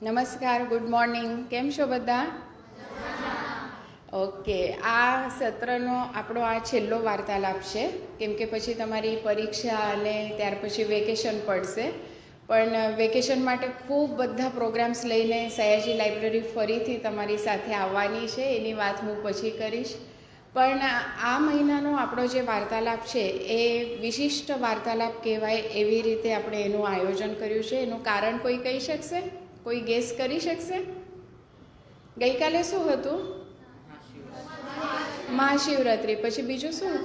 નમસ્કાર, good morning. કેમ છો બધા? ઓકે, આ સત્રનો આપણો આ છેલ્લો વાર્તાલાપ છે, કેમ કે પછી તમારી પરીક્ષા અને ત્યાર પછી વેકેશન પડશે. પણ વેકેશન માટે ખૂબ બધા પ્રોગ્રામ્સ લઈને સયાજી લાઇબ્રેરી ફરીથી તમારી સાથે આવવાની છે. એની વાત હું પછી કરીશ. પણ આ મહિનાનો આપણો જે વાર્તાલાપ છે એ વિશિષ્ટ વાર્તાલાપ કહેવાય એવી રીતે આપણે એનું આયોજન કર્યું છે. એનું કારણ કોઈ કહી શકશે? કોઈ ગેસ કરી શકશે? ગઈકાલે શું હતું? મહાશિવરાત્રિ. પછી બીજું શું?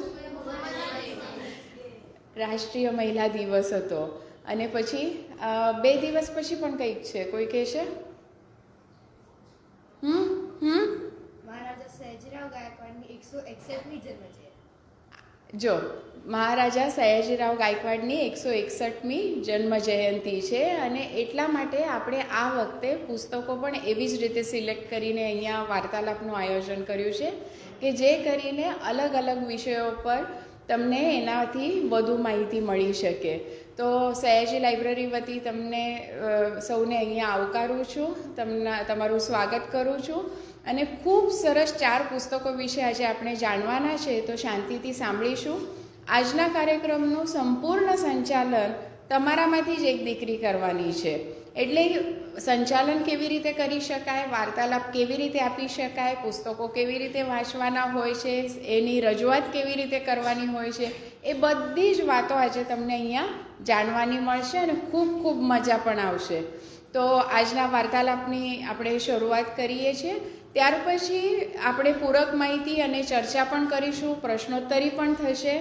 રાષ્ટ્રીય મહિલા દિવસ હતો. અને પછી 2 દિવસ પછી પણ કંઈક છે, કોઈ કહેશે? મહારાજા સયાજીરાવ ગાયકવાડની 161મી જન્મજયંતિ. જો, મહારાજા સયાજીરાવ ગાયકવાડની 161મી જન્મ જયંતિ છે, અને એટલા માટે આપણે આ વખતે પુસ્તકો પણ એવી જ રીતે સિલેક્ટ કરીને અહીંયા વાર્તાલાપનું આયોજન કર્યું છે કે જે કરીને અલગ અલગ વિષયો પર તમને એનાથી વધુ માહિતી મળી શકે. તો સયાજી લાઇબ્રેરી વતી તમને સૌને અહીંયા આવકારું છું, તમારું સ્વાગત કરું છું. અને ખૂબ સરસ 4 પુસ્તકો વિશે આજે આપણે જાણવાના છે, તો શાંતિથી સાંભળીશું. આજના કાર્યક્રમનું સંપૂર્ણ સંચાલન તમારામાંથી જ એક દીકરી કરવાની છે. એટલે સંચાલન કેવી રીતે કરી શકાય, વાર્તાલાપ કેવી રીતે આપી શકાય, પુસ્તકો કેવી રીતે વાંચવાના હોય છે, એની રજૂઆત કેવી રીતે કરવાની હોય છે, એ બધી જ વાતો આજે તમને અહીંયા જાણવાની મળશે અને ખૂબ ખૂબ મજા પણ આવશે. તો આજના વાર્તાલાપની આપણે શરૂઆત કરીએ છીએ. ત્યાર પછી આપણે પૂરક માહિતી અને ચર્ચા પણ કરીશું, પ્રશ્નોત્તરી પણ થશે.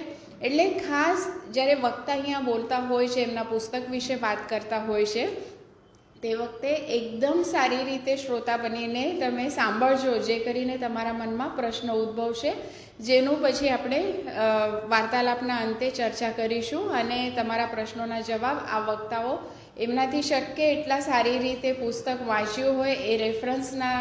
એટલે ખાસ જ્યારે વક્તા અહીંયા બોલતા હોય છે, એમના પુસ્તક વિશે વાત કરતા હોય છે, તે વખતે એકદમ સારી રીતે શ્રોતા બનીને તમે સાંભળજો, જે કરીને તમારા મનમાં પ્રશ્ન ઉદ્ભવશે, જેનું પછી આપણે વાર્તાલાપના અંતે ચર્ચા કરીશું. અને તમારા પ્રશ્નોના જવાબ આ વક્તાઓ એમનાથી શક્ય એટલા સારી રીતે પુસ્તક વાંચ્યું હોય એ રેફરન્સના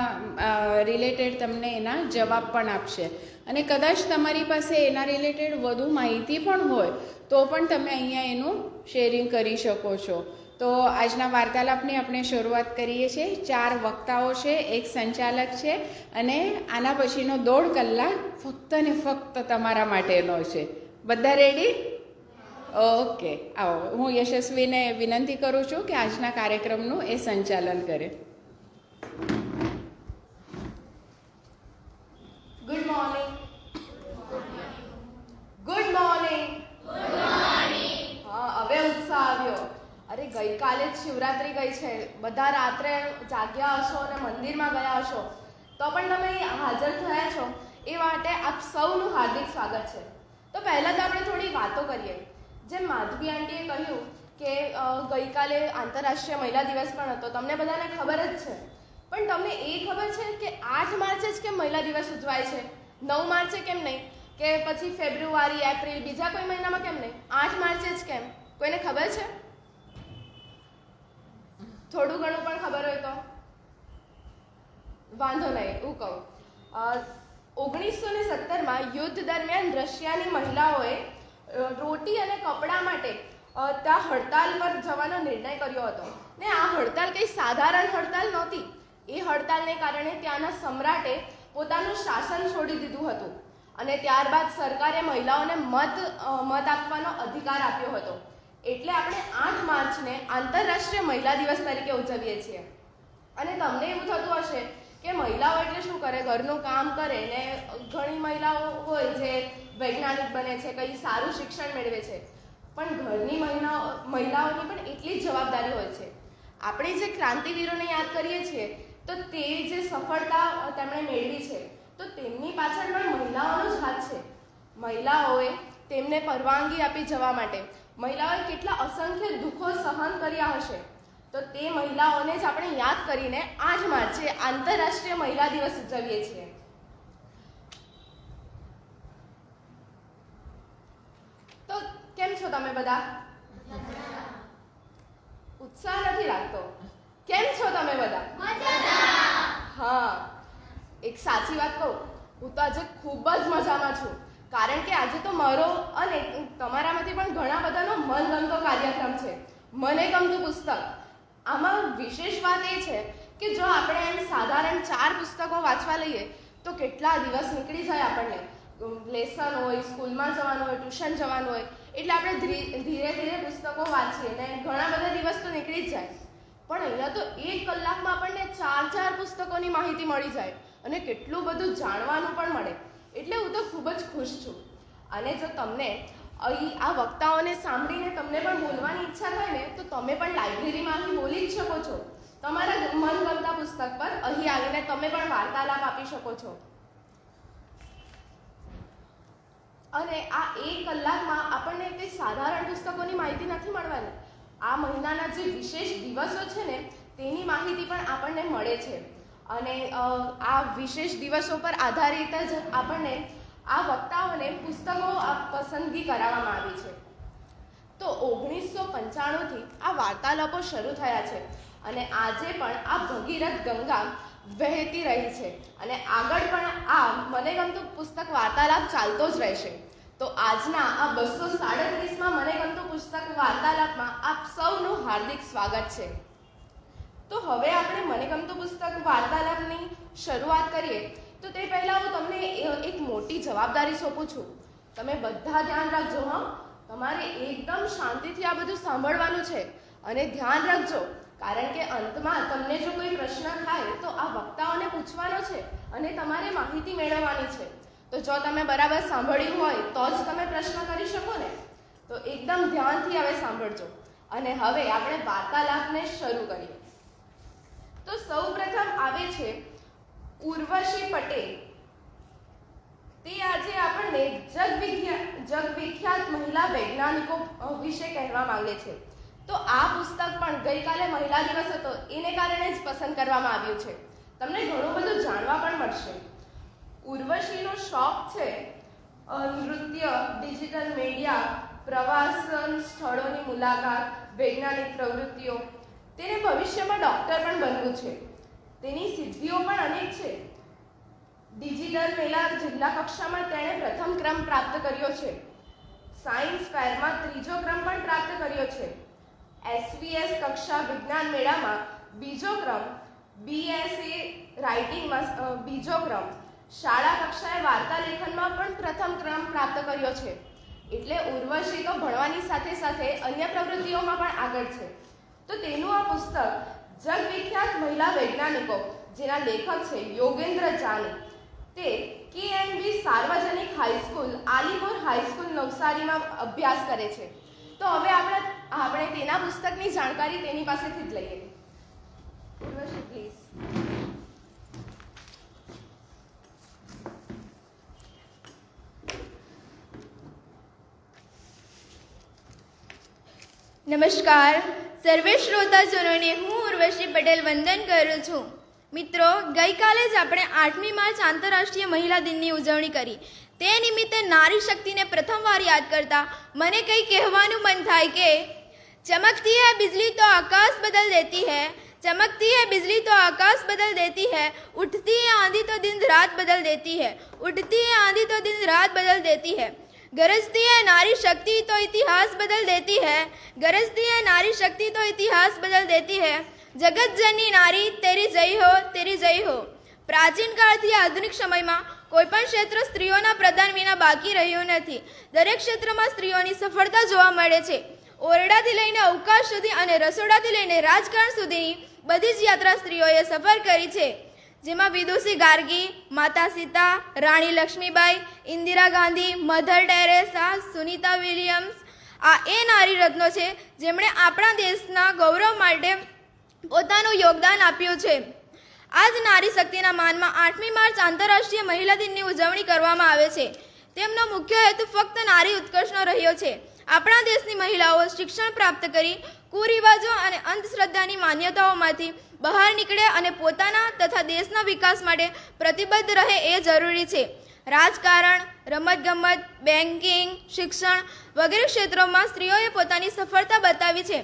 રિલેટેડ તમને એના જવાબ પણ આપશે. અને કદાચ તમારી પાસે એના રિલેટેડ વધુ માહિતી પણ હોય તો પણ તમે અહીંયા એનું શેરિંગ કરી શકો છો. તો આજના વાર્તાલાપની આપણે શરૂઆત કરીએ છીએ. 4 વક્તાઓ છે, એક સંચાલક છે, અને આના પછીનો 1.5 કલાક ફક્ત ને ફક્ત તમારા માટેનો છે. બધા રેડી? ઓકે, આવો. હું યશસ્વીને વિનંતી કરું છું કે આજના કાર્યક્રમનું એ સંચાલન કરે. Good morning. Good morning. હા, હવે ઉત્સાહ આવ્યો. અરે, ગઈકાલે જ શિવરાત્રિ ગઈ છે. બધા રાત્રે જાગ્યા હશો અને મંદિરમાં ગયા હશો, તો પણ તમે અહીં હાજર થયા છો એ માટે આપ સૌનું હાર્દિક સ્વાગત છે. તો પહેલાં તો આપણે થોડી વાતો કરીએ. જેમ માધવી આંટીએ કહ્યું કે ગઈકાલે આંતરરાષ્ટ્રીય મહિલા દિવસ પણ હતો, તમને બધાને ખબર જ છે. પણ તમને એ ખબર છે કે 8 માર્ચે જ કેમ મહિલા દિવસ ઉજવાય છે? 9 માર્ચે કેમ નહીં? કે પછી ફેબ્રુઆરી, એપ્રિલ, બીજા કોઈ મહિનામાં કેમ નહીં? 8 માર્ચે જ કેમ? કોઈને ખબર છે? થોડું ઘણું પણ ખબર હોય તો વાંધો નહીં, હું કહું. 1917માં યુદ્ધ દરમિયાન રશિયાની મહિલાઓએ રોટી અને કપડાં માટે ત્યાં હડતાલ પર જવાનો નિર્ણય કર્યો હતો. ને આ હડતાલ કંઈ સાધારણ હડતાલ નહોતી. એ હડતાલને કારણે ત્યાંના સમ્રાટે પોતાનું શાસન છોડી દીધું હતું, અને ત્યારબાદ સરકારે મહિલાઓને મત આપવાનો અધિકાર આપ્યો હતો. એટલે આપણે 8 માર્ચને આંતરરાષ્ટ્રીય મહિલા દિવસ તરીકે ઉજવીએ છીએ. અને તમને એવું થતું હશે કે મહિલાઓ એટલે શું કરે? ઘરનું કામ કરે. ને ઘણી મહિલાઓ હોય જે વૈજ્ઞાનિક બને છે, કંઈ સારું શિક્ષણ મેળવે છે. પણ ઘરની મહિલાઓની પણ એટલી જ જવાબદારી હોય છે. આપણે જે ક્રાંતિવીરોને યાદ કરીએ છીએ, તો તે જે સફળતા તેમણે મેળવી છે, તો તેમની પાછળ પણ મહિલાઓનો જ હાથ છે. મહિલાઓએ તેમને પરવાનગી આપી જવા માટે મહિલાઓએ કેટલા અસંખ્ય દુઃખો સહન કર્યા હશે. તો તે મહિલાઓને જ આપણે યાદ કરીને 8 માર્ચે આંતરરાષ્ટ્રીય મહિલા દિવસ ઉજવીએ છીએ. તો કેમ છો તમે બધા? ઉત્સાહ નથી લાગતો? કેમ છો તમે બધા? હા, એક સાચી વાત કહું, હું તો આજે ખૂબ જ મજામાં છું. કારણ કે આજે તો મારો અને તમારામાંથી પણ ઘણા બધાનો મનગમતો કાર્યક્રમ છે, મને ગમતું પુસ્તક. આમાં વિશેષ વાત એ છે કે જો આપણે એમ સાધારણ 4 પુસ્તકો વાંચવા લઈએ તો કેટલા દિવસ નીકળી જાય આપણને. લેસન હોય, સ્કૂલમાં જવાનું હોય, ટ્યુશન જવાનું હોય, એટલે આપણે ધીરે ધીરે પુસ્તકો વાંચીએ ને ઘણા બધા દિવસ તો નીકળી જ જાય. પણ અહીંયા તો 1 કલાકમાં આપણને 4 પુસ્તકોની માહિતી મળી જાય અને કેટલું બધું જાણવાનું પણ મળે. એટલે હું તો ખૂબ જ ખુશ છું. અને જો તમને અહીં આ વક્તાઓને સાંભળીને તમને પણ બોલવાની ઈચ્છા થાય ને તો તમે પણ લાઇબ્રેરીમાં આવીને બોલી જ શકો છો. તમારા મનગમતા પુસ્તક પર અહીં આવીને તમે પણ વાર્તાલાપ આપી શકો છો. અને આ 1 કલાકમાં આપણને કંઈ સાધારણ પુસ્તકોની માહિતી નથી મળવાની. આ મહિનાના જે વિશેષ દિવસો છે ને તેની માહિતી પણ આપણને મળે છે. અને આ વિશેષ દિવસો પર આધારિત જ આપણને આ વક્તાઓને પુસ્તકો પસંદગી કરાવવામાં આવી છે. તો 1995થી આ વાર્તાલાપો શરૂ થયા છે અને આજે પણ આ ભગીરથ ગંગા વહેતી રહી છે અને આગળ પણ આ મને ગમતું પુસ્તક વાર્તાલાપ ચાલતો જ રહેશે. તો આજના આ 237માં મને ગમતું પુસ્તક વાર્તાલાપમાં આપ સૌનું હાર્દિક સ્વાગત છે. તો હવે આપણે મને ગમતું પુસ્તક વાર્તાલાપની શરૂઆત કરીએ તો તે પહેલાં હું તમને એક મોટી જવાબદારી સોંપું છું. તમે બધા ધ્યાન રાખજો. તમારે એકદમ શાંતિથી આ બધું સાંભળવાનું છે અને ધ્યાન રાખજો, કારણ કે અંતમાં તમને જો કોઈ પ્રશ્ન થાય તો આ વક્તાઓને પૂછવાનો છે અને તમારે માહિતી મેળવવાની છે. તો જો તમે બરાબર સાંભળ્યું હોય તો જ તમે પ્રશ્ન કરી શકો ને. તો એકદમ ધ્યાનથી હવે સાંભળજો અને હવે આપણે વાર્તાલાપને શરૂ કરીએ. તો સૌપ્રથમ આવે છે ઉર્વશી પટેલ. તે આજે આપણને જગવિખ્યાત મહિલા વૈજ્ઞાનિકો વિશે કહેવા માંગે છે. તો આ પુસ્તક પણ ગઈકાલે મહિલા દિવસ હતો એને કારણે જ પસંદ કરવામાં આવ્યું છે. તમને ઘણું બધું જાણવા પણ મળશે. ઉર્વશીનો શોખ છે નૃત્ય, ડિજિટલ મીડિયા, પ્રવાસન સ્થળોની મુલાકાત, વૈજ્ઞાનિક પ્રવૃત્તિઓ. તેને ભવિષ્યમાં ડૉક્ટર પણ બનવું છે. તેની સિદ્ધિઓ પણ અનેક છે. ડિજિટલ મેળા જિલ્લા કક્ષામાં તેણે પ્રથમ ક્રમ પ્રાપ્ત કર્યો છે. સાયન્સ ફેરમાં 3જો ક્રમ પણ પ્રાપ્ત કર્યો છે. SVS કક્ષા વિજ્ઞાન મેળામાં 2જો ક્રમ, BSA રાઇટિંગમાં 2જો ક્રમ, શાળા કક્ષાએ વાર્તા લેખનમાં પણ પ્રથમ ક્રમ પ્રાપ્ત કર્યો છે. એટલે ઉર્વશી તો ભણવાની સાથે સાથે અન્ય પ્રવૃત્તિઓમાં પણ આગળ છે. તો તેનું આ પુસ્તક જગવિખ્યાત મહિલા વૈજ્ઞાનિકો, જેના લેખક છે યોગેન્દ્ર જાની, તે KNB સાર્વજનિક હાઈસ્કૂલ, આલીપુર હાઈસ્કૂલ નવસારીમાં અભ્યાસ કરે છે. તો હવે આપણે તેના પુસ્તકની જાણકારી તેની પાસેથી જ લઈએ. ઉર્વશી પ્લીઝ. નમસ્કાર સર્વે શ્રોતાજનોને હું ઉર્વશી પટેલ વંદન કરું છું. મિત્રો, ગઈકાલે જ આપણે 8મી માર્ચ આંતરરાષ્ટ્રીય મહિલા દિનની ઉજવણી કરી. તે નિમિત્તે નારી શક્તિને પ્રથમવાર યાદ કરતા મને કંઈ કહેવાનું મન થાય કે ચમકતી है बिजली तो आकाश बदल देती है, चमकती है बिजली तो आकाश बदल देती है, उठती है आंधी तो दिन रात बदल देती है, उठती है आंधी तो दिन रात बदल देती है, गरजती है नारी शक्ति तो इतिहास बदल देती है, गरजती है नारी शक्ति तो इतिहास बदल देती है, जगत जननी नारी तेरी जय हो, तेरी जय हो. પ્રાચીન કાળથી આધુનિક સમયમાં કોઈપણ ક્ષેત્ર સ્ત્રીઓના પ્રદાન વિના બાકી રહ્યું નથી. દરેક ક્ષેત્રમાં સ્ત્રીઓની સફળતા જોવા મળે છે. ઓરડાથી લઈને અવકાશ સુધી અને રસોડાથી લઈને રાજકારણ સુધીની બધી જ યાત્રા સ્ત્રીઓએ સફર કરી છે. જેમાં વિદુષી ગાર્ગી, માતા સીતા, રાણી Lakshmibai, Indira Gandhi, Mother Teresa, Sunita Williams આ એ નારી રત્નો છે જેમણે આપણા દેશના ગૌરવ માટે પોતાનું યોગદાન આપ્યું છે. આજ નારી શક્તિના માનમાં 8મી માર્ચ આંતરરાષ્ટ્રીય મહિલા દિનની ઉજવણી કરવામાં આવે છે. તેમનો મુખ્ય હેતુ ફક્ત નારી ઉત્કર્ષનો રહ્યો છે. આપણા દેશની મહિલાઓ શિક્ષણ પ્રાપ્ત કરી કુરિવાજો અને અંધશ્રદ્ધાની માન્યતાઓમાંથી બહાર નીકળે અને પોતાના તથા દેશના વિકાસ માટે પ્રતિબદ્ધ રહે એ જરૂરી છે. રાજકારણ, રમતગમત, બેન્કિંગ, શિક્ષણ વગેરે ક્ષેત્રોમાં સ્ત્રીઓએ પોતાની સફળતા બતાવી છે.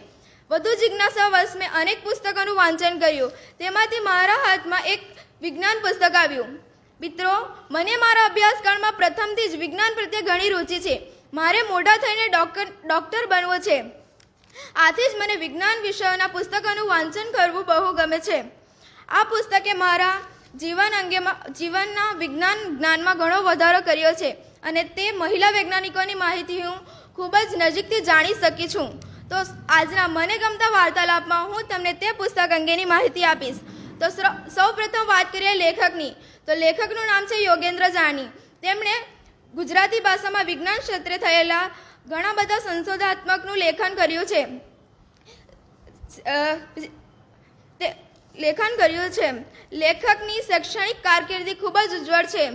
વધુ જિજ્ઞાસાવશ મેં અનેક પુસ્તકોનું વાંચન કર્યું. તેમાંથી મારા હાથમાં એક વિજ્ઞાન પુસ્તક આવ્યું. મિત્રો, મને મારા અભ્યાસકાળમાં પ્રથમથી જ વિજ્ઞાન પ્રત્યે ઘણી રુચિ છે. મારે મોટા થઈને ડૉક્ટર બનવું છે. આથી જ મને વિજ્ઞાન વિષયોના પુસ્તકોનું વાંચન કરવું બહુ ગમે છે. આ પુસ્તકે મારા જીવનના વિજ્ઞાન જ્ઞાનમાં ઘણો વધારો કર્યો છે અને તે મહિલા વૈજ્ઞાનિકોની માહિતી હું ખૂબ જ નજીકથી જાણી શકી છું. તો આજના મને ગમતા વાર્તાલાપમાં હું તમને તે પુસ્તક અંગેની માહિતી આપીશ. તો સૌપ્રથમ વાત કરીએ લેખકની. તો લેખકનું નામ છે યોગેન્દ્ર જાની. તેમણે ગુજરાતી ભાષામાં વિજ્ઞાન ક્ષેત્રે થયેલા ઘણા બધા સંશોધનાત્મકનું લેખન કર્યું છે. લેખકની શૈક્ષણિક કારકિર્દી ખૂબ જ ઉજ્જવળ છે.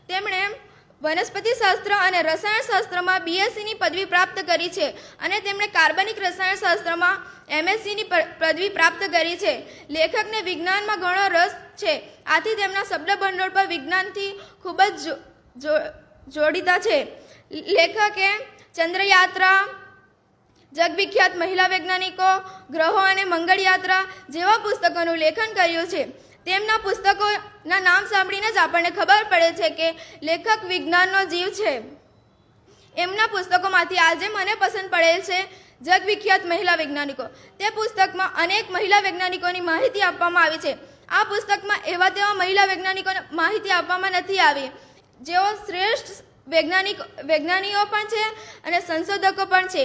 તેમણે વનસ્પતિશાસ્ત્ર અને રસાયણશાસ્ત્રમાં BScની પદવી પ્રાપ્ત કરી છે અને તેમણે કાર્બનિક રસાયણશાસ્ત્રમાં MScની પદવી પ્રાપ્ત કરી છે. લેખકને વિજ્ઞાનમાં ઘણો રસ છે, આથી તેમના શબ્દભંડોળ પર વિજ્ઞાનથી ખૂબ જ જોડીતા છે. લેખકે ચંદ્રયાત્રા, જગવિખ્યાત મહિલા વૈજ્ઞાનિકો, ગ્રહો અને મંગળયાત્રા જેવા પુસ્તકોનું લેખન કર્યું છે. તેમના પુસ્તકોના નામ સાંભળીને જ આપણને ખબર પડે છે કે લેખક વિજ્ઞાનનો જીવ છે. એમના પુસ્તકોમાંથી આજે મને પસંદ પડેલ છે જગવિખ્યાત મહિલા વૈજ્ઞાનિકો. તે પુસ્તકમાં અનેક મહિલા વૈજ્ઞાનિકોની માહિતી આપવામાં આવી છે. આ પુસ્તકમાં એવા તેવા મહિલા વૈજ્ઞાનિકોને માહિતી આપવામાં નથી આવી જેઓ શ્રેષ્ઠ વૈજ્ઞાનિકો પણ છે અને સંશોધકો પણ છે.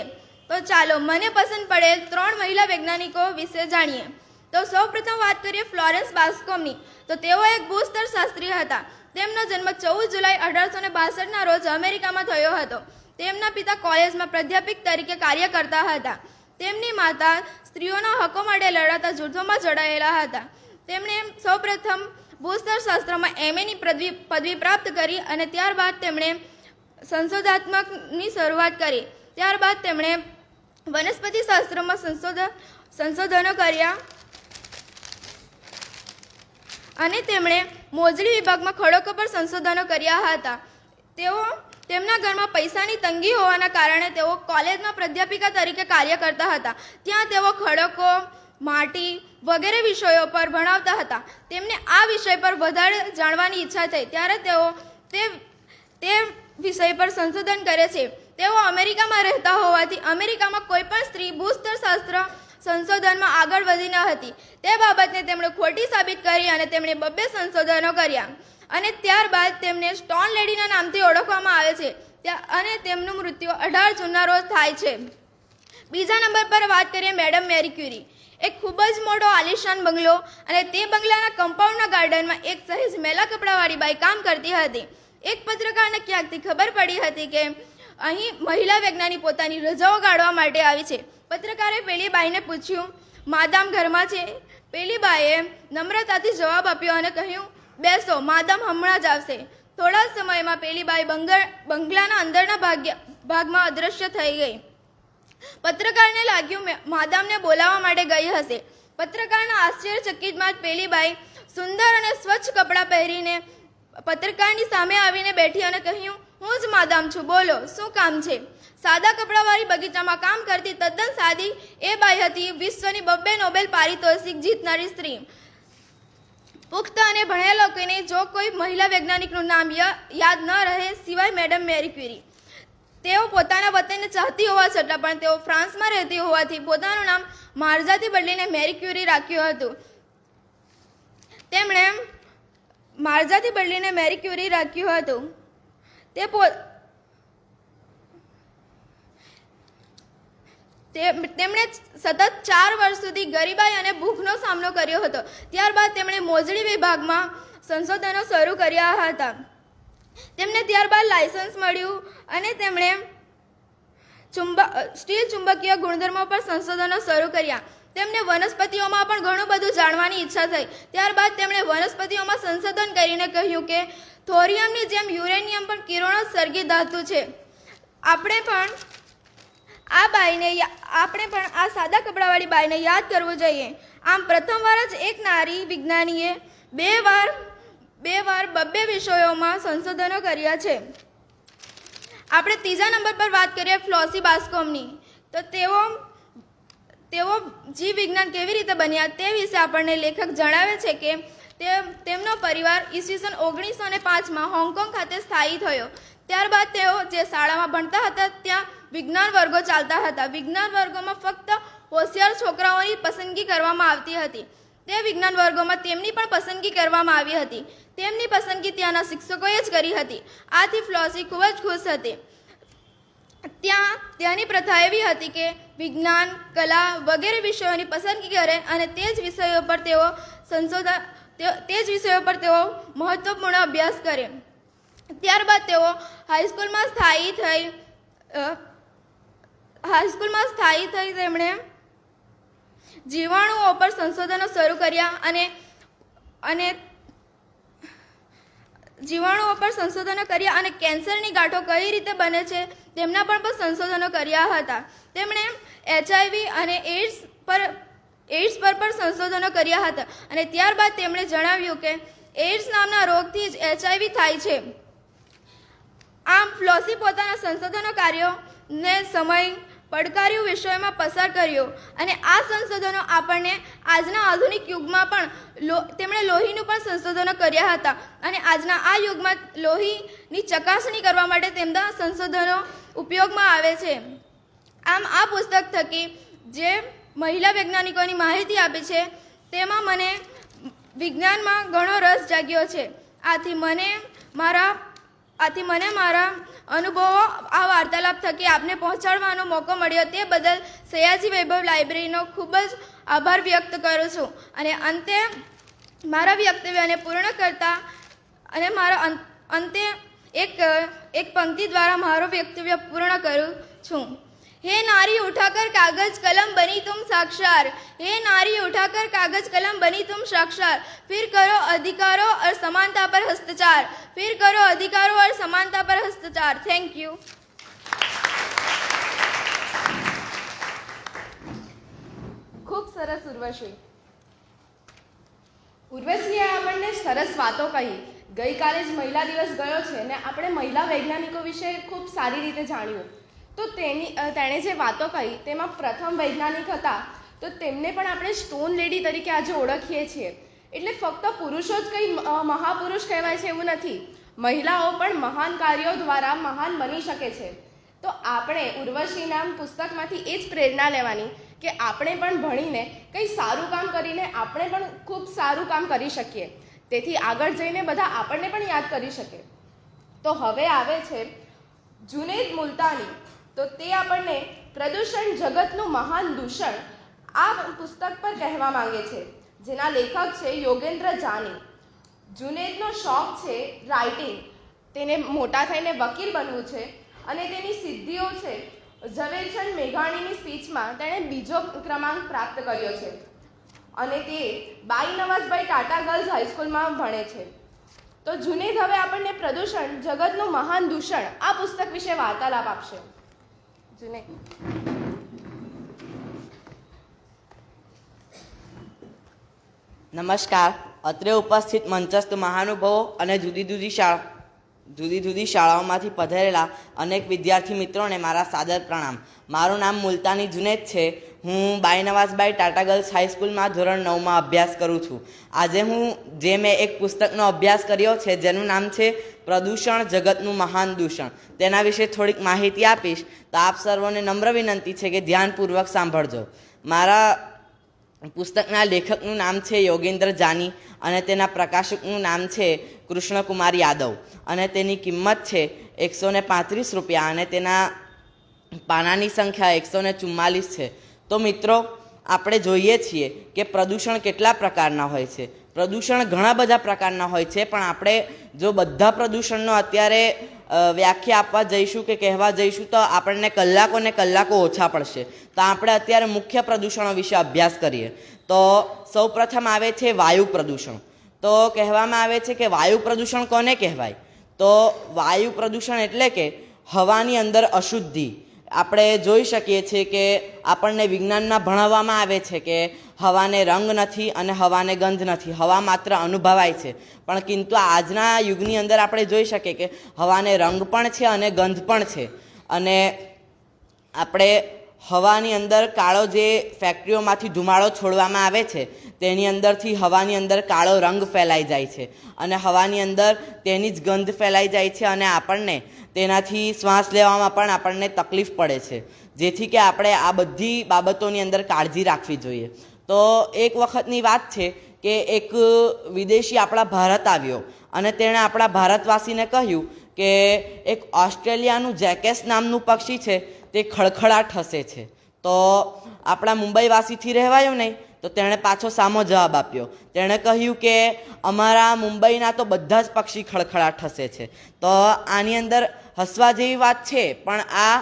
તો ચાલો મને પસંદ પડેલ 3 મહિલા વૈજ્ઞાનિકો વિશે જાણીએ. તો સૌપ્રથમ વાત કરીએ ફ્લોરેન્સ બાસ્કોમની. તો તેઓ એક ભૂસ્તર શાસ્ત્રી હતા. તેમનો જન્મ 14 જુલાઈ 1862ના રોજ અમેરિકામાં થયો હતો. તેમના પિતા કોલેજમાં પ્રાધ્યાપક તરીકે કાર્ય કરતા હતા. તેમની માતા સ્ત્રીઓના હકો માટે લડાતા જૂથોમાં જોડાયેલા હતા. તેમણે સૌપ્રથમ ભૂસ્તર શાસ્ત્રમાં MAની પદવી પ્રાપ્ત કરી અને ત્યારબાદ તેમણે સંશોધનાત્મકની શરૂઆત કરી. ત્યારબાદ તેમણે વનસ્પતિશાસ્ત્રમાં સંશોધનો કર્યા અને તેમણે મોજડી વિભાગમાં ખડકો પર સંશોધનો કર્યા હતા. તેમના ઘરમાં પૈસાની તંગી હોવાના કારણે તેઓ કોલેજમાં પ્રાધ્યાપિકા તરીકે કાર્ય કરતા હતા. ત્યાં તેઓ ખડકો, માટી વગેરે વિષયો પર ભણાવતા હતા. તેમને આ વિષય પર વધારે જાણવાની ઈચ્છા થઈ ત્યારે તેઓ તે વિષય પર સંશોધન કરે છે. તેઓ અમેરિકામાં રહેતા હોવાથી અમેરિકામાં કોઈ પણ સ્ત્રી ભૂસ્તરશાસ્ત્ર સંશોધનમાં આગળ વધી ન હતી. તે બાબતને તેમણે ખોટી સાબિત કરી અને તેમણે 2 સંશોધનો કર્યા અને ત્યારબાદ તેમને સ્ટોન લેડીના નામથી ઓળખવામાં આવે છે અને તેમનું મૃત્યુ 18 જૂનના રોજ થાય છે. બીજા નંબર પર વાત કરીએ મેડમ મેરી ક્યુરી. એક ખૂબ જ મોટો આલિશાન બંગલો અને તે બંગલાના કમ્પાઉન્ડના ગાર્ડનમાં એક સહેજ મેલા કપડાવાળી બાઈ કામ કરતી હતી. એક પત્રકારને ક્યાંકથી ખબર પડી હતી કે અહીં મહિલા વૈજ્ઞાનિક પોતાની રજાઓ ગાળવા માટે આવી છે. પત્રકારે પેલી બાઈને પૂછ્યું, માદામ ઘરમાં છે? પેલી બાઈએ નમ્રતાથી જવાબ આપ્યો અને કહ્યું, બેસો, માદામ હમણાં જ આવશે. થોડા સમયમાં પેલી બાઈ બંગલાના અંદરના ભાગમાં અદૃશ્ય થઈ ગઈ. પત્રકારને લાગ્યું માદામને બોલાવવા માટે ગઈ હશે. પત્રકારના આશ્ચર્યચકિતમાં જ પેલી બાઈ સુંદર અને સ્વચ્છ કપડાં પહેરીને પત્રકારની સામે આવીને બેઠી અને કહ્યું, હું જ માદામ છું, બોલો શું કામ છે? સાદા કપડાવાળી બગીચામાં કામ કરતી તદ્દન સાદી એ બાઈ હતી વિશ્વની 2 નોબેલ પારિતોષિક જીતનારી સ્ત્રી. પુખ્ત અને ભણેલા લોકોને જો કોઈ મહિલા વૈજ્ઞાનિકનું નામ યાદ ન રહે સિવાય મેડમ મેરી ક્યુરી. તેઓ પોતાના વતનને ચાહતી હોવા છતાં પણ તેઓ ફ્રાન્સમાં રહેતી હોવાથી પોતાનું નામ માર્જાથી બદલીને મેરી ક્યુરી રાખ્યું હતું. તેમણે માર્જાથી બદલીને મેરી ક્યુરી રાખ્યું હતું. તેમણે સતત 4 વર્ષ સુધી ગરીબાઈ અને ભૂખનો સામનો કર્યો હતો. ત્યારબાદ તેમણે મોજડી વિભાગમાં સંશોધનો શરૂ કર્યા હતા. તેમને ત્યારબાદ લાયસન્સ મળ્યું અને તેમણે સ્ટીલ ચુંબકીય ગુણધર્મો પર સંશોધનો શરૂ કર્યા. તેમને વનસ્પતિઓમાં પણ ઘણું બધું જાણવાની ઈચ્છા થઈ. ત્યારબાદ તેમણે વનસ્પતિઓમાં સંશોધન કરીને કહ્યું કે થોરિયમની જેમ યુરેનિયમ પણ કિરણોત્સર્ગી ધાતુ છે. આપણે પણ આ સાદા કપડાવાળી બાઈને યાદ કરવું જોઈએ. આમ પ્રથમવાર જ એક નારી વિજ્ઞાનીએ 2 વાર 2 વિષયોમાં સંશોધનો કર્યા છે. આપણે ત્રીજા નંબર પર વાત કરીએ ફ્લોસી બાસ્કોમની. તો તેઓ જીવ વિજ્ઞાન કેવી રીતે બન્યા તે વિશે આપણને લેખક જણાવે છે કે તેમનો પરિવાર ઈસવીસન 1905માં હોંગકોંગ ખાતે સ્થાયી થયો. ત્યારબાદ તેઓ જે શાળામાં ભણતા હતા ત્યાં વિજ્ઞાન વર્ગો ચાલતા હતા. વિજ્ઞાન વર્ગોમાં ફક્ત હોશિયાર છોકરાઓની પસંદગી કરવામાં આવતી હતી. તે વિજ્ઞાન વર્ગોમાં તેમની પણ પસંદગી કરવામાં આવી હતી. તેમની પસંદગી ત્યાંના શિક્ષકોએ જ કરી હતી. આથી ફ્લોસી ખૂબ જ ખુશ હતી. ત્યાંની પ્રથા એવી હતી કે વિજ્ઞાન, કલા વગેરે વિષયોની પસંદગી કરે અને તે જ વિષયો પર તેઓ મહત્વપૂર્ણ અભ્યાસ કરે. ત્યારબાદ તેઓ હાઈસ્કૂલમાં સ્થાયી થઈ તેમણે જીવાણુઓ પર સંશોધનો શરૂ કર્યા અને કેન્સરની ગાંઠો કઈ રીતે બને છે તેમના પણ સંશોધનો કર્યા હતા. તેમણે HIV અને એઇડ્સ પર પણ સંશોધનો કર્યા હતા અને ત્યારબાદ તેમણે જણાવ્યું કે એઇડ્સ નામના રોગથી જ HIV થાય છે. આમ ફ્લોસી પોતાના સંશોધનો કાર્યોને સમય પડકાર્યું વિષયોમાં પસાર કર્યો અને આ સંશોધનો આપણને આજના આધુનિક યુગમાં પણ તેમણે લોહીનું પણ સંશોધનો કર્યા હતા અને આજના આ યુગમાં લોહીની ચકાસણી કરવા માટે તેમના સંશોધનો ઉપયોગમાં આવે છે. આમ આ પુસ્તક થકી જે મહિલા વૈજ્ઞાનિકોની માહિતી આપી છે તેમાં મને વિજ્ઞાનમાં ઘણો રસ જાગ્યો છે. આથી મને મારા અનુભવો આ વાર્તાલાપ થકી આપને પહોંચાડવાનો મોકો મળ્યો તે બદલ સયાજી વૈભવ લાઇબ્રેરીનો ખૂબ જ આભાર વ્યક્ત કરું છું. અને અંતે મારા વ્યક્તવ્યને પૂર્ણ કરતા અને મારા અંતે એક પંક્તિ દ્વારા મારો વ્યક્તવ્ય પૂર્ણ કરું છું. हे नारी उठाकर कागज कलम बनी तुम साक्षर, हे नारी उठाकर कागज कलम बनी तुम साक्षर, फिर करो अधिकारों और समानता पर हस्ताक्षर, फिर करो अधिकारों और समानता पर हस्ताक्षर. Thank you. ખૂબ સરસ ઉર્વશી. ઉર્વશીએ આપણને સરસ વાતો કહી. ગઈકાલે જ મહિલા દિવસ ગયો છે અને આપણે મહિલા વૈજ્ઞાનિકો વિશે ખૂબ સારી રીતે જાણ્યું. તો તેણે જે વાતો કહી તેમાં પ્રથમ વૈજ્ઞાનિક હતા તો તેમને પણ આપણે સ્ટોન લેડી તરીકે આજે ઓળખીએ છીએ. એટલે ફક્ત પુરુષો જ કંઈ મહાપુરુષ કહેવાય છે એવું નથી. મહિલાઓ પણ મહાન કાર્યો દ્વારા મહાન બની શકે છે. તો આપણે ઉર્વશી નામ પુસ્તકમાંથી એ જ પ્રેરણા લેવાની કે આપણે પણ ભણીને કંઈ સારું કામ કરીને આપણે પણ ખૂબ સારું કામ કરી શકીએ. તેથી આગળ જઈને બધા આપણને પણ યાદ કરી શકે. તો હવે આવે છે જુનેદ મુલ્તાની. તો તે આપણને પ્રદૂષણ જગતનું મહાન દૂષણ આ પુસ્તક પર કહેવા માંગે છે, જેના લેખક છે યોગેન્દ્ર જાની. જુનેદનો શોખ છે રાઇટિંગ. તેને મોટા થઈને વકીલ બનવું છે અને તેની સિદ્ધિઓ છે ઝવેરચંદ મેઘાણીની સ્પીચમાં તેણે બીજો ક્રમાંક પ્રાપ્ત કર્યો છે અને તે બાઈ નવાઝભાઈ ટાટા ગર્લ્સ હાઈસ્કૂલમાં ભણે છે. તો જુનેદ હવે આપણને પ્રદૂષણ જગતનું મહાન દૂષણ આ પુસ્તક વિશે વાર્તાલાપ આપશે. જુનેદ. નમસ્કાર. અત્રે ઉપસ્થિત મંચસ્થ મહાનુભાવો અને જુદી જુદી શાળાઓમાંથી પધારેલા અનેક વિદ્યાર્થી મિત્રોને મારા સાદર પ્રણામ. મારું નામ મુલ્તાની જુનેદ છે. હું બાઈ નવાઝભાઈ ટાટા ગર્લ્સ હાઈસ્કૂલમાં ધોરણ 9માં અભ્યાસ કરું છું. આજે મેં એક પુસ્તકનો અભ્યાસ કર્યો છે જેનું નામ છે પ્રદૂષણ જગતનું મહાન દૂષણ. તેના વિશે થોડીક માહિતી આપીશ. તો આપ સર્વોને નમ્ર વિનંતી છે કે ધ્યાનપૂર્વક સાંભળજો. મારા પુસ્તકના લેખકનું નામ છે યોગેન્દ્ર જાની અને તેના પ્રકાશકનું નામ છે કૃષ્ણકુમાર યાદવ અને તેની કિંમત છે 135 રૂપિયા અને તેના પાનાની સંખ્યા 144 છે. તો મિત્રો, આપણે જોઈએ છીએ કે પ્રદૂષણ કેટલા પ્રકારના હોય છે. પ્રદૂષણ ઘણા બધા પ્રકારના હોય છે, પણ આપણે જો બધા પ્રદૂષણનો અત્યારે વ્યાખ્યા આપવા જઈશું કે કહેવા જઈશું તો આપણને કલાકો ને કલાકો ઓછા પડશે. તો આપણે અત્યારે મુખ્ય પ્રદૂષણો વિશે અભ્યાસ કરીએ. તો સૌપ્રથમ આવે છે વાયુ પ્રદૂષણ. તો કહેવામાં આવે છે કે વાયુ પ્રદૂષણ કોને કહેવાય? તો વાયુ પ્રદૂષણ એટલે કે હવાની અંદર અશુદ્ધિ. આપણે જોઈ શકીએ છીએ કે આપણને વિજ્ઞાનમાં ભણાવવામાં આવે છે કે હવાને રંગ નથી અને હવાને ગંધ નથી, હવા માત્ર અનુભવાય છે. પણ કિંતુ આજના યુગની અંદર આપણે જોઈ શકીએ કે હવાને રંગ પણ છે અને ગંધ પણ છે. અને આપણે હવાની અંદર કાળો જે ફેક્ટરીઓમાંથી ધુમાડો છોડવામાં આવે છે તેની અંદરથી હવાની અંદર કાળો રંગ ફેલાઈ જાય છે અને હવાની અંદર તેની જ ગંધ ફેલાઈ જાય છે અને આપણને તેનાથી શ્વાસ લેવામાં પણ આપણને તકલીફ પડે છે. જેથી કે આપણે આ બધી બાબતોની અંદર કાળજી રાખવી જોઈએ. તો એક વખતની વાત છે કે એક વિદેશી આપણા ભારત આવ્યો અને તેણે આપણા ભારતવાસીને કહ્યું કે એક ઓસ્ટ્રેલિયાનું જેકેસ નામનું પક્ષી છે તે ખડખડાટ હસે છે. તો આપણા મુંબઈવાસીથી રહેવાયું નહીં, તો તેણે પાછો સામો જવાબ આપ્યો. તેણે કહ્યું કે અમારા મુંબઈના તો બધા જ પક્ષી ખડખડાટ હસે છે. તો આની અંદર હસવા જેવી વાત છે, પણ આ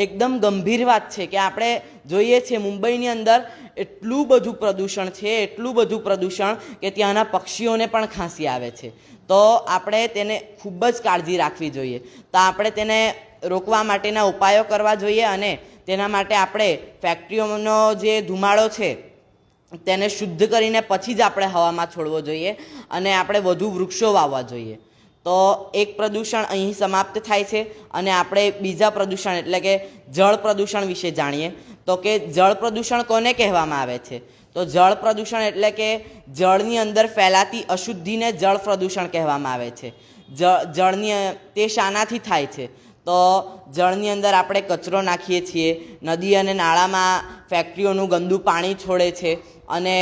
એકદમ ગંભીર વાત છે કે આપણે જોઈએ છીએ મુંબઈની અંદર એટલું બધું પ્રદૂષણ છે, એટલું બધું પ્રદૂષણ કે ત્યાંના પક્ષીઓને પણ ખાંસી આવે છે. તો આપણે તેને ખૂબ જ કાળજી રાખવી જોઈએ. તો આપણે તેને રોકવા માટેના ઉપાયો કરવા જોઈએ અને તેના માટે આપણે ફેક્ટરીઓનો જે ધુમાડો છે તેને શુદ્ધ કરીને પછી જ આપણે હવામાં છોડવો જોઈએ અને આપણે વધુ વૃક્ષો વાવવા જોઈએ. તો એક પ્રદૂષણ અહીં સમાપ્ત થાય છે અને આપણે બીજા પ્રદૂષણ એટલે કે જળ પ્રદૂષણ વિશે જાણીએ. તો કે જળ પ્રદૂષણ કોને કહેવામાં આવે છે? તો જળ પ્રદૂષણ એટલે કે જળની અંદર ફેલાતી અશુદ્ધિને જળ પ્રદૂષણ કહેવામાં આવે છે. જળની તે શાનાથી થાય છે? તો જળની અંદર આપણે કચરો નાખીએ છીએ, નદી અને નાળામાં ફેક્ટરીઓનું ગંદુ પાણી છોડે છે અને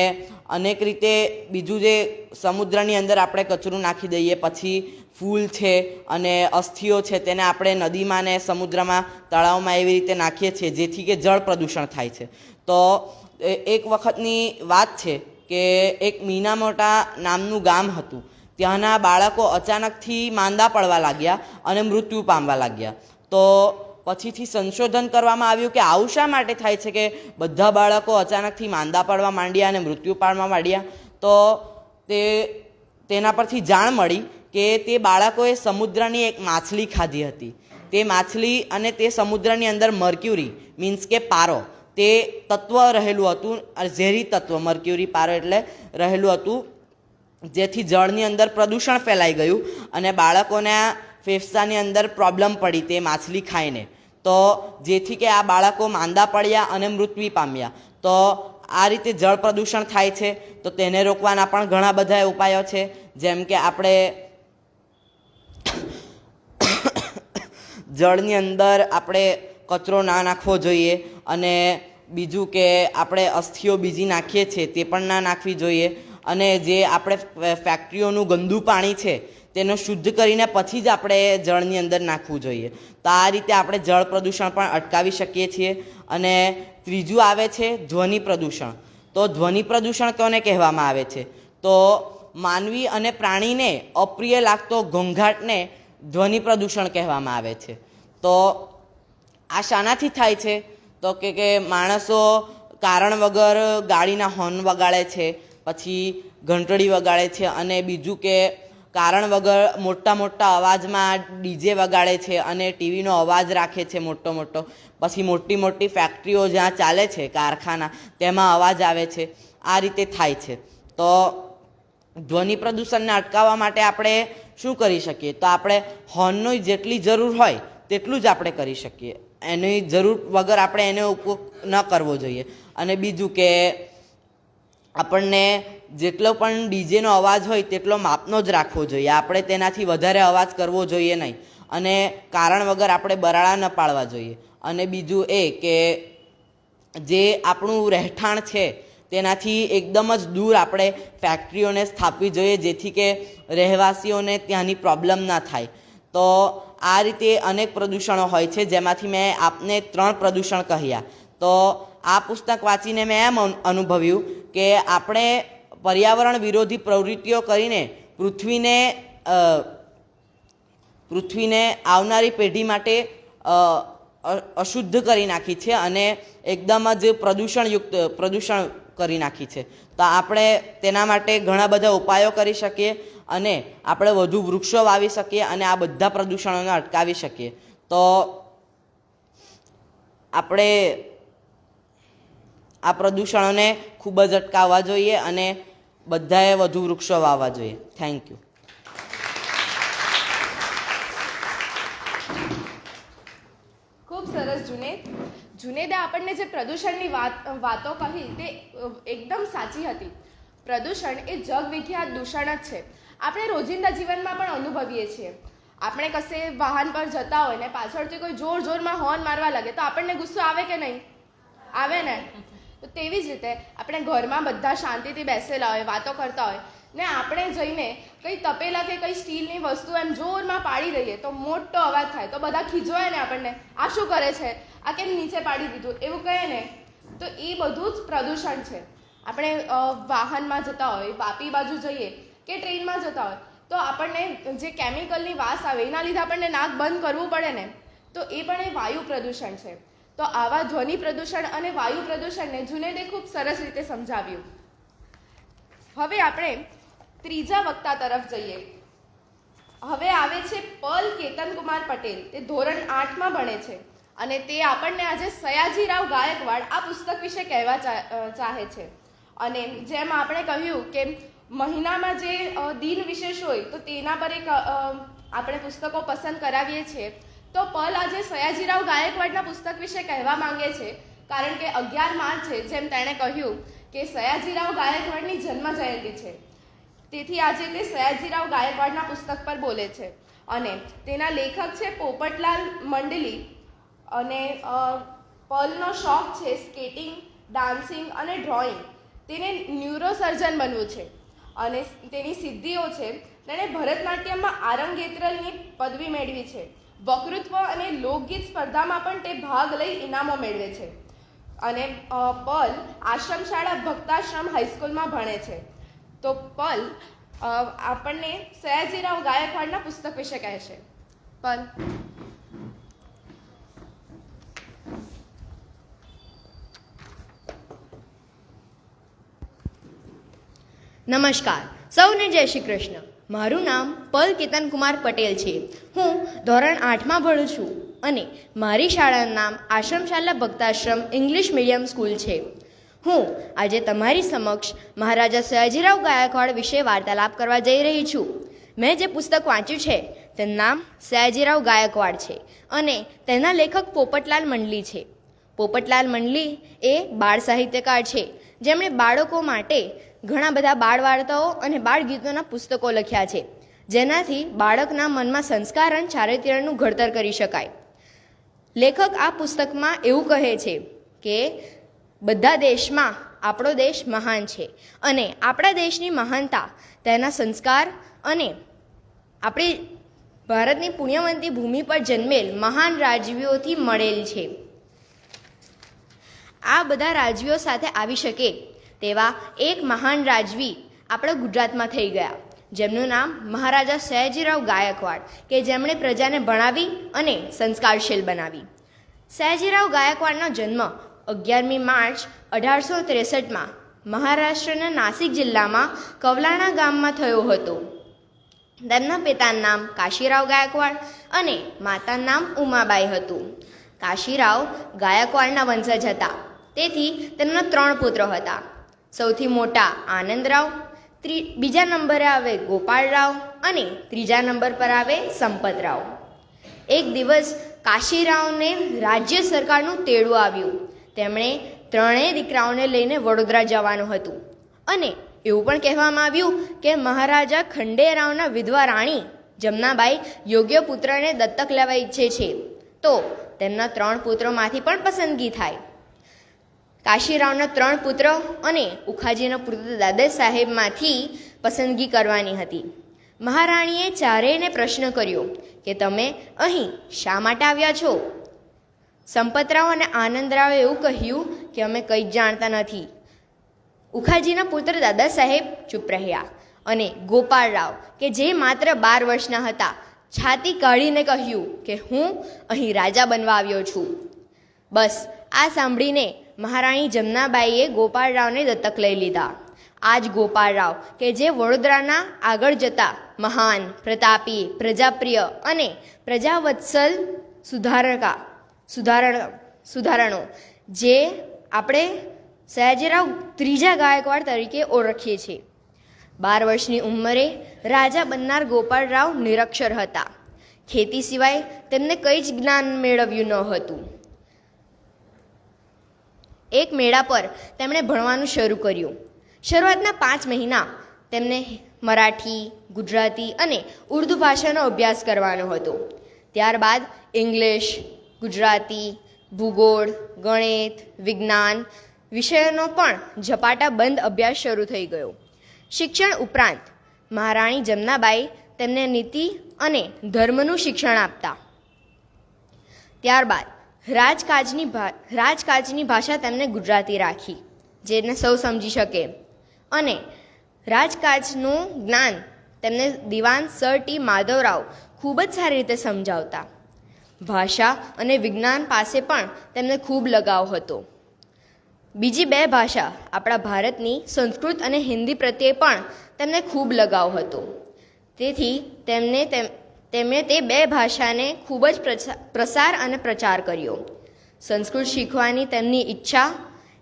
અનેક રીતે બીજું જે સમુદ્રની અંદર આપણે કચરું નાખી દઈએ, પછી ફૂલ છે અને અસ્થિઓ છે તેને આપણે નદીમાં ને સમુદ્રમાં તળાવમાં એવી રીતે નાખીએ છીએ જેથી કે જળ પ્રદૂષણ થાય છે. તો એક વખતની વાત છે કે એક મીના મોટા નામનું ગામ હતું. ત્યાંના બાળકો અચાનકથી માંદા પડવા લાગ્યા અને મૃત્યુ પામવા લાગ્યા. તો પછીથી સંશોધન કરવામાં આવ્યું કે આવું શા માટે થાય છે કે બધા બાળકો અચાનકથી માંદા પડવા માંડ્યા અને મૃત્યુ પામવા માંડ્યા? તો તેના પરથી જાણ મળી કે તે બાળકોએ સમુદ્રની એક માછલી ખાધી હતી. તે માછલી અને તે સમુદ્રની અંદર મર્ક્યુરી મીન્સ કે પારો તે તત્વ રહેલું હતું, ઝેરી તત્વ મર્ક્યુરી પારો એટલે રહેલું હતું, જેથી જળની અંદર પ્રદૂષણ ફેલાઈ ગયું અને બાળકોના ફેફસાની અંદર પ્રોબ્લેમ પડી તે માછલી ખાઈને. તો જેથી કે આ બાળકો માંદા પડ્યા અને મૃત્યુ પામ્યા. તો આ રીતે જળ પ્રદૂષણ થાય છે. તો તેને રોકવાના પણ ઘણા બધા ઉપાયો છે, જેમ કે આપણે જળની અંદર આપણે કચરો ના નાખવો જોઈએ અને બીજું કે આપણે અસ્થિઓ બીજી નાખીએ છીએ તે પણ ના નાખવી જોઈએ અને જે આપણે ફેક્ટરીઓનું ગંદુ પાણી છે તેનો શુદ્ધ કરીને પછી જ આપણે જળની અંદર નાખવું જોઈએ. તો આ રીતે આપણે જળ પ્રદૂષણ પણ અટકાવી શકીએ છીએ. અને ત્રીજું આવે છે ધ્વનિ પ્રદૂષણ. તો ધ્વનિ પ્રદૂષણ કોને કહેવામાં આવે છે? તો માનવી અને પ્રાણીને અપ્રિય લાગતો ઘોંઘાટને ધ્વનિ પ્રદૂષણ કહેવામાં આવે છે. તો આ શાનાથી થાય છે? તો કે માણસો કારણ વગર ગાડીના હોર્ન વગાડે છે, પછી ઘંટડી વગાડે છે અને બીજું કે કારણ વગર મોટા મોટા અવાજમાં ડીજે વગાડે છે અને ટીવીનો અવાજ રાખે છે મોટો મોટો. પછી મોટી મોટી ફેક્ટરીઓ જ્યાં ચાલે છે, કારખાના, તેમાં અવાજ આવે છે. આ રીતે થાય છે. તો ધ્વનિ પ્રદૂષણને અટકાવવા માટે આપણે શું કરી શકીએ? તો આપણે હોર્નની જેટલી જરૂર હોય તેટલું જ આપણે કરી શકીએ. એની જરૂર વગર આપણે એનો ઉપયોગ ન કરવો જોઈએ. અને બીજું કે આપણને જેટલો પણ ડીજેનો અવાજ હોય તેટલો માપનો જ રાખવો જોઈએ. આપણે તેનાથી વધારે અવાજ કરવો જોઈએ નહીં અને કારણ વગર આપણે બરાડા ન પાડવા જોઈએ. અને બીજું એ કે જે આપણું રહેઠાણ છે તેનાથી એકદમ જ દૂર આપણે ફેક્ટરીઓને સ્થાપવી જોઈએ જેથી કે રહેવાસીઓને ત્યાંની પ્રોબ્લેમ ના થાય. તો આ રીતે અનેક પ્રદૂષણો હોય છે, જેમાંથી મેં આપને 3 પ્રદૂષણ કહ્યા. તો આ પુસ્તક વાંચીને મેં એમ અનુભવ્યું કે આપણે પર્યાવરણ વિરોધી પ્રવૃત્તિઓ કરીને પૃથ્વીને આવનારી પેઢી માટે અશુદ્ધ કરી નાખી છે અને એકદમ જ પ્રદૂષણ કરી નાખી છે. તો આપણે તેના માટે ઘણા બધા ઉપાયો કરી શકીએ અને આપણે વધુ વૃક્ષો વાવી શકીએ અને આ બધા પ્રદૂષણોને અટકાવી શકીએ. તો આપણે આ પ્રદૂષણોને ખૂબ જ અટકાવવા જોઈએ અને બધાએ વધુ વૃક્ષો વાવવા જોઈએ. Thank you. ખૂબ સરસ જુનેદે આપણને જે પ્રદૂષણની વાતો કહી તે એકદમ સાચી હતી. પ્રદૂષણ એ જગવિખ્યાત દૂષણ જ છે. આપણે રોજિંદા જીવનમાં પણ અનુભવીએ છીએ. આપણે કશે વાહન પર જતા હોય ને પાછળથી કોઈ જોરમાં હોર્ન મારવા લાગે તો આપણને ગુસ્સો આવે કે નહીં? આવે ને? તો તેવી જ રીતે આપણે ઘરમાં બધા શાંતિથી બેસેલા હોય, વાતો કરતા હોય ને આપણે જઈને કંઈ તપેલા કે કંઈ સ્ટીલની વસ્તુ એમ જોરમાં પાડી દઈએ તો મોટો અવાજ થાય, તો બધા ખીજવાય ને આપણને, આ શું કરે છે, આ કેમ નીચે પાડી દીધું, એવું કહે ને. તો એ બધું જ પ્રદૂષણ છે. આપણે વાહનમાં જતા હોય, વાપી બાજુ જઈએ કે ટ્રેનમાં જતા હોય તો આપણને જે કેમિકલની વાસ આવે એના લીધે આપણને નાક બંધ કરવું પડે ને, તો એ પણ એ વાયુ પ્રદૂષણ છે. તો આવા ધ્વનિ પ્રદૂષણ અને વાયુ પ્રદૂષણને જુનેદે ખૂબ સરસ રીતે સમજાવ્યું. હવે આપણે ત્રીજા વક્તા તરફ જઈએ. હવે આવે છે પલ કેતનકુમાર પટેલ. તે ધોરણ 8માં ભણે છે અને તે આપણને આજે સયાજીરાવ ગાયકવાડ આ પુસ્તક વિશે કહેવા ચાહે છે. અને જેમ આપણે કહ્યું કે મહિનામાં જે દિન વિશેષ હોય તો તેના પર એક આપણે પુસ્તકો પસંદ કરાવીએ છીએ. તો પલ આજે સયાજીરાવ ગાયકવાડના પુસ્તક વિશે કહેવા માંગે છે કારણ કે 11 માર્ચે જેમ તેણે કહ્યું કે સયાજીરાવ ગાયકવાડની જન્મ જયંતિ છે, તેથી આજે તે સયાજીરાવ ગાયકવાડના પુસ્તક પર બોલે છે. અને તેના લેખક છે પોપટલાલ મંડલી. અને પલનો શોખ છે સ્કેટિંગ, ડાન્સિંગ અને ડ્રોઈંગ. તેને ન્યુરોસર્જન બનવું છે અને તેની સિદ્ધિઓ છે, તેણે ભરતનાટ્યમમાં આરંગેત્રલની પદવી મેળવી છે. વક્તૃત્વ અને લોકગીત સ્પર્ધામાં પણ તે ભાગ લઈ ઇનામો મેળવે છે. અને પલ આશ્રમ શાળા ભક્તાશ્રમ હાઈસ્કૂલમાં ભણે છે. તો પલ આપણને સયાજીરાવ ગાયકવાડના પુસ્તક વિશે કહેશે. પલ. નમસ્કાર, સૌને જય શ્રી કૃષ્ણ. મારું નામ પલ કેતનકુમાર પટેલ છે. હું ધોરણ 8માં ભણું છું અને મારી શાળાનું નામ આશ્રમ શાળા ભક્તાશ્રમ ઇંગ્લિશ મીડિયમ સ્કૂલ છે. હું આજે તમારી સમક્ષ મહારાજા સયાજીરાવ ગાયકવાડ વિશે વાર્તાલાપ કરવા જઈ રહી છું. મેં જે પુસ્તક વાંચ્યું છે તેનું નામ સયાજીરાવ ગાયકવાડ છે અને તેના લેખક પોપટલાલ મંડલી છે. પોપટલાલ મંડલી એ બાળ સાહિત્યકાર છે, જેમણે બાળકો માટે ઘણા બધા બાળ વાર્તાઓ અને બાળ ગીતોના પુસ્તકો લખ્યા છે, જેનાથી બાળકના મનમાં સંસ્કાર અને ચારિત્ર્યનું ઘડતર કરી શકાય. લેખક આ પુસ્તકમાં એવું કહે છે કે બધા દેશમાં આપણો દેશ મહાન છે અને આપણા દેશની મહાનતા તેના સંસ્કાર અને આપણી ભારતની પુણ્યવંતી ભૂમિ પર જન્મેલ મહાન રાજવીઓથી મળેલ છે. આ બધા રાજવીઓ સાથે આવી શકે તેવા એક મહાન રાજવી આપણા ગુજરાતમાં થઈ ગયા, જેમનું નામ મહારાજા સયાજીરાવ ગાયકવાડ, કે જેમણે પ્રજાને ભણાવી અને સંસ્કારશીલ બનાવી. સયાજીરાવ ગાયકવાડનો જન્મ 11મી માર્ચ 1863માં મહારાષ્ટ્રના નાસિક જિલ્લામાં કવલાણા ગામમાં થયો હતો. તેમના પિતાનું નામ કાશીરાવ ગાયકવાડ અને માતાનું નામ ઉમાબાઈ હતું. કાશીરાવ ગાયકવાડના વંશજ હતા, તેથી તેમના 3 પુત્રો હતા. સૌથી મોટા આનંદરાવ, બીજા નંબરે આવે ગોપાળરાવ અને ત્રીજા નંબર પર આવે સંપતરાવ. એક દિવસ કાશીરાવને રાજ્ય સરકારનું તેડું આવ્યું. તેમણે 3 દીકરાઓને લઈને વડોદરા જવાનું હતું અને એવું પણ કહેવામાં આવ્યું કે મહારાજા ખંડેરાવના વિધવા રાણી જમનાબાઈ યોગ્ય પુત્રને દત્તક લેવા ઈચ્છે છે, તો તેમના 3 પુત્રોમાંથી પણ પસંદગી થાય. કાશીરાવના 3 પુત્ર અને ઉખાજીના પુત્ર દાદા સાહેબમાંથી પસંદગી કરવાની હતી. મહારાણીએ ચારેયને પ્રશ્ન કર્યો કે તમે અહીં શા માટે આવ્યા છો? સંપતરાવ અને આનંદરાવે એવું કહ્યું કે અમે કંઈ જ જાણતા નથી. ઉખાજીના પુત્ર દાદા સાહેબ ચૂપ રહ્યા અને ગોપાળરાવ, કે જે માત્ર 12 વર્ષના હતા, છાતી કાઢીને કહ્યું કે હું અહીં રાજા બનવા આવ્યો છું. બસ આ સાંભળીને મહારાણી જમનાબાઈએ ગોપાળરાવને દત્તક લઈ લીધા. આ જ ગોપાળરાવ કે જે વડોદરાના આગળ જતા મહાન, પ્રતાપી, પ્રજાપ્રિય અને પ્રજાવત્સલ સુધારણો જે આપણે સયાજીરાવ ત્રીજા ગાયકવાડ તરીકે ઓળખીએ છીએ. 12 વર્ષની ઉંમરે રાજા બનનાર ગોપાળરાવ નિરક્ષર હતા. ખેતી સિવાય તેમને કંઈ જ જ્ઞાન મેળવ્યું ન હતું. એક મેળા પર તેમણે ભણવાનું શરૂ કર્યું. શરૂઆતના 5 મહિના તેમને મરાઠી, ગુજરાતી અને ઉર્દુ ભાષાનો અભ્યાસ કરવાનો હતો. ત્યારબાદ ઇંગ્લિશ, ગુજરાતી, ભૂગોળ, ગણિત, વિજ્ઞાન વિષયોનો પણ ઝપાટા બંધ અભ્યાસ શરૂ થઈ ગયો. શિક્ષણ ઉપરાંત મહારાણી જમનાબાઈ તેમને નીતિ અને ધર્મનું શિક્ષણ આપતા. ત્યારબાદ રાજકાજની ભાષા તેમને ગુજરાતી રાખી, જેને સૌ સમજી શકે, અને રાજકાજનું જ્ઞાન તેમને દિવાન સર ટી માધવરાવ ખૂબ જ સારી રીતે સમજાવતા. ભાષા અને વિજ્ઞાન પાસે પણ તેમને ખૂબ લગાવ હતો. બીજી બે ભાષા આપણા ભારતની સંસ્કૃત અને હિન્દી પ્રત્યે પણ તેમને ખૂબ લગાવ હતો. તેથી તેમણે તે બે ભાષાને ખૂબ જ પ્રસાર અને પ્રચાર કર્યો. સંસ્કૃત શીખવાની તેમની ઈચ્છા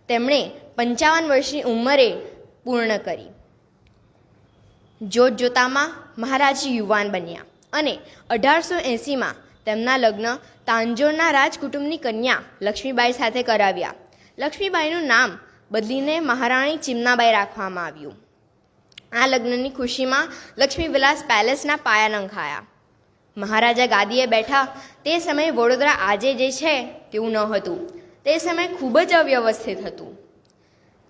તેમણે 55 વર્ષની ઉંમરે પૂર્ણ કરી. જોતજોતામાં મહારાજી યુવાન બન્યા અને 1880માં તેમના લગ્ન તાંજોરના રાજકુટુંબની કન્યા લક્ષ્મીબાઈ સાથે કરાવ્યા. લક્ષ્મીબાઈનું નામ બદલીને મહારાણી ચિમનાબાઈ રાખવામાં આવ્યું. આ લગ્નની ખુશીમાં લક્ષ્મી વિલાસ પેલેસના પાયા નંખાયા. મહારાજા ગાદીએ બેઠા તે સમયે વડોદરા આજે જે છે તેવું ન હતું. તે સમય ખૂબ જ અવ્યવસ્થિત હતું.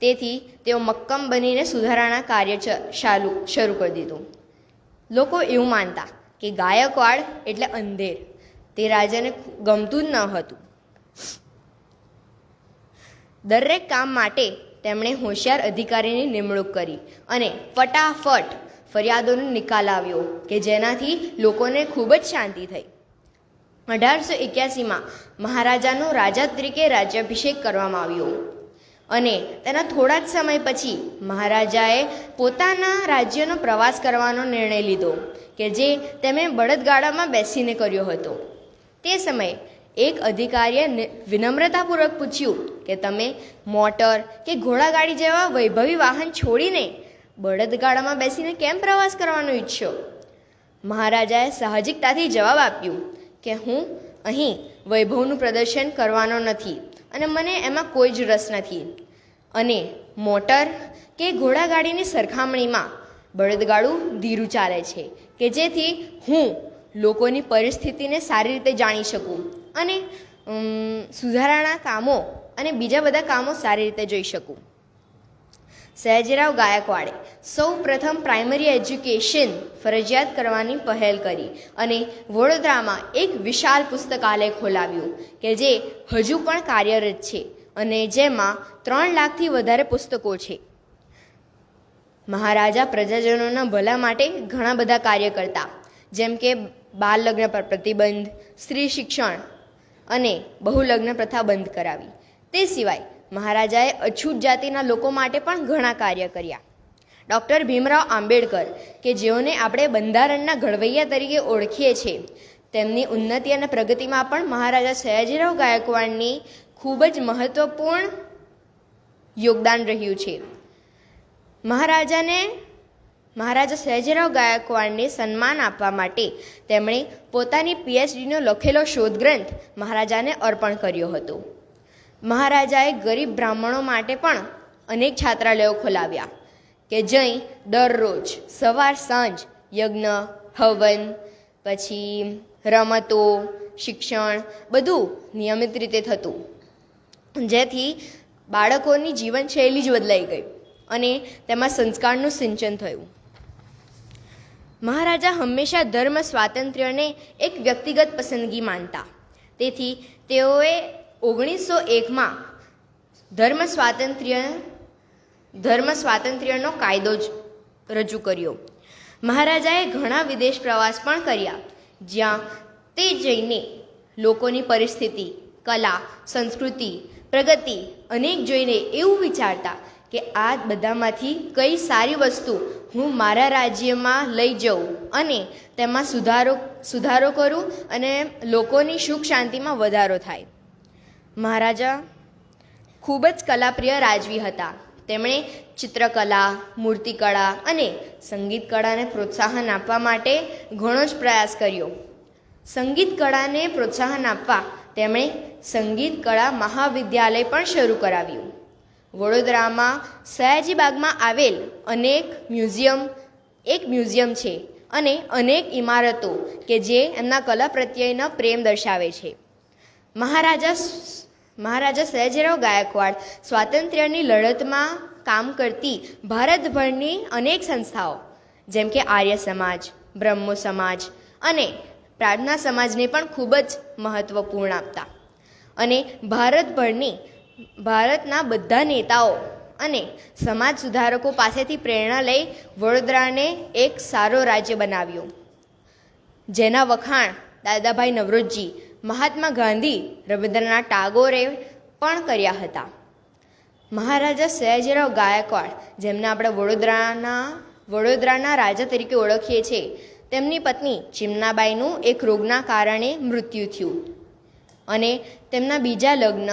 તેથી તેઓ મક્કમ બનીને સુધારાના કાર્ય શરૂ કરી દીધું. લોકો એવું માનતા કે ગાયકવાડ એટલે અંધેર. તે રાજાને ગમતું જ ન હતું. દરેક કામ માટે તેમણે હોશિયાર અધિકારીની નિમણૂક કરી અને ફટાફટ ફરિયાદોનો નિકાલ આવ્યો કે જેનાથી લોકોને ખૂબ જ શાંતિ થઈ. 1881માં મહારાજાનો રાજા તરીકે રાજ્યાભિષેક કરવામાં આવ્યો અને તેના થોડા જ સમય પછી મહારાજાએ પોતાના રાજ્યનો પ્રવાસ કરવાનો નિર્ણય લીધો કે જે તેમણે બળદગાડામાં બેસીને કર્યો હતો. તે સમયે એક અધિકારીએ વિનમ્રતાપૂર્વક પૂછ્યું કે તમે મોટર કે ઘોડાગાડી જેવા વૈભવી વાહન છોડીને બળદગાડામાં બેસીને કેમ પ્રવાસ કરવાનો ઈચ્છો? મહારાજાએ સાહજિકતાથી જવાબ આપ્યો કે હું અહીં વૈભવનું પ્રદર્શન કરવાનો નથી અને મને એમાં કોઈ જ રસ નથી, અને મોટર કે ઘોડાગાડીની સરખામણીમાં બળદગાડું ધીરું ચાલે છે કે જેથી હું લોકોની પરિસ્થિતિને સારી રીતે જાણી શકું અને સુધારાના કામો અને બીજા બધા કામો સારી રીતે જોઈ શકું. સયાજીરાવ ગાયકવાડે સૌ પ્રથમ પ્રાઇમરી એજ્યુકેશન ફરજિયાત કરવાની પહેલ કરી અને વડોદરામાં એક વિશાળ પુસ્તકાલય ખોલાવ્યું કે જે હજુ પણ કાર્યરત છે અને જેમાં 3 લાખથી વધારે પુસ્તકો છે. મહારાજા પ્રજાજનોના ભલા માટે ઘણા બધા કાર્ય કરતા, જેમ કે બાળ લગ્ન પર પ્રતિબંધ, સ્ત્રી શિક્ષણ અને બહુલગ્ન પ્રથા બંધ કરાવી. તે સિવાય મહારાજાએ અછૂત જાતિના લોકો માટે પણ ઘણા કાર્ય કર્યા. ડૉક્ટર ભીમરાવ આંબેડકર કે જેઓને આપણે બંધારણના ઘડવૈયા તરીકે ઓળખીએ છીએ, તેમની ઉન્નતિ અને પ્રગતિમાં પણ મહારાજા સયાજીરાવ ગાયકવાડની ખૂબ જ મહત્વપૂર્ણ યોગદાન રહ્યું છે. મહારાજા સયાજીરાવ ગાયકવાડને સન્માન આપવા માટે તેમણે પોતાની PhDનો લખેલો શોધગ્રંથ મહારાજાને અર્પણ કર્યો હતો. મહારાજાએ ગરીબ બ્રાહ્મણો માટે પણ અનેક છાત્રાલયો ખોલાવ્યા કે જઈ દરરોજ સવાર સાંજ યજ્ઞ, હવન, પછી રમતો, શિક્ષણ બધું નિયમિત રીતે થતું, જેથી બાળકોની જીવનશૈલી જ બદલાઈ ગઈ અને તેમાં સંસ્કારનું સિંચન થયું. મહારાજા હંમેશા ધર્મ સ્વાતંત્ર્યને એક વ્યક્તિગત પસંદગી માનતા. તેથી તેઓએ 1901માં ધર્મ સ્વાતંત્ર્યનો કાયદો રજૂ કર્યો. મહારાજાએ ઘણા વિદેશ પ્રવાસ પણ કર્યા, જ્યાં તે જઈને લોકોની પરિસ્થિતિ, કલા, સંસ્કૃતિ, પ્રગતિ અનેક જોઈને એવું વિચારતા કે આ બધામાંથી કઈ સારી વસ્તુ હું મારા રાજ્યમાં લઈ જાઉં અને તેમાં સુધારો કરું અને લોકોની સુખ શાંતિમાં વધારો થાય. મહારાજા ખૂબ જ કલાપ્રિય રાજવી હતા. તેમણે ચિત્રકલા, મૂર્તિકળા અને સંગીત કળાને પ્રોત્સાહન આપવા માટે ઘણો જ પ્રયાસ કર્યો. સંગીત કળાને પ્રોત્સાહન આપવા તેમણે સંગીત કળા મહાવિદ્યાલય પણ શરૂ કરાવ્યું. વડોદરામાં સયાજીબાગમાં આવેલ એક મ્યુઝિયમ છે અને અનેક ઇમારતો કે જે એમના કલા પ્રત્યેનો પ્રેમ દર્શાવે છે. મહારાજા સયાજીરાવ ગાયકવાડ સ્વાતંત્ર્યની લડતમાં કામ કરતી ભારતભરની અનેક સંસ્થાઓ જેમ કે આર્ય સમાજ, બ્રહ્મો સમાજ અને પ્રાર્થના સમાજને પણ ખૂબ જ મહત્ત્વપૂર્ણ આપતા અને ભારતના બધા નેતાઓ અને સમાજ સુધારકો પાસેથી પ્રેરણા લઈ વડોદરાને એક સારો રાજ્ય બનાવ્યું, જેના વખાણ દાદાભાઈ નવરોજી, મહાત્મા ગાંધી, રવિન્દ્રનાથ ટાગોરે પણ કર્યા હતા. મહારાજા સયાજીરાવ ગાયકવાડ, જેમને આપણે વડોદરાના રાજા તરીકે ઓળખીએ છીએ, તેમની પત્ની ચિમનાબાઈનું એક રોગના કારણે મૃત્યુ થયું અને તેમના બીજા લગ્ન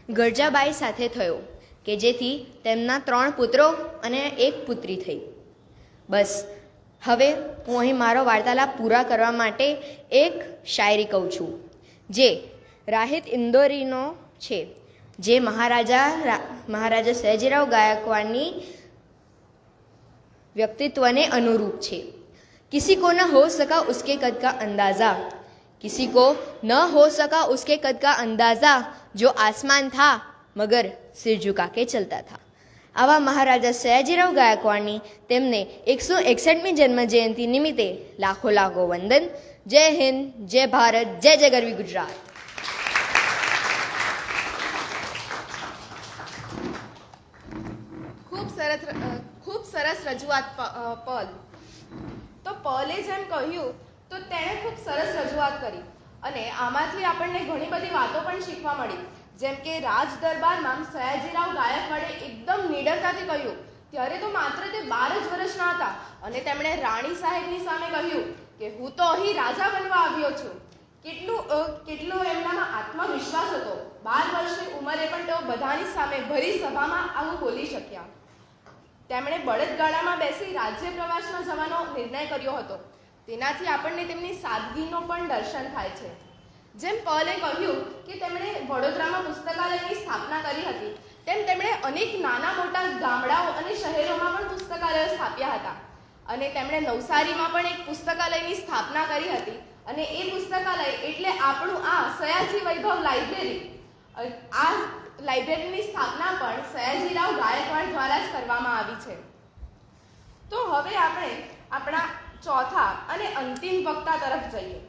ગરજાબાઈ સાથે થયો કે જેથી તેમના 3 પુત્રો અને 1 પુત્રી થઈ. બસ હવે હું અહીં મારો વાર્તાલાપ પૂરા કરવા માટે એક શાયરી કહું છું, જે રાહિત ઇન્દોરીનો છે, જે મહારાજા સયાજીરાવ ગાયકવાડની व्यक्तित्वने अनुरूप छे. किसी को न हो सका उसके कद का अंदाज़ा, किसी को न हो सका उसके कद का अंदाज़ा, जो आसमान था मगर सिर झुका के चलता था. आवा महाराजा सयाजीराव गायकवाड़नी तेमने 161મી जन्म जयंती निमित्ते लाखो लाखो वंदन. जय हिंद, जय भारत, जय जय गरवी गुजरात. ખૂબ સરસ રજૂઆત પલ. તો પલે જેમ કહ્યું તો તેણે ખૂબ સરસ રજૂઆત કરી અને આમાંથી આપણને ઘણી બધી વાતો પણ શીખવા મળી. જેમ કે રાજ દરબારમાં સયાજીરાવ ગાયકવાડે એકદમ નિડરતાથી કહ્યું. ત્યારે તો માત્ર તે 12 જ વર્ષના હતા અને તેમણે રાણી સાહેબની સામે કહ્યું કે હું તો અહીં રાજા બનવા આવ્યો છું. કેટલો એમનામાં આત્મવિશ્વાસ હતો. 12 વર્ષની ઉંમરે પણ તેઓ બધાની સામે ભરી સભામાં આવું બોલી શક્યા. તેમણે બળદગાડામાં બેસી રાજ્ય પ્રવાસમાં જવાનો નિર્ણય કર્યો હતો. તેનાથી આપણને તેમની સાદગીનો પણ દર્શન થાય છે. જેમ પલે કહ્યું કે તેમણે વડોદરામાં પુસ્તકાલયની સ્થાપના કરી હતી, તેમ તેમણે અનેક નાના મોટા ગામડાઓ અને શહેરોમાં પણ પુસ્તકાલયો સ્થાપ્યા હતા અને તેમણે નવસારીમાં પણ એક પુસ્તકાલયની સ્થાપના કરી હતી અને એ પુસ્તકાલય એટલે આપણું આ સયાજી વૈભવ લાઇબ્રેરી. આ લાઇબ્રેરીની સ્થાપના પણ સયાજીરાવ ગાયકવાડ દ્વારા જ કરવામાં આવી છે. તો હવે આપણે આપણા ચોથા અને અંતિમ વક્તા તરફ જઈએ.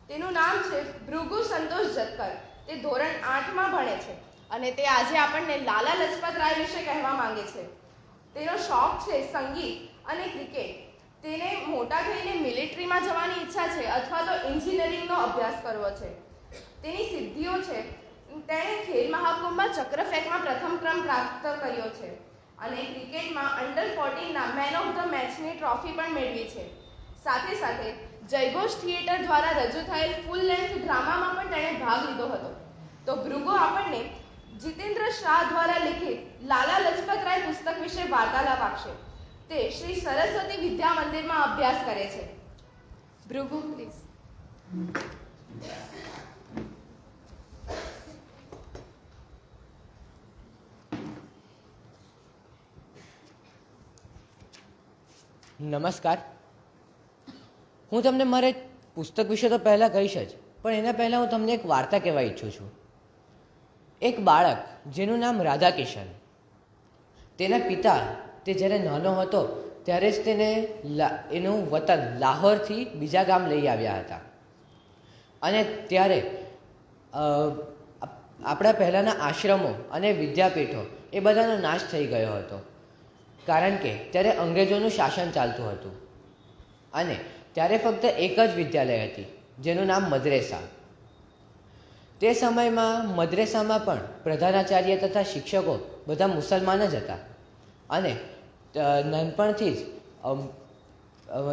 તેનું નામ છે ભૃગુ સંતોષ જતકર. તે ધોરણ 8માં ભણે છે અને તે આજે આપણને લાલા લજપત રાય વિશે કહેવા માંગે છે. તેનો શોખ છે સંગીત અને ક્રિકેટ. તેને મોટા થઈને મિલિટરીમાં જવાની ઈચ્છા છે અથવા તો એન્જિનિયરિંગનો અભ્યાસ કરવો છે. તેની સિદ્ધિઓ છે, તેણે ખેલ મહાકુંભમાં ચક્ર ફેંકમાં પ્રથમ ક્રમ પ્રાપ્ત કર્યો છે અને ક્રિકેટમાં અંડર 14ના મેન ઓફ ધ મેચની ટ્રોફી પણ મેળવી છે. સાથે સાથે જયઘોષ થિયેટર દ્વારા રજૂ થયેલ ફૂલ લેન્થ ડ્રામામાં પણ તેણે ભાગ લીધો હતો. તો ભૃગુ આપણને જીતેન્દ્ર શાહ દ્વારા લિખિત લાલા લજપત રાય પુસ્તક વિશે વાર્તાલાપ આપશે. તે શ્રી સરસ્વતી વિદ્યા મંદિરમાં અભ્યાસ કરે છે. ભૃગુ પ્લીઝ. નમસ્કાર. હું તમને મારે પુસ્તક વિશે તો પહેલાં કહીશ જ, પણ એના પહેલાં હું તમને એક વાર્તા કહેવા ઈચ્છું છું. એક બાળક જેનું નામ રાધાકિશન, તેના પિતા તે જ્યારે નાનો હતો ત્યારે જ તેને એનું વતન લાહોરથી બીજા ગામ લઈ આવ્યા હતા અને ત્યારે આપણા પહેલાંના આશ્રમો અને વિદ્યાપીઠો એ બધાનો નાશ થઈ ગયો હતો, કારણ કે ત્યારે અંગ્રેજોનું શાસન ચાલતું હતું અને ત્યારે ફક્ત એક જ વિદ્યાલય હતી જેનું નામ મદ્રેસા. તે સમયમાં મદ્રેસામાં પણ પ્રધાનાચાર્ય તથા શિક્ષકો બધા મુસલમાન જ હતા અને નાનપણથી જ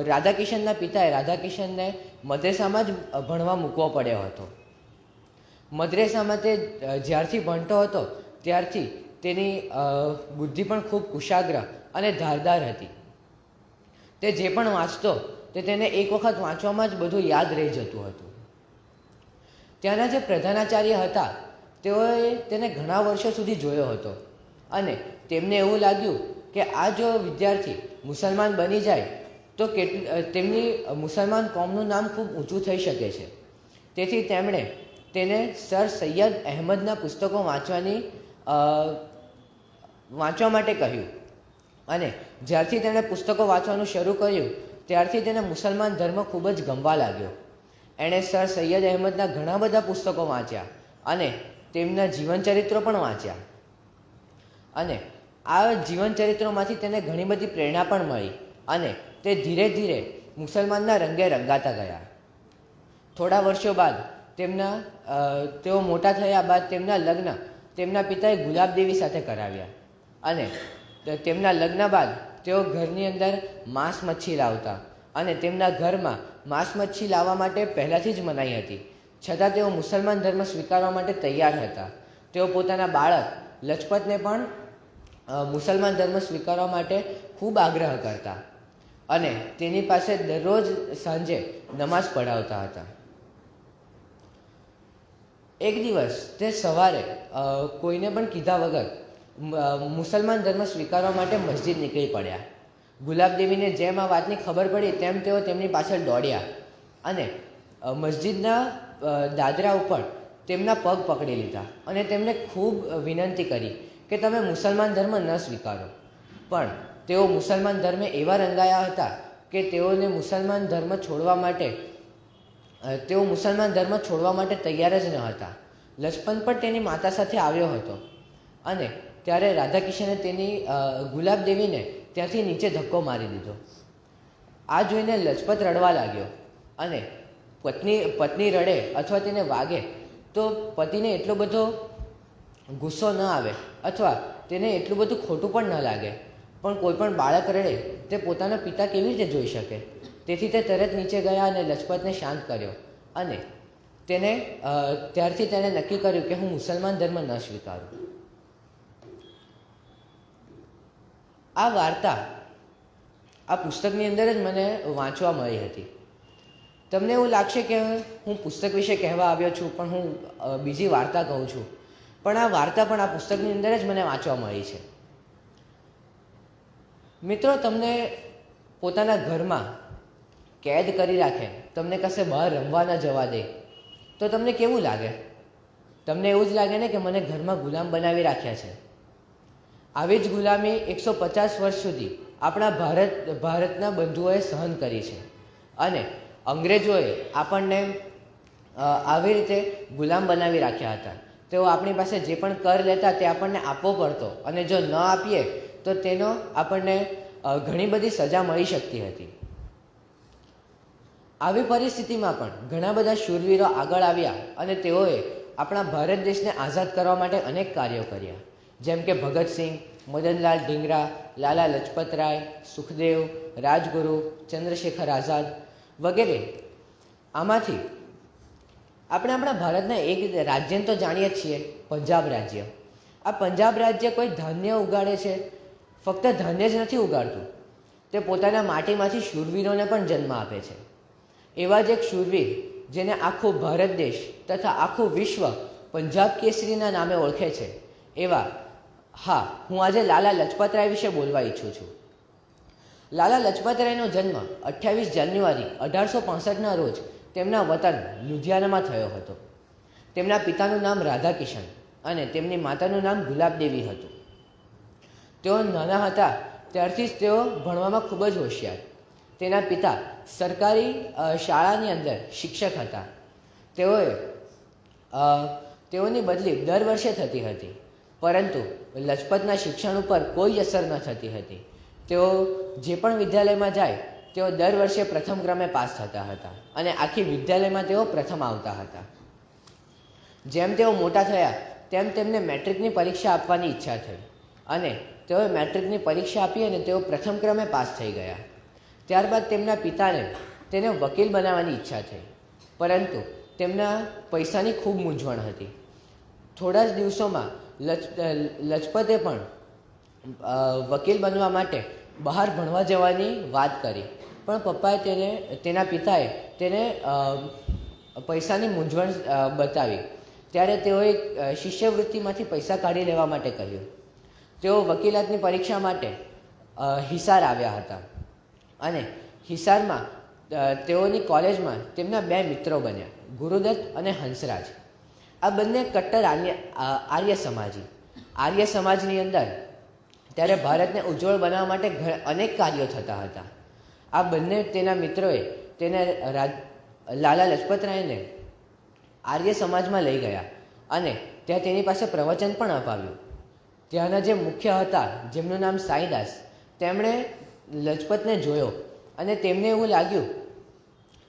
રાધાકિશનના પિતાએ રાધાકિશનને મદ્રેસામાં જ ભણવા મૂકવો પડ્યો હતો. મદ્રેસામાં તે જ્યારથી ભણતો હતો ત્યારથી તેની બુદ્ધિ પણ ખૂબ કુશાગ્ર અને ધારદાર હતી. તે જે પણ વાંચતો તે તેને એક વખત વાંચવામાં જ બધું યાદ રહી જતું હતું. ત્યાંના જે પ્રધાનાચાર્ય હતા તેઓએ તેને ઘણા વર્ષો સુધી જોયો હતો અને તેમને એવું લાગ્યું કે આ જો વિદ્યાર્થી મુસલમાન બની જાય તો તેમની મુસલમાન કોમનું નામ ખૂબ ઊંચું થઈ શકે છે. તેથી તેમણે તેને સર સૈયદ અહેમદના પુસ્તકો વાંચવા માટે કહ્યું અને જ્યારથી તેણે પુસ્તકો વાંચવાનું શરૂ કર્યું ત્યારથી તેને મુસલમાન ધર્મ ખૂબ જ ગમવા લાગ્યો. એણે સર સૈયદ અહેમદના ઘણા બધા પુસ્તકો વાંચ્યા અને તેમના જીવનચરિત્રો પણ વાંચ્યા અને આ જીવનચરિત્રોમાંથી તેને ઘણી બધી પ્રેરણા પણ મળી અને તે ધીરે ધીરે મુસલમાનના રંગે રંગાતા ગયા. થોડા વર્ષો બાદ તેઓ મોટા થયા બાદ તેમના લગ્ન તેમના પિતાએ ગુલાબદેવી સાથે કરાવ્યા અને તેમના લગ્ન બાદ તેઓ ઘરની અંદર માંસ મચ્છી લાવતા અને તેમના ઘરમાં માંસ મચ્છી લાવવા માટે પહેલાંથી જ મનાઈ હતી, છતાં તેઓ મુસલમાન ધર્મ સ્વીકારવા માટે તૈયાર હતા. તેઓ પોતાના બાળક લજપતને પણ મુસલમાન ધર્મ સ્વીકારવા માટે ખૂબ આગ્રહ કરતા અને તેની પાસે દરરોજ સાંજે નમાઝ પઢાવતા હતા. એક દિવસ તે સવારે કોઈને પણ કીધા વગર મુસલમાન ધર્મ સ્વીકારવા માટે મસ્જિદ નીકળી પડ્યા. ગુલાબદેવીને જેમ આ વાતની ખબર પડી તેમ તેઓ તેમની પાછળ દોડ્યા અને મસ્જિદના દાદરા ઉપર તેમના પગ પકડી લીધા અને તેમને ખૂબ વિનંતી કરી કે તમે મુસલમાન ધર્મ ન સ્વીકારો. પણ તેઓ મુસલમાન ધર્મે એવા રંગાયા હતા કે તેઓને મુસલમાન ધર્મ છોડવા માટે તૈયાર જ ન હતા. લજપત પણ તેની માતા સાથે આવ્યો હતો અને ત્યારે રાધાકિશને તેની ગુલાબદેવીને ત્યાંથી નીચે ધક્કો મારી દીધો. આ જોઈને લજપત રડવા લાગ્યો અને પત્ની રડે અથવા તેને વાગે તો પતિને એટલો બધો ગુસ્સો ન આવે અથવા તેને એટલું બધું ખોટું પણ ન લાગે, પણ કોઈ પણ બાળક રડે તે પોતાના પિતા કેવી રીતે જોઈ શકે? તેથી તે તરત નીચે ગયા અને લજપતને શાંત કર્યો અને ત્યારથી તેણે નક્કી કર્યું કે હું મુસલમાન ધર્મ ન સ્વીકારું. આ વાર્તા આ પુસ્તકની અંદર જ મને વાંચવા મળી હતી. તમને એવું લાગશે કે હું પુસ્તક વિશે કહેવા આવ્યો છું પણ હું બીજી વાર્તા કહું છું, પણ આ વાર્તા પણ આ પુસ્તકની અંદર જ મને વાંચવા મળી છે. મિત્રો, તમને પોતાના ઘરમાં કેદ કરી રાખે, તમને કશે બહાર રમવા ન જવા દે તો તમને કેવું લાગે? તમને એવું જ લાગે ને કે મને ઘરમાં ગુલામ બનાવી રાખ્યા છે. આવી જ ગુલામી 150 વર્ષ સુધી આપણા ભારતના બંધુઓએ સહન કરી છે અને અંગ્રેજોએ આપણને આવી રીતે ગુલામ બનાવી રાખ્યા હતા. તેઓ આપણી પાસે જે પણ કર લેતા તે આપણને આપવો પડતો અને જો ન આપીએ તો તેનો આપણને ઘણી બધી સજા મળી શકતી હતી. આવી પરિસ્થિતિમાં પણ ઘણા બધા શૂરવીરો આગળ આવ્યા અને તેઓએ આપણા ભારત દેશને આઝાદ કરવા માટે અનેક કાર્યો કર્યા, જેમ કે ભગતસિંહ, મદનલાલ ઢીંગરા, લાલા લજપતરાય, સુખદેવ, રાજગુરુ, ચંદ્રશેખર આઝાદ વગેરે. આમાંથી આપણે આપણા ભારતના એક રાજ્યને તો જાણીએ છીએ, પંજાબ રાજ્ય. આ પંજાબ રાજ્ય કોઈ ધાન્ય ઉગાડે છે, ફક્ત ધાન્ય જ નથી ઉગાડતું, તે પોતાના માટીમાંથી શૂરવીરોને પણ જન્મ આપે છે. એવા જ એક શૂરવીર જેને આખો ભારત દેશ તથા આખું વિશ્વ પંજાબ કેસરીના નામે ઓળખે છે, એવા હું આજે લાલા લજપતરાય વિશે બોલવા ઈચ્છું છું. લાલા લજપતરાયનો જન્મ 28 જાન્યુઆરી 1865ના રોજ તેમના વતન લુધિયાનામાં થયો હતો. તેમના પિતાનું નામ રાધાકિશન અને તેમની માતાનું નામ ગુલાબદેવી હતું. તેઓ નાના હતા ત્યારથી જ તેઓ ભણવામાં ખૂબ જ હોશિયાર. તેના પિતા સરકારી શાળાની અંદર શિક્ષક હતા. તેઓની બદલી દર વર્ષે થતી હતી, પરંતુ લજપતના શિક્ષણ ઉપર કોઈ અસર ન થતી હતી. તેઓ જે પણ વિદ્યાલયમાં જાય તેઓ દર વર્ષે પ્રથમ ક્રમે પાસ થતા હતા અને આખી વિદ્યાલયમાં તેઓ પ્રથમ આવતા હતા. જેમ તેઓ મોટા થયા તેમ તેમને મેટ્રિકની પરીક્ષા આપવાની ઈચ્છા થઈ અને તેઓએ મેટ્રિકની પરીક્ષા આપી અને તેઓ પ્રથમ ક્રમે પાસ થઈ ગયા. ત્યારબાદ તેમના પિતાને તેને વકીલ બનાવવાની ઈચ્છા થઈ, પરંતુ તેમના પૈસાની ખૂબ મૂંઝવણ હતી. થોડા જ દિવસોમાં લજપતે પણ વકીલ બનવા માટે બહાર ભણવા જવાની વાત કરી, પણ તેના પિતાએ તેને પૈસાની મૂંઝવણ બતાવી ત્યારે તેઓએ શિષ્યવૃત્તિમાંથી પૈસા કાઢી લેવા માટે કહ્યું. તેઓ વકીલાતની પરીક્ષા માટે હિસાર આવ્યા હતા અને હિસારમાં તેઓની કોલેજમાં તેમના 2 મિત્રો બન્યા, ગુરુદત્ત અને હંસરાજ. આ બંને કટ્ટર આર્ય સમાજી. આર્ય સમાજની અંદર ત્યારે ભારતને ઉજ્જવળ બનાવવા માટે અનેક કાર્યો થતા હતા. આ બંને તેના મિત્રોએ તેને લાલા લજપતરાયને આર્ય સમાજમાં લઈ ગયા અને ત્યાં તેની પાસે પ્રવચન પણ અપાવ્યું. ત્યાંના જે મુખ્ય હતા, જેમનું નામ સાંઈદાસ, તેમણે લજપતને જોયો અને તેમને એવું લાગ્યું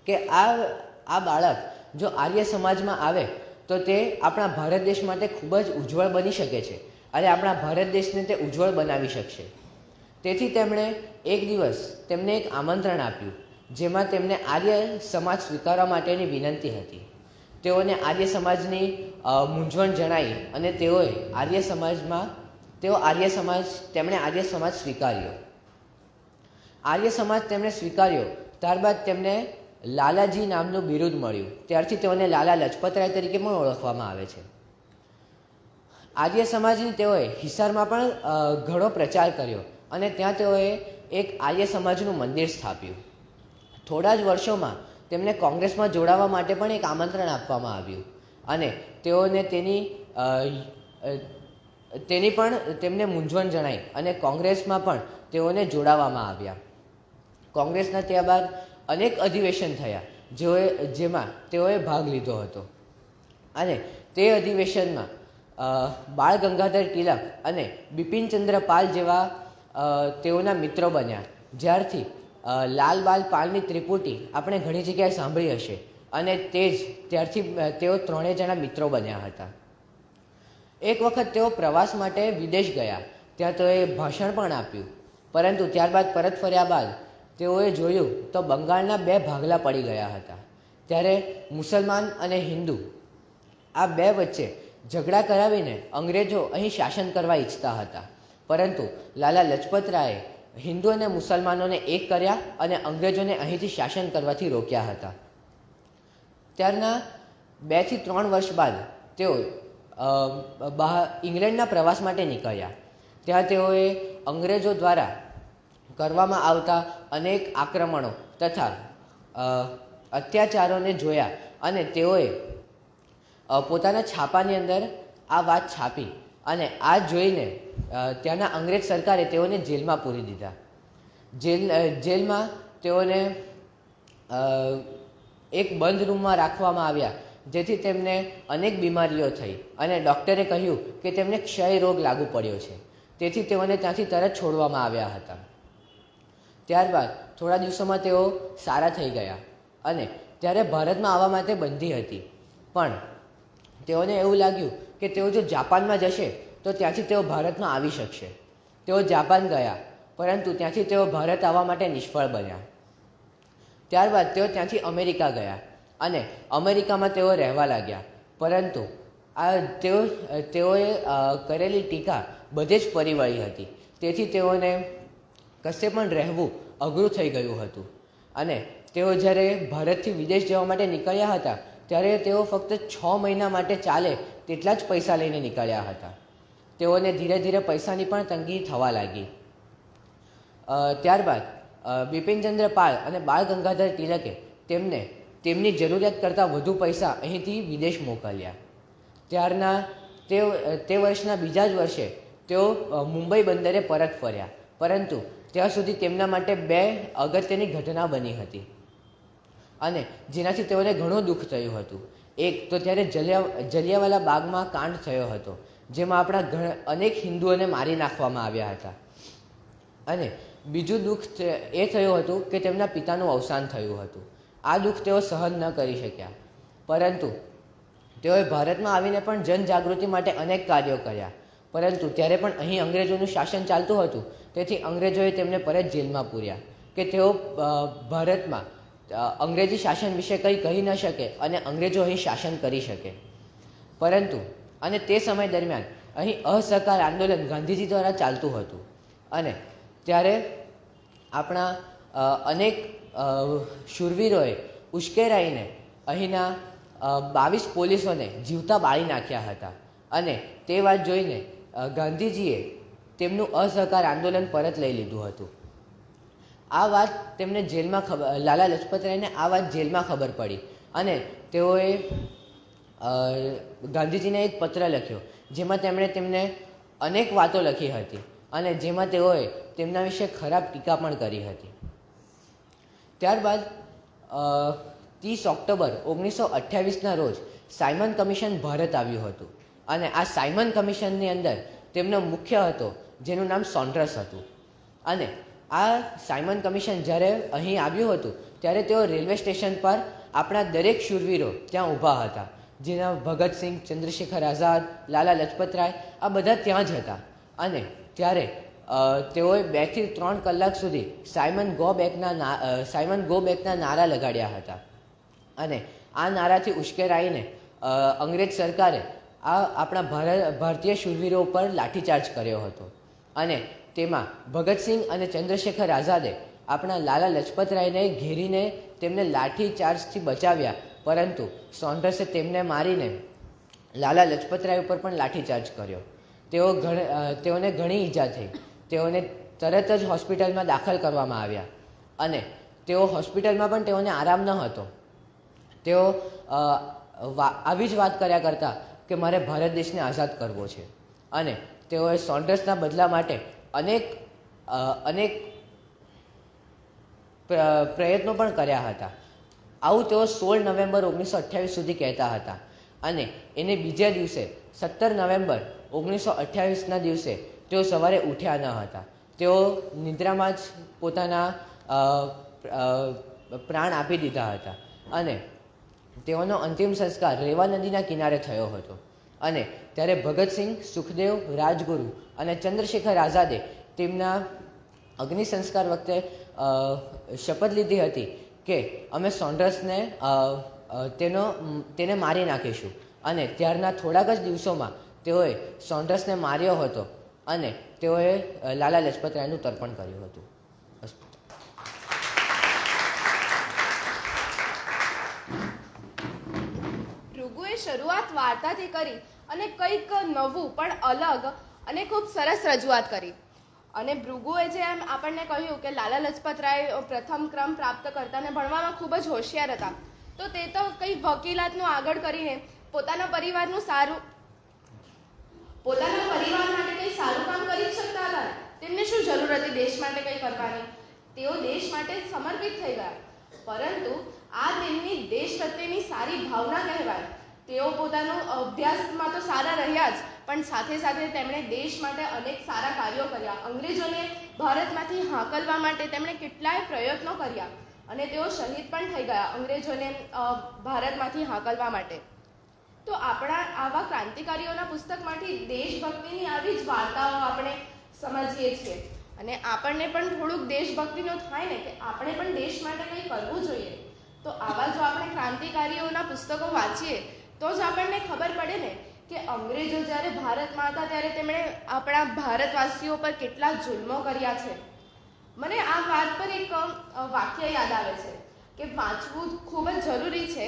કે આ બાળક જો આર્ય સમાજમાં આવે તો તે આપણા ભારત દેશ માટે ખૂબ જ ઉજ્જવળ બની શકે છે અને આપણા ભારત દેશને તે ઉજ્જવળ બનાવી શકશે. તેથી તેમણે એક દિવસ તેમને એક આમંત્રણ આપ્યું, જેમાં તેમને આર્ય સમાજ સ્વીકારવા માટેની વિનંતી હતી. તેઓને આર્ય સમાજની મૂંઝવણ જણાવી અને તેમણે આર્ય સમાજ સ્વીકાર્યો. આર્ય સમાજ તેમણે સ્વીકાર્યો. ત્યારબાદ તેમને લાલાજી નામનું બિરુદ મળ્યું. ત્યારથી તેઓને લાલા લજપતરાય તરીકે પણ ઓળખવામાં આવે છે. આર્ય સમાજની તેઓએ હિસારમાં પણ ઘણો પ્રચાર કર્યો અને ત્યાં તેઓએ એક આર્ય સમાજનું મંદિર સ્થાપ્યું. થોડા જ વર્ષોમાં તેમને કોંગ્રેસમાં જોડાવા માટે પણ એક આમંત્રણ આપવામાં આવ્યું અને તેઓને તેમને મૂંઝવણ જણાઈ અને કોંગ્રેસમાં પણ તેઓને જોડાવામાં આવ્યા. કોંગ્રેસના ત્યારબાદ અનેક અધિવેશન થયા જેમાં તેઓએ ભાગ લીધો હતો અને તે અધિવેશનમાં બાળ ગંગાધર તિલક અને બિપિનચંદ્ર પાલ જેવા તેઓના મિત્રો બન્યા. જ્યારથી લાલ બાલ પાલની ત્રિપુટી આપણે ઘણી જગ્યાએ સાંભળી હશે અને ત્યારથી તેઓ 3 જણા મિત્રો બન્યા હતા. એક વખત તેઓ પ્રવાસ માટે વિદેશ ગયા. ત્યાં તેઓએ ભાષણ પણ આપ્યું, પરંતુ ત્યારબાદ પરત ફર્યા બાદ તેઓએ જોયું તો બંગાળના 2 ભાગલા પડી ગયા હતા. ત્યારે મુસલમાન અને હિન્દુ આ 2 વચ્ચે ઝઘડા કરાવીને અંગ્રેજો અહીં શાસન કરવા ઈચ્છતા હતા, પરંતુ લાલા લજપતરાયે હિન્દુ અને મુસલમાનોને એક કર્યા અને અંગ્રેજોને અહીંથી શાસન કરવાથી રોક્યા હતા. ત્યારના 2 થી 3 વર્ષ બાદ તેઓ ઇંગ્લેન્ડના પ્રવાસ માટે નીકળ્યા. ત્યાં તેઓએ અંગ્રેજો દ્વારા કરવામાં આવતા અનેક આક્રમણો તથા અત્યાચારોને જોયા અને તેઓએ પોતાના છાપાની અંદર આ વાત છાપી અને આ જોઈને ત્યાંના અંગ્રેજ સરકારે તેઓને જેલમાં પૂરી દીધા. જેલમાં તેઓને એક બંધ રૂમમાં રાખવામાં આવ્યા, જેથી તેમને અનેક બીમારીઓ થઈ અને ડૉક્ટરે કહ્યું કે તેમને ક્ષય રોગ લાગુ પડ્યો છે. તેથી તેઓને ત્યાંથી તરત છોડવામાં આવ્યા હતા. ત્યારબાદ થોડા દિવસોમાં તેઓ સારા થઈ ગયા અને ત્યારે ભારતમાં આવવા માટે બંધી હતી, પણ તેઓને એવું લાગ્યું કે તેઓ જો જાપાનમાં જશે તો ત્યાંથી તેઓ ભારતમાં આવી શકશે. તેઓ જાપાન ગયા, પરંતુ ત્યાંથી તેઓ ભારત આવવા માટે નિષ્ફળ બન્યા. ત્યારબાદ તેઓ ત્યાંથી અમેરિકા ગયા અને અમેરિકામાં તેઓ રહેવા લાગ્યા, પરંતુ તેઓએ કરેલી ટીકા બધે જ ફરી વળી હતી. તેથી તેઓને કશે પણ રહેવું અઘરું થઈ ગયું હતું અને તેઓ જ્યારે ભારતથી વિદેશ જવા માટે નીકળ્યા હતા ત્યારે તેઓ ફક્ત 6 મહિના માટે ચાલે તેટલા જ પૈસા લઈને નીકળ્યા હતા. તેઓને ધીરે ધીરે પૈસાની પણ તંગી થવા લાગી. ત્યારબાદ બિપિનચંદ્ર પાલ અને બાળ ગંગાધર તિલકે તેમની જરૂરિયાત કરતાં વધુ પૈસા અહીંથી વિદેશ મોકલ્યા. ત્યારના તે વર્ષના બીજા જ વર્ષે તેઓ મુંબઈ બંદરે પરત ફર્યા, પરંતુ ત્યાં સુધી તેમના માટે 2 અગત્યની ઘટના બની હતી અને જેનાથી તેઓને ઘણું દુઃખ થયું હતું. એક તો ત્યારે જલિયાવાલા બાગમાં કાંડ થયો હતો, જેમાં આપણા અનેક હિન્દુઓને મારી નાખવામાં આવ્યા હતા અને બીજું દુઃખ એ થયું હતું કે તેમના પિતાનું અવસાન થયું હતું. આ દુઃખ તેઓ સહન ન કરી શક્યા, પરંતુ તેઓએ ભારતમાં આવીને પણ જનજાગૃતિ માટે અનેક કાર્યો કર્યા, પરંતુ ત્યારે પણ અહીં અંગ્રેજોનું શાસન ચાલતું હતું. તેથી અંગ્રેજોએ તેમને પરત જેલમાં પૂર્યા કે તેઓ ભારતમાં અંગ્રેજી શાસન વિશે કંઈ કહી ન શકે અને અંગ્રેજો અહીં શાસન કરી શકે. પરંતુ અને તે સમય દરમિયાન અહીં અસહકાર આંદોલન ગાંધીજી દ્વારા ચાલતું હતું અને ત્યારે આપણા અનેક શૂરવીરોએ ઉશ્કેરાઈને અહીંના 22 પોલીસોને જીવતા બાળી નાખ્યા હતા. અને તે વાત જોઈને ગાંધીજીએ તેમનું અસહકાર આંદોલન પરત લઈ લીધું હતું. આ વાત તેમને જેલમાં લાલા લજપતરાયને આ વાત જેલમાં ખબર પડી અને તેઓએ ગાંધીજીને એક પત્ર લખ્યો જેમાં તેમણે તેમને અનેક વાતો લખી હતી અને જેમાં તેઓએ તેમના વિશે ખરાબ ટીકા પણ કરી હતી. ત્યારબાદ 30 ઓક્ટોબર 1928ના રોજ સાયમન કમિશન ભારત આવ્યું હતું અને આ સાયમન કમિશનની અંદર તેમનો મુખ્ય હતો જેનું નામ સોન્ડર્સ હતું. અને આ સાયમન કમિશન જ્યારે અહીં આવ્યું હતું ત્યારે તેઓ રેલવે સ્ટેશન પર આપણા દરેક શૂરવીરો ત્યાં ઊભા હતા, જેના ભગતસિંહ, ચંદ્રશેખર આઝાદ, લાલા લજપતરાય આ બધા ત્યાં જ હતા. અને ત્યારે તેઓએ 2 થી 3 કલાક સુધી સાયમન ગો બેકના નારા લગાડ્યા હતા. અને આ નારાથી ઉશ્કેરાઈને અંગ્રેજ સરકારે આપણા ભારતીય શૂરવીરો ઉપર લાઠીચાર્જ કર્યો હતો. અને તેમાં ભગતસિંહ અને ચંદ્રશેખર આઝાદે આપણા લાલા લજપતરાયને ઘેરીને તેમને લાઠીચાર્જથી બચાવ્યા, પરંતુ સોન્ડર્સે તેમને મારીને લાલા લજપતરાય ઉપર પણ લાઠીચાર્જ કર્યો. તેઓને ઘણી ઈજા થઈ. તેઓને તરત જ હોસ્પિટલમાં દાખલ કરવામાં આવ્યા અને તેઓ હોસ્પિટલમાં પણ તેઓને આરામ ન હતો. તેઓ આવી જ વાત કર્યા કરતા કે મારે ભારત દેશને આઝાદ કરવો છે. અને તેઓએ સોન્ડર્સના બદલા માટે અનેક પ્રયત્નો પણ કર્યા હતા. આવું તેઓ 16 નવેમ્બર 1928 સુધી કહેતા હતા. અને એને બીજા દિવસે 17 નવેમ્બર 1928ના દિવસે તેઓ સવારે ઉઠ્યા ન હતા. તેઓ નિદ્રામાં જ પોતાના પ્રાણ આપી દીધા હતા. અને તેઓનો અંતિમ સંસ્કાર રેવા નદીના કિનારે થયો હતો. અને ત્યારે ભગતસિંહ, સુખદેવ, રાજગુરુ અને ચંદ્રશેખર આઝાદે તેમના અગ્નિ સંસ્કાર વખતે શપથ લીધી હતી કે અમે સોન્ડર્સને તેને મારી નાખીશું. અને ત્યારના થોડાક જ દિવસોમાં તેઓએ સોન્ડર્સને માર્યો હતો અને તેઓએ લાલા લજપતરાયનું તર્પણ કર્યું હતું. ભૃગુએ શરૂઆત વાર્તાથી કરી અને કંઈક નવું પણ અલગ અને ખૂબ સરસ રજૂઆત કરી. અને ભૃગુએ જેમ આપણને કહ્યું કે લાલા લજપતરાય પ્રથમ ક્રમ પ્રાપ્ત કરતા અને ભણવામાં ખૂબ જ હોશિયાર હતા, તો તે તો કંઈ વકીલાતનું આગળ કરીને પોતાના પરિવાર માટે કંઈ સારું કામ કરી જ શકતા હતા. તેમને શું જરૂર હતી દેશ માટે કંઈ કરવાની? તેઓ દેશ માટે સમર્પિત થઈ ગયા. પરંતુ આ તેમની દેશ પ્રત્યેની સારી ભાવના કહેવાય. તેઓ પોતાનું અભ્યાસમાં તો સારા રહ્યા જ, પણ સાથે સાથે તેમણે દેશ માટે અનેક સારા કાર્યો કર્યા. અંગ્રેજોને ભારતમાંથી હાંકલવા માટે તેમણે કેટલાય પ્રયત્નો કર્યા અને તેઓ શહીદ પણ થઈ ગયા અંગ્રેજોને ભારતમાંથી હાંકલવા માટે. તો આપણા આવા ક્રાંતિકારીઓના પુસ્તકમાંથી દેશભક્તિની આવી જ વાર્તાઓ આપણે સમજીએ છીએ. અને આપણને પણ થોડુંક દેશભક્તિનો થાય ને કે આપણે પણ દેશ માટે કંઈ કરવું જોઈએ. તો આવા જો આપણે ક્રાંતિકારીઓના પુસ્તકો વાંચીએ તો જ આપણને ખબર પડે ને કે અંગ્રેજો જ્યારે ભારતમાં હતા ત્યારે તેમણે આપણા ભારતવાસીઓ પર કેટલા જુલ્મો કર્યા છે. મને આ વાત પર એક વાક્ય યાદ આવે છે કે વાંચવું ખૂબ જ જરૂરી છે.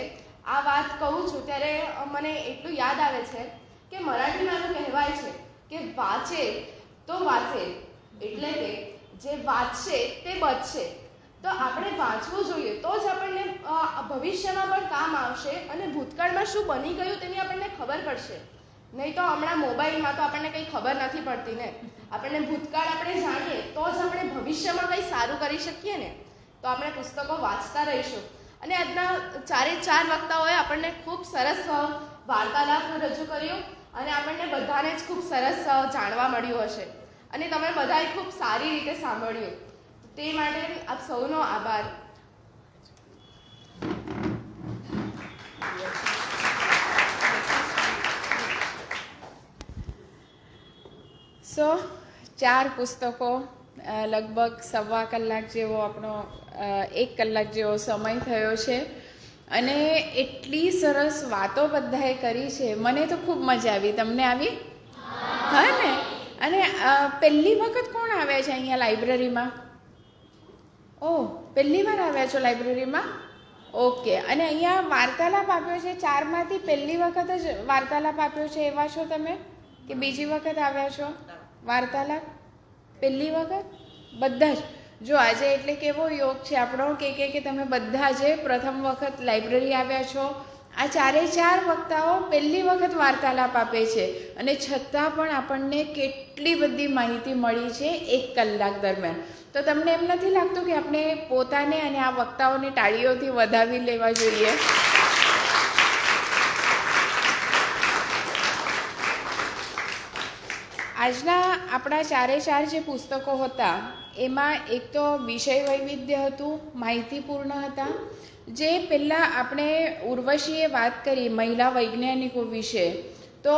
આ વાત કહું છું ત્યારે મને એટલું યાદ આવે છે કે મરાઠીમાં એવું કહેવાય છે કે વાંચે તો વાંચે, એટલે કે જે વાંચશે તે બચશે. તો આપણે વાંચવું જોઈએ તો જ આપણને ભવિષ્યમાં પણ કામ આવશે અને ભૂતકાળમાં શું બની ગયું તેની આપણને ખબર પડશે. નહીં તો હમણાં મોબાઈલમાં તો આપણને કંઈ ખબર નથી પડતી ને. આપણને ભૂતકાળ આપણે જાણીએ તો જ આપણે ભવિષ્યમાં કંઈ સારું કરી શકીએ ને. તો આપણે પુસ્તકો વાંચતા રહીશું. અને આજના 4 વક્તાઓએ આપણને ખૂબ સરસ વાર્તાલાપ રજૂ કર્યો અને આપણને બધાને જ ખૂબ સરસ જાણવા મળ્યું હશે અને તમે બધાએ ખૂબ સારી રીતે સાંભળ્યું. તે માટે આપ સૌનો આભાર. સો 4 પુસ્તકો, લગભગ 1.25 કલાક જેવો આપણો 1 કલાક જેવો સમય થયો છે અને એટલી સરસ વાતો બધાએ કરી છે. મને તો ખૂબ મજા આવી. તમને આવી? હા ને? અને પહેલી વખત કોણ આવ્યા છે અહીંયા લાઇબ્રેરીમાં? ઓહ, પહેલી વાર આવ્યા છો લાઇબ્રેરીમાં? ઓકે, અને અહીંયા વાર્તાલાપ આપ્યો છે 4માંથી પહેલી વખત જ વાર્તાલાપ આપ્યો છે એવા છો તમે કે બીજી વખત આવ્યા છો વાર્તાલાપ? પહેલી વખત બધા જ? જો આજે એટલે કેવો યોગ છે આપણો કે તમે બધા જે પ્રથમ વખત લાઇબ્રેરી આવ્યા છો. આ 4 વક્તાઓ પહેલી વખત વાર્તાલાપ આપે છે અને છતાં પણ આપણને કેટલી બધી માહિતી મળી છે 1 કલાક દરમિયાન. તો તમને એમ નથી લાગતું કે આપણે પોતાને અને આ વક્તાઓને તાળીઓથી વધાવી લેવા જોઈએ? આજના આપણા 4 જે પુસ્તકો હતા એમાં એક તો વિષય વૈવિધ્ય હતું, માહિતીપૂર્ણ હતા. જે પહેલાં આપણે ઉર્વશીએ વાત કરી મહિલા વૈજ્ઞાનિકો વિશે, તો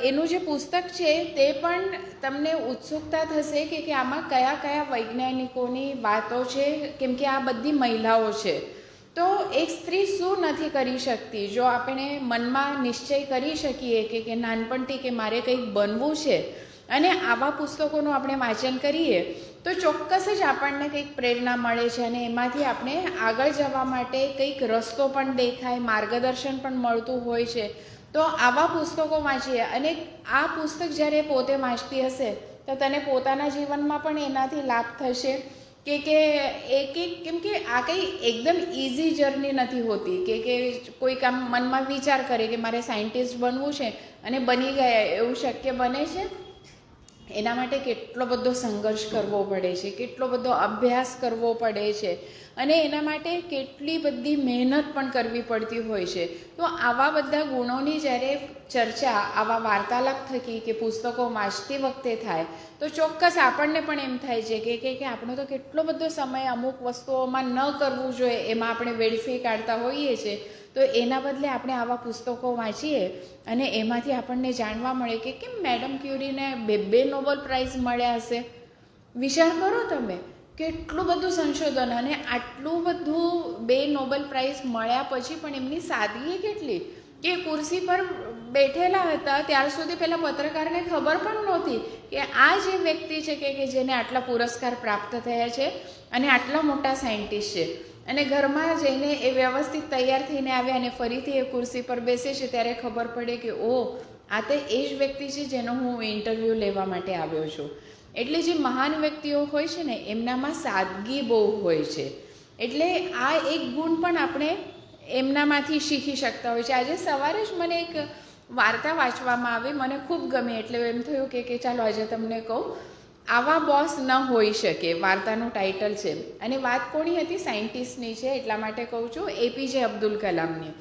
એનું જે પુસ્તક છે તે પણ તમને ઉત્સુકતા થશે કે આમાં કયા કયા વૈજ્ઞાનિકોની વાતો છે, કેમ કે આ બધી મહિલાઓ છે. તો એક સ્ત્રી શું નથી કરી શકતી? જો આપણે મનમાં નિશ્ચય કરી શકીએ કે નાનપણથી કે મારે કંઈક બનવું છે અને આવા પુસ્તકોનું આપણે વાંચન કરીએ તો ચોક્કસ જ આપણને કંઈક પ્રેરણા મળે છે અને એમાંથી આપણે આગળ જવા માટે કંઈક રસ્તો પણ દેખાય, માર્ગદર્શન પણ મળતું હોય છે. તો આવા પુસ્તકો વાંચીએ અને આ પુસ્તક જ્યારે પોતે વાંચતી હશે તો તને પોતાના જીવનમાં પણ એનાથી લાભ થશે કે એક કેમ કે આ કંઈ એકદમ ઇઝી જર્ની નથી હોતી કે કોઈ કામ મનમાં વિચાર કરે કે મારે સાયન્ટિસ્ટ બનવું છે અને બની ગયા એવું શક્ય બને છે? એના માટે કેટલો બધો સંઘર્ષ કરવો પડે છે, કેટલો બધો અભ્યાસ કરવો પડે છે અને એના માટે કેટલી બધી મહેનત પણ કરવી પડતી હોય છે. તો આવા બધા ગુણોની જ્યારે ચર્ચા આવા વાર્તાલાપ થકી કે પુસ્તકો વાંચતી વખતે થાય તો ચોક્કસ આપણને પણ એમ થાય છે કે આપણો તો કેટલો બધો સમય અમુક વસ્તુઓમાં ન કરવું જોઈએ એમાં આપણે વેડફી કાઢતા હોઈએ છીએ. તો એના બદલે આપણે આવા પુસ્તકો વાંચીએ અને એમાંથી આપણને જાણવા મળે કે કેમ મેડમ ક્યુરીને 2 નોબેલ પ્રાઇઝ મળ્યા હશે. વિચાર કરો તમે, કેટલું બધું સંશોધન અને આટલું બધું 2 નોબેલ પ્રાઇઝ મળ્યા પછી પણ એમની સાદગી કેટલી કે ખુરશી પર બેઠેલા હતા ત્યાર સુધી પહેલાં પત્રકારને ખબર પણ નહોતી કે આ જે વ્યક્તિ છે કે જેને આટલા પુરસ્કાર પ્રાપ્ત થયા છે અને આટલા મોટા સાયન્ટિસ્ટ છે. અને ઘરમાં જઈને એ વ્યવસ્થિત તૈયાર થઈને આવ્યા અને ફરીથી એ ખુરશી પર બેસે છે ત્યારે ખબર પડે કે આ તો એ જ વ્યક્તિ છે જેનો હું ઇન્ટરવ્યૂ લેવા માટે આવ્યો છું. એટલે જે મહાન વ્યક્તિઓ હોય છે ને એમનામાં સાદગી બહુ હોય છે. એટલે આ એક ગુણ પણ આપણે એમનામાંથી શીખી શકતા હોય છે. આજે સવારે જ મને એક વાર્તા વાંચવામાં આવી, મને ખૂબ ગમી એટલે એમ થયું કે ચાલો આજે તમને કહું. આવા બોસ ન હોઈ શકે વાર્તાનું ટાઇટલ છે અને વાત કોની હતી? સાયન્ટિસ્ટની છે, એટલા માટે કહું છું એપીજે અબ્દુલ કલામની.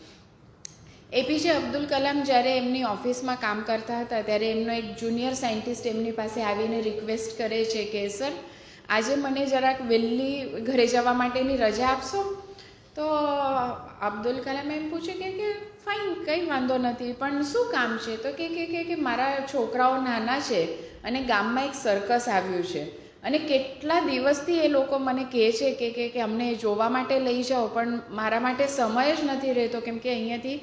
એપીજે અબ્દુલ કલામ જ્યારે એમની ઓફિસમાં કામ કરતા હતા ત્યારે એમનો એક જુનિયર સાયન્ટિસ્ટ એમની પાસે આવીને રિક્વેસ્ટ કરે છે કે સર આજે મને જરાક વહેલી ઘરે જવા માટેની રજા આપશો? તો અબ્દુલ કલામ એમ પૂછે કે ફાઇન, કંઈ વાંધો નથી, પણ શું કામ છે? તો કે મારા છોકરાઓ નાના છે અને ગામમાં એક સર્કસ આવ્યું છે અને કેટલા દિવસથી એ લોકો મને કહે છે કે અમને જોવા માટે લઈ જાઓ, પણ મારા માટે સમય જ નથી રહેતો કેમ કે અહીંયાથી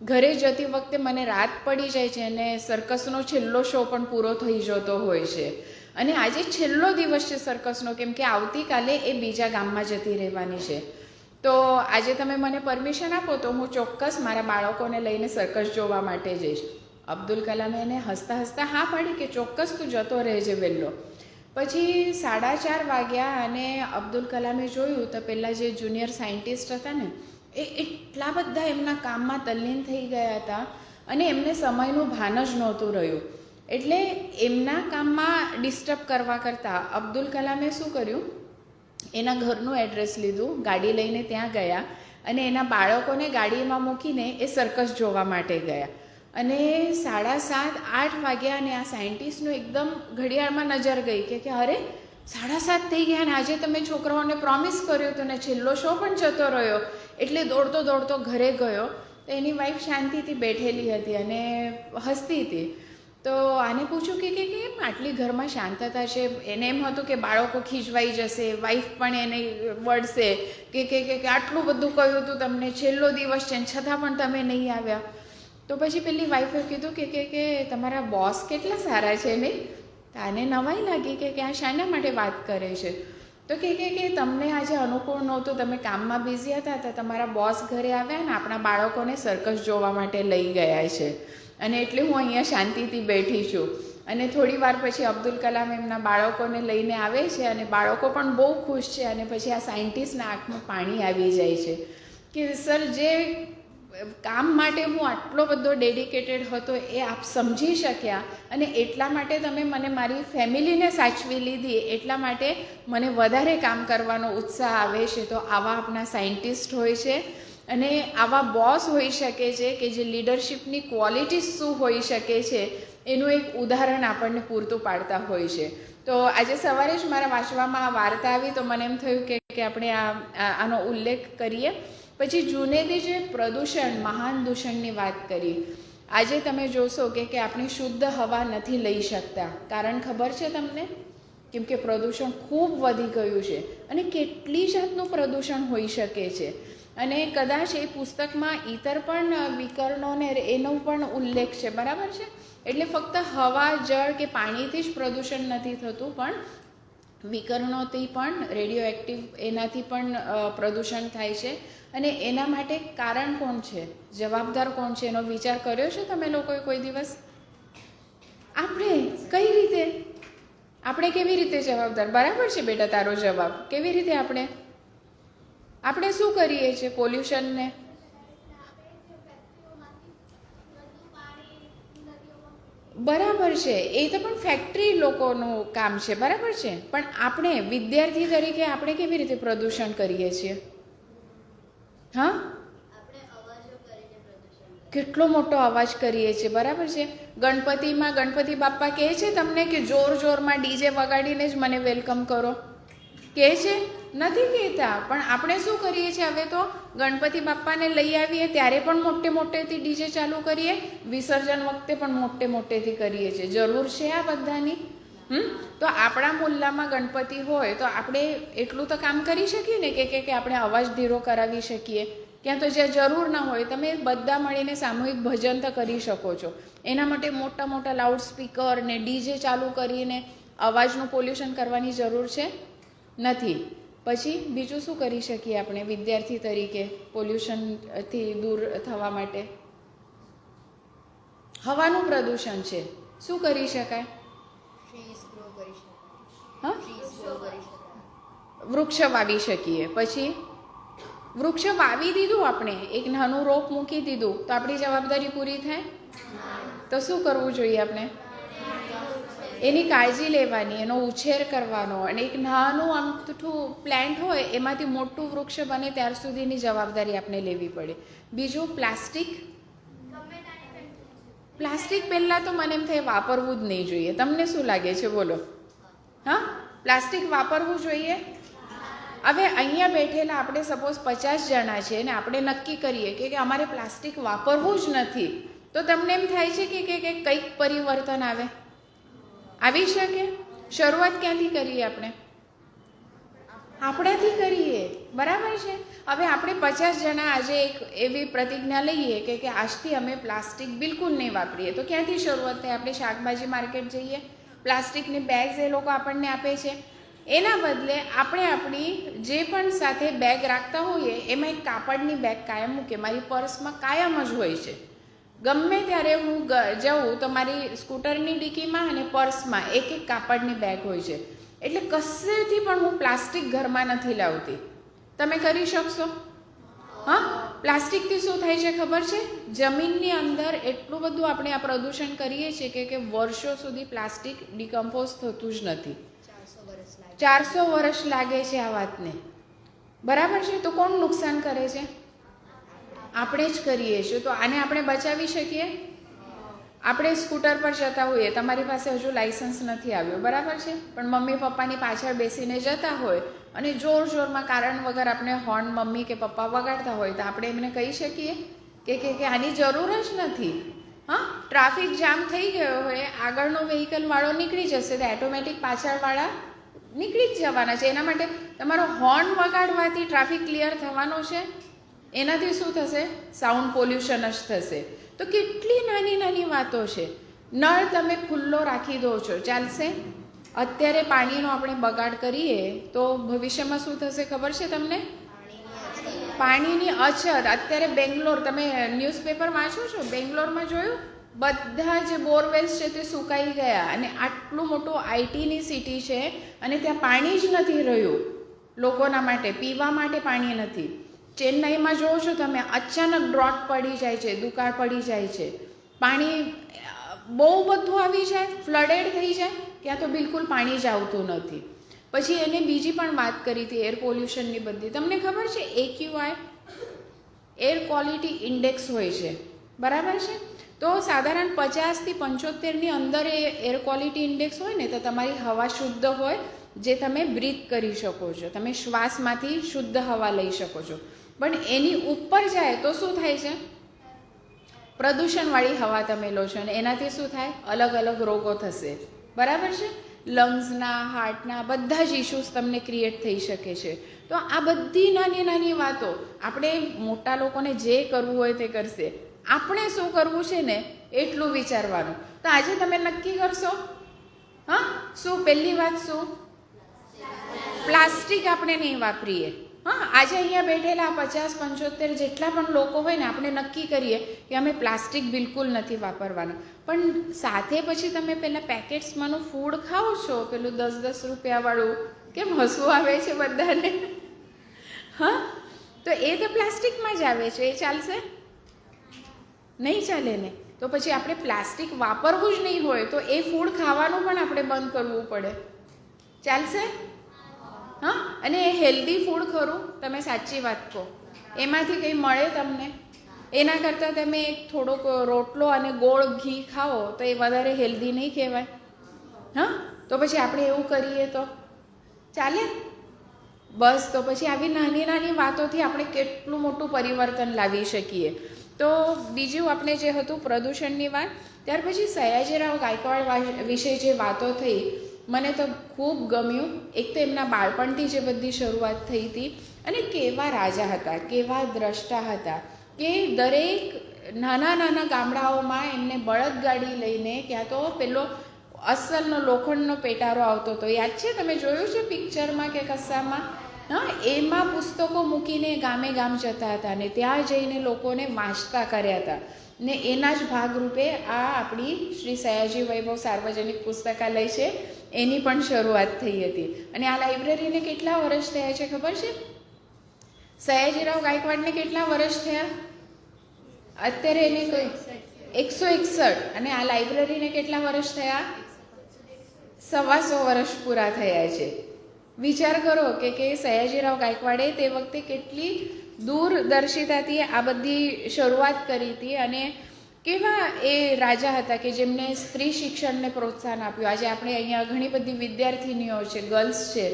ઘરે જતી વખતે મને રાત પડી જાય છે અને સર્કસનો છેલ્લો શો પણ પૂરો થઈ જતો હોય છે અને આજે છેલ્લો દિવસ છે સર્કસનો કેમ કે આવતીકાલે એ બીજા ગામમાં જતી રહેવાની છે. તો આજે તમે મને પરમિશન આપો તો હું ચોક્કસ મારા બાળકોને લઈને સર્કસ જોવા માટે જઈશ. અબ્દુલ કલામે એને હસતા હસતા હા પાડી કે ચોક્કસ તું જતો રહેજે વહેલો. પછી 4:30 વાગ્યા અને અબ્દુલ કલામે જોયું તો પહેલાં જે જુનિયર સાયન્ટિસ્ટ હતા ને એ એટલા બધા એમના કામમાં તલ્લીન થઈ ગયા હતા અને એમને સમયનું ભાન જ નહોતું રહ્યું. એટલે એમના કામમાં ડિસ્ટર્બ કરવા કરતાં અબ્દુલ કલામે શું કર્યું, એના ઘરનું એડ્રેસ લીધું, ગાડી લઈને ત્યાં ગયા અને એના બાળકોને ગાડીમાં મૂકીને એ સર્કસ જોવા માટે ગયા. અને 7:30-8 વાગ્યા અને આ સાયન્ટિસ્ટનું એકદમ ઘડિયાળમાં નજર ગઈ કે અરે 7:30 થઈ ગયા અને આજે તમે છોકરાઓને પ્રોમિસ કર્યું હતું ને છેલ્લો શો પણ જતો રહ્યો. એટલે દોડતો દોડતો ઘરે ગયો તો એની વાઈફ શાંતિથી બેઠેલી હતી અને હસતી હતી. તો આને પૂછ્યું કે કેમ આટલી ઘરમાં શાંતતા છે? એને એમ હતું કે બાળકો ખીજવાઈ જશે, વાઈફ પણ એને વળશે કે આટલું બધું કહ્યું હતું તમને, છેલ્લો દિવસ છે છતાં પણ તમે નહીં આવ્યા. તો પછી પેલી વાઈફે કીધું કે તમારા બોસ કેટલા સારા છે નહીં? તો આને નવાઈ લાગી કે આ શાના માટે વાત કરે છે. તો કે તમને આજે અનુકૂળ નહોતું, તમે કામમાં બિઝી હતા, તો તમારા બોસ ઘરે આવ્યા ને આપણા બાળકોને સર્કસ જોવા માટે લઈ ગયા છે, અને એટલે હું અહીંયા શાંતિથી બેઠી છું. અને થોડી વાર પછી અબ્દુલ કલામ એમના બાળકોને લઈને આવે છે, અને બાળકો પણ બહુ ખુશ છે. અને પછી આ સાયન્ટિસ્ટના આંખમાં પાણી આવી જાય છે કે સર, જે કામ માટે હું આટલો બધો ડેડિકેટેડ હતો એ આપ સમજી શક્યા, અને એટલા માટે તમે મને મારી ફેમિલીને સાચવી લીધી, એટલા માટે મને વધારે કામ કરવાનો ઉત્સાહ આવે છે. તો આવા આપણા સાયન્ટિસ્ટ હોય છે, અને આવા બોસ હોઈ શકે છે કે જે લીડરશિપની ક્વોલિટીઝ શું હોઈ શકે છે એનું એક ઉદાહરણ આપણને પૂરતું પાડતા હોય છે. તો આજે સવારે જ મારા વાંચવામાં આ વાર્તા આવી, તો મને એમ થયું કે આપણે આનો ઉલ્લેખ કરીએ. પછી જુનેદી જે પ્રદૂષણ, મહાન દૂષણની વાત કરી. આજે તમે જોશો કે આપણે શુદ્ધ હવા નથી લઈ શકતા. કારણ ખબર છે તમને? કેમ કે પ્રદૂષણ ખૂબ વધી ગયું છે, અને કેટલી જાતનું પ્રદૂષણ હોઈ શકે છે. અને કદાચ એ પુસ્તકમાં ઇતર પણ વિકર્ણોને એનો પણ ઉલ્લેખ છે, બરાબર છે? એટલે ફક્ત હવા, જળ કે પાણીથી જ પ્રદૂષણ નથી થતું, પણ વિકર્ણોથી પણ, રેડિયો એક્ટિવ એનાથી પણ પ્રદૂષણ થાય છે. અને એના માટે કારણ કોણ છે, જવાબદાર કોણ છે, એનો વિચાર કર્યો છે તમે લોકોએ કોઈ દિવસ? આપણે કઈ રીતે, આપણે કેવી રીતે જવાબદાર? બરાબર છે બેટા તારો જવાબ. કેવી રીતે આપણે શું કરીએ છીએ પોલ્યુશનને? બરાબર છે, એ તો પણ ફેક્ટરી લોકોનું કામ છે, બરાબર છે. પણ આપણે વિદ્યાર્થી તરીકે આપણે કેવી રીતે પ્રદૂષણ કરીએ છીએ? હા, કેટલો મોટો અવાજ કરીએ છીએ, બરાબર છે. ગણપતિમાં ગણપતિ બાપ્પા કહે છે તમને કે જોર જોરમાં ડીજે વગાડીને જ મને વેલકમ કરો, કહે છે? નથી કહેતા. પણ આપણે શું કરીએ છીએ હવે તો? ગણપતિ બાપ્પાને લઈ આવીએ ત્યારે પણ મોટેથી ડીજે ચાલુ કરીએ, વિસર્જન વખતે પણ મોટેથી કરીએ છીએ. જરૂર છે આ બધાની? તો આપણા મુલ્લામાં ગણપતિ હોય તો આપણે એટલું તો કામ કરી શકીએ ને કે આપણે અવાજ ધીરો કરાવી શકીએ. ક્યાં તો જ્યાં જરૂર ના હોય તમે બધા મળીને સામૂહિક ભજન તો કરી શકો છો. એના માટે મોટા લાઉડ સ્પીકર ને ડીજે ચાલુ કરીને અવાજનું પોલ્યુશન કરવાની જરૂર છે નથી. પછી બીજું શું કરી શકીએ આપણે વિદ્યાર્થી તરીકે પોલ્યુશનથી દૂર થવા માટે? હવાનું પ્રદૂષણ છે, શું કરી શકાય? હા, વૃક્ષ વાવી શકીએ. પછી વૃક્ષ વાવી દીધું, આપણે એક નાનું રોપ મૂકી દીધું, તો આપણી જવાબદારી પૂરી થાય? તો શું કરવું જોઈએ આપણે? એની કાળજી લેવાની, એનો ઉછેર કરવાનો, અને એક નાનું અમથું પ્લાન્ટ હોય એમાંથી મોટું વૃક્ષ બને ત્યાર સુધીની જવાબદારી આપણે લેવી પડે. બીજું, પ્લાસ્ટિક પહેલાં તો મને એમ થાય વાપરવું જ નહીં જોઈએ. તમને શું લાગે છે? બોલો. હા, પ્લાસ્ટિક વાપરવું જોઈએ? હવે અહીંયા બેઠેલા આપણે સપોઝ 50 જણા છે ને આપણે નક્કી કરીએ કે અમારે પ્લાસ્ટિક વાપરવું જ નથી, તો તમને એમ થાય છે કે કંઈક પરિવર્તન આવી શકે? શરૂઆત ક્યાંથી કરીએ આપણે? આપણાથી કરીએ, બરાબર છે. હવે આપણે 50 જણા આજે એક એવી પ્રતિજ્ઞા લઈએ કે આજથી અમે પ્લાસ્ટિક બિલકુલ નહીં વાપરીએ, તો ક્યાંથી શરૂઆત થાય? આપણે શાકભાજી માર્કેટ જઈએ, પ્લાસ્ટિકની બેગ્સ એ લોકો આપણને આપે છે. એના બદલે આપણે આપણી જે પણ સાથે બેગ રાખતા હોઈએ એમાં એક કાપડની બેગ કાયમ મૂકે. મારી પર્સમાં કાયમ જ હોય છે. ગમે ત્યારે હું જાઉં તો મારી સ્કૂટરની ડિક્કીમાં અને પર્સમાં એક કાપડની બેગ હોય છે. એટલે કશેથી પણ હું પ્લાસ્ટિક ઘરમાં નથી લાવતી. તમે કરી શકશો? હા, પ્લાસ્ટિકથી શું થાય છે ખબર છે? જમીનની અંદર એટલું બધું આપણે આ પ્રદૂષણ કરીએ છીએ કે વર્ષો સુધી પ્લાસ્ટિક ડિકમ્પોઝ થતું જ નથી. 400 વર્ષ લાગે છે આ વાતને, બરાબર છે. તો કોણ નુકસાન કરે છે? આપણે જ કરીએ છીએ. તો આને આપણે બચાવી શકીએ? આપણે સ્કૂટર પર જતા હોઈએ, તમારી પાસે હજુ લાઇસન્સ નથી આવ્યું, બરાબર છે, પણ મમ્મી પપ્પાની પાછળ બેસીને જતા હોય અને જોરમાં કારણ વગર આપણે હોર્ન મમ્મી કે પપ્પા વગાડતા હોય તો આપણે એમને કહી શકીએ કે આની જરૂર જ નથી. હા, ટ્રાફિક જામ થઈ ગયો હોય, આગળનો વ્હીકલવાળો નીકળી જશે તો ઓટોમેટિક પાછળવાળા નીકળી જ જવાના છે. એના માટે તમારો હોર્ન વગાડવાથી ટ્રાફિક ક્લિયર થવાનો છે? એનાથી શું થશે? સાઉન્ડ પોલ્યુશન જ થશે. તો કેટલી નાની વાતો છે. નળ તમે ખુલ્લો રાખી દો છો, ચાલશે? અત્યારે પાણીનો આપણે બગાડ કરીએ તો ભવિષ્યમાં શું થશે ખબર છે તમને? પાણીની અછત. અત્યારે બેંગ્લોર, તમે ન્યૂઝપેપર વાંચો છો? બેંગ્લોરમાં જોયું? બધા જે બોરવેલ્સ છે તે સુકાઈ ગયા, અને આટલું મોટું આઈટીની સિટી છે અને ત્યાં પાણી જ નથી રહ્યું લોકોના માટે, પીવા માટે પાણી નથી. ચેન્નાઈમાં જોવો છો તમે, અચાનક ડ્રોટ પડી જાય છે, દુકાળ પડી જાય છે, પાણી બહુ બધું આવી જાય, ફ્લડેડ થઈ જાય, ત્યાં તો બિલકુલ પાણી જ આવતું નથી. પછી એને બીજી પણ વાત કરી હતી એર પોલ્યુશનની બધી. તમને ખબર છે AQI એર ક્વોલિટી ઇન્ડેક્સ હોય છે, બરાબર છે? તો સાધારણ 50 થી 75ની અંદર એ એર ક્વોલિટી ઇન્ડેક્સ હોય ને તો તમારી હવા શુદ્ધ હોય, જે તમે બ્રીથ કરી શકો છો, તમે શ્વાસમાંથી શુદ્ધ હવા લઈ શકો છો. પણ એની ઉપર જાય તો શું થાય છે? પ્રદૂષણવાળી હવા તમે લો છો, અને એનાથી શું થાય? અલગ અલગ રોગો થશે, બરાબર છે? લંગ્સના, હાર્ટના બધા જ ઇશ્યુઝ તમને ક્રિએટ થઈ શકે છે. તો આ બધી નાની નાની વાતો, આપણે મોટા લોકોને જે કરવું હોય તે કરશે, આપણે શું કરવું છે ને એટલું વિચારવાનું. તો આજે તમે નક્કી કરશો, હા? શું પહેલી વાત શું? પ્લાસ્ટિક આપણે નહીં વાપરીએ. હા, આજે અહીંયા બેઠેલા 50-75 જેટલા પણ લોકો હોય ને, આપણે નક્કી કરીએ કે અમે પ્લાસ્ટિક બિલકુલ નથી વાપરવાના. પણ સાથે પછી તમે પહેલાં પેકેટ્સમાંનું ફૂડ ખાઓ છો, પેલું 10-10 રૂપિયાવાળું, કેમ હસવું આવે છે બધાને? હા, તો એ તો પ્લાસ્ટિકમાં જ આવે છે, એ ચાલશે? નહીં ચાલે ને. તો પછી આપણે પ્લાસ્ટિક વાપરવું જ નહીં હોય તો એ ફૂડ ખાવાનું પણ આપણે બંધ કરવું પડે. ચાલશે? હા, અને એ હેલ્ધી ફૂડ ખરું? તમે સાચી વાત કહો, એમાંથી કંઈ મળે તમને? એના કરતાં તમે એક થોડોક રોટલો અને ગોળ ઘી ખાઓ તો એ વધારે હેલ્ધી નહીં કહેવાય? હા, તો પછી આપણે એવું કરીએ તો ચાલે? બસ, તો પછી આવી નાની નાની વાતોથી આપણે કેટલું મોટું પરિવર્તન લાવી શકીએ. તો બીજું આપણે જે હતું પ્રદૂષણની વાત, ત્યાર પછી સયાજીરાવ ગાયકવાડ વિશે જે વાતો થઈ, મને તો ખૂબ ગમ્યું. એક તો એમના બાળપણથી જે બધી શરૂઆત થઈ હતી, અને કેવા રાજા હતા, કેવા દ્રષ્ટા હતા, કે દરેક નાના નાના ગામડાઓમાં એમને બળદગાડી લઈને, ક્યાં તો પેલો અસલનો લોખંડનો પેટારો આવતો હતો, યાદ છે? તમે જોયું છે પિક્ચરમાં કે કસ્સામાં? હા, એમાં પુસ્તકો મૂકીને ગામે ગામ જતા હતા ને ત્યાં જઈને લોકોને વાંચતા કર્યા હતા. ને એના જ ભાગરૂપે આ આપણી શ્રી સયાજી વૈભવ સાર્વજનિક પુસ્તકાલય છે, એની પણ શરૂઆત થઈ હતી. અને આ લાઇબ્રેરીને કેટલા વર્ષ થયા છે ખબર છે? સયાજીરાવ ગાયકવાડને કેટલા વર્ષ થયા? અત્યારે એને કોઈ 161. અને આ લાઇબ્રેરીને કેટલા વર્ષ થયા? 125 વર્ષ પૂરા થયા છે. વિચાર કરો કે સયાજીરાવ ગાયકવાડે તે વખતે કેટલી દૂરદર્શિતાથી આ બધી શરૂઆત કરી હતી, અને કેવા એ રાજા હતા કે જેમને સ્ત્રી શિક્ષણને પ્રોત્સાહન આપ્યું. આજે આપણે અહીંયા ઘણી બધી વિદ્યાર્થીનીઓ છે, ગર્લ્સ છે,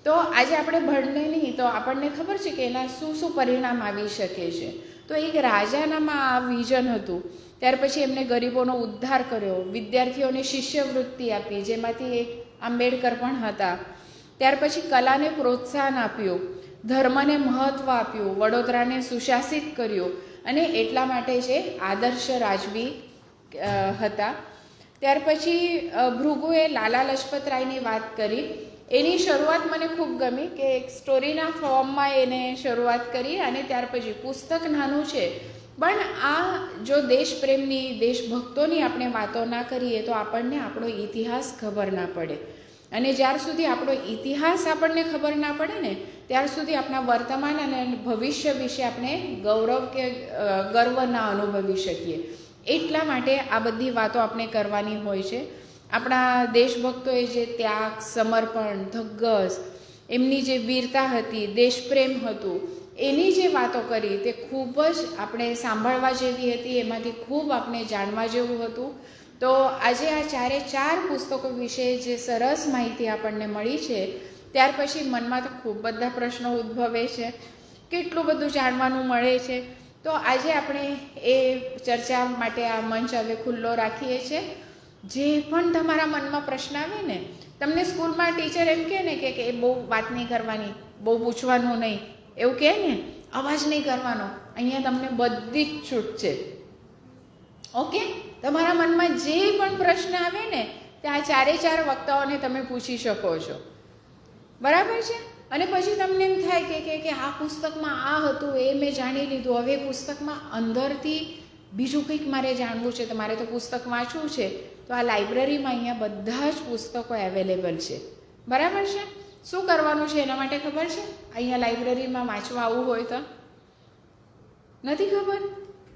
તો આજે આપણે ભણીએ નહીં તો આપણને ખબર છે કે એના શું શું પરિણામ આવી શકે છે. તો એક રાજાનામાં આ વિઝન હતું. ત્યાર પછી એમને ગરીબોનો ઉદ્ધાર કર્યો, વિદ્યાર્થીઓને શિષ્યવૃત્તિ આપી, જેમાંથી એક આંબેડકર પણ હતા. ત્યાર પછી કલાને પ્રોત્સાહન આપ્યું, ધર્મને મહત્ત્વ આપ્યું, વડોદરાને સુશાસિત કર્યું, અને એટલા માટે જે આદર્શ રાજવી હતા. ત્યાર પછી ભૃગુએ લાલા લજપત રાયની વાત કરી. એની શરૂઆત મને ખૂબ ગમી કે એક સ્ટોરીના ફોર્મમાં એને શરૂઆત કરી, અને ત્યાર પછી પુસ્તક નાનું છે, પણ આ જો દેશપ્રેમની, દેશભક્તોની આપણે વાતો ના કરીએ તો આપણને આપણો ઇતિહાસ ખબર ના પડે. અને જ્યાર સુધી આપણો ઇતિહાસ આપણને ખબર ના પડે ને, ત્યાર સુધી આપણા વર્તમાન અને ભવિષ્ય વિશે આપણે ગૌરવ કે ગર્વ ના અનુભવી શકીએ. એટલા માટે આ બધી વાતો આપણે કરવાની હોય છે. આપણા દેશભક્તોએ જે ત્યાગ, સમર્પણ, ધગસ, એમની જે વીરતા હતી, દેશપ્રેમ હતું, એની જે વાતો કરી તે ખૂબ જ આપણે સાંભળવા જેવી હતી, એમાંથી ખૂબ આપણે જાણવા જેવું હતું. તો આજે આ 4 પુસ્તકો વિશે જે સરસ માહિતી આપણને મળી છે, ત્યાર પછી મનમાં તો ખૂબ બધા પ્રશ્નો ઉદ્ભવે છે, કેટલું બધું જાણવાનું મળે છે. તો આજે આપણે એ ચર્ચા માટે આ મંચ હવે ખુલ્લો રાખીએ છીએ. જે પણ તમારા મનમાં પ્રશ્ન આવે ને, તમને સ્કૂલમાં ટીચર એમ કહે ને કે એ બહુ વાત નહીં કરવાની, બહુ પૂછવાનું નહીં, એવું કહે ને, અવાજ નહીં કરવાનો, અહીંયા તમને બધી જ છૂટ છે. ઓકે? તમારા મનમાં જે પણ પ્રશ્ન આવે ને ત્યાં ચારે ચાર વક્તાઓને તમે પૂછી શકો છો, બરાબર છે. અને પછી તમને એમ થાય કે આ પુસ્તકમાં આ હતું એ મેં જાણી લીધું, હવે પુસ્તકમાં અંદરથી બીજું કંઈક મારે જાણવું છે, તો મારે તો પુસ્તક વાંચવું છે, તો આ લાઇબ્રેરીમાં અહીંયા બધા જ પુસ્તકો અવેલેબલ છે, બરાબર છે. શું કરવાનું છે એના માટે ખબર છે? અહીંયા લાઇબ્રેરીમાં વાંચવા આવવું હોય તો નથી ખબર?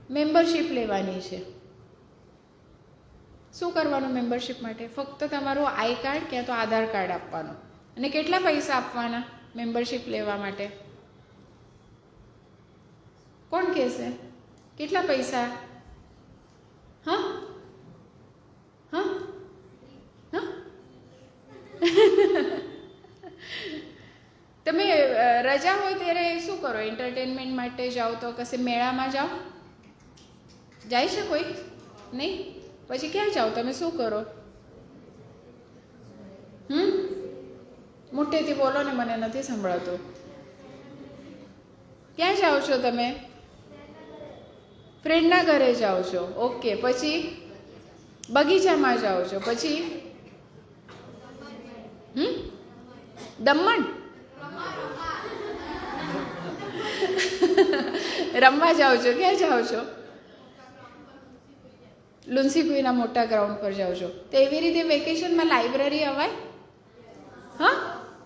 મેમ્બરશિપ લેવાની છે. શું કરવાનું મેમ્બરશિપ માટે? ફક્ત તમારું આઈ કાર્ડ ક્યાં તો આધાર કાર્ડ આપવાનું. અને કેટલા પૈસા આપવાના મેમ્બરશિપ લેવા માટે? કોણ કહેશે? કેટલા પૈસા? હા હા હા તમે રજા હોય ત્યારે શું કરો? એન્ટરટેનમેન્ટ માટે જાઓ તો કશે મેળામાં જાઓ? જાય છે કોઈ? નહીં? પછી ક્યાં જાઓ તમે? શું કરો? મોટેથી બોલો ને, મને નથી સંભળાતું. ક્યાં જાઓ છો તમે? ફ્રેન્ડના ઘરે જાઓ છો. ઓકે. પછી બગીચામાં જાઓ છો. પછી દમણ રમવા જાઓ છો. ક્યાં જાઓ છો? લુન્સીકુઈના મોટા ગ્રાઉન્ડ પર જાઓ છો. તો એવી રીતે વેકેશનમાં લાઇબ્રેરી અવાય? હા,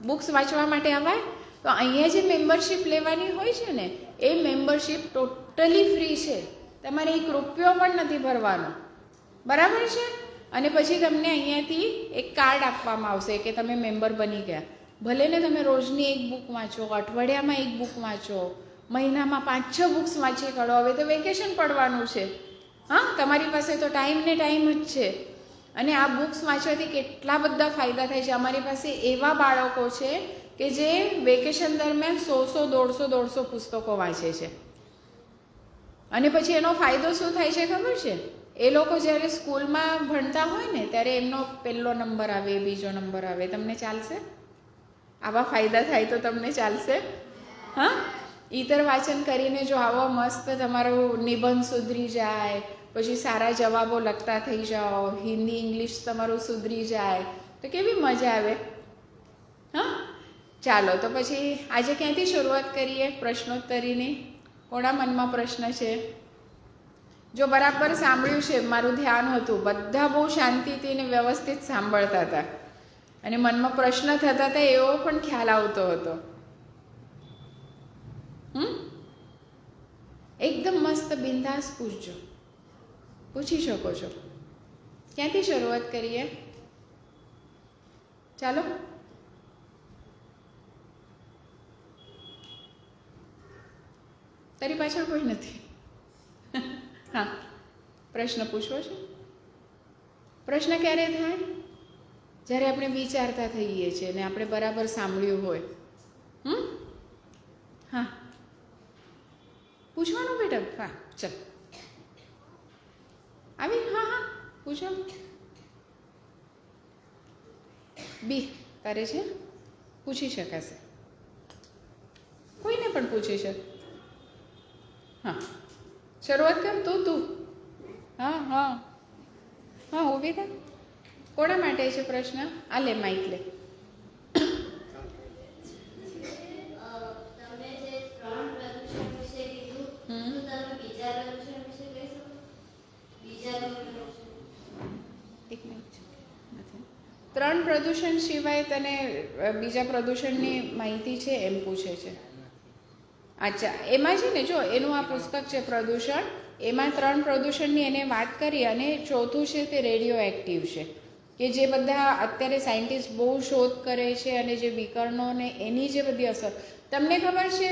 બુક્સ વાંચવા માટે અવાય. તો અહીંયા જે મેમ્બરશિપ લેવાની હોય છે ને, એ મેમ્બરશિપ ટોટલી ફ્રી છે. તમારે એક રૂપિયો પણ નથી ભરવાનો, બરાબર છે. અને પછી તમને અહીંયાથી એક કાર્ડ આપવામાં આવશે કે તમે મેમ્બર બની ગયા. ભલે ને તમે રોજની એક બુક વાંચો, અઠવાડિયામાં એક બુક વાંચો, મહિનામાં 5-6 બુક્સ વાંચી કાઢો. હવે તો વેકેશન પડવાનું છે. હા, તમારી પાસે તો ટાઈમ જ છે. અને આ બુક્સ વાંચવાથી કેટલા બધા ફાયદા થાય છે. અમારી પાસે એવા બાળકો છે કે જે વેકેશન દરમિયાન 100-150 પુસ્તકો વાંચે છે. અને પછી એનો ફાયદો શું થાય છે ખબર છે? એ લોકો જ્યારે સ્કૂલમાં ભણતા હોય ને ત્યારે એમનો પહેલો નંબર આવે, બીજો નંબર આવે. તમને ચાલશે? આવા ફાયદા થાય તો તમને ચાલશે? હા, ઈતર વાંચન કરીને જો આવો મસ્ત તમારો નિબંધ સુધરી જાય, પછી સારા જવાબો લખતા થઈ જાઓ, હિન્દી ઇંગ્લિશ તમારું સુધરી જાય, તો કેવી મજા આવે. હા, ચાલો તો પછી આજે ક્યાંથી શરૂઆત કરીએ? પ્રશ્નોત્તરીની. કોના મનમાં પ્રશ્ન છે? જો બરાબર સાંભળ્યું છે, મારું ધ્યાન હતું, બધા બહુ શાંતિથી ને વ્યવસ્થિત સાંભળતા હતા અને મનમાં પ્રશ્ન થતા હતા એવો પણ ખ્યાલ આવતો હતો. એકદમ મસ્ત બિંદાસ પૂછજો, પૂછી શકો છો. ક્યાંથી શરૂઆત કરીએ? ચાલો. તારી પાછળ કોઈ નથી? હા, પ્રશ્ન પૂછવો છે. પ્રશ્ન ક્યારે થાય? જ્યારે આપણે વિચારતા થઈએ છીએ ને આપણે બરાબર સાંભળ્યું હોય. હા, પૂછવાનું બેટા. હા, ચાલ આવી. હા હા, પૂછો. બી તારે છે? પૂછી શકાશે, કોઈને પણ પૂછી શકે. હા, શરૂઆત કર તું. હા હા હા, ઊભી થા. કોના માટે છે પ્રશ્ન? આ લે, માઇક લે. એક મિનિટ. 3 પ્રદૂષણ સિવાય તને બીજા પ્રદૂષણની માહિતી છે એમ પૂછે છે. અચ્છા, એમાં છે ને, જો એનું આ પુસ્તક છે પ્રદૂષણ, એમાં 3 પ્રદૂષણની એને વાત કરી. અને ચોથું છે તે રેડિયો એક્ટિવ છે, કે જે બધા અત્યારે સાયન્ટિસ્ટ બહુ શોધ કરે છે. અને જે વિકર્ણોને એની જે બધી અસર, તમને ખબર છે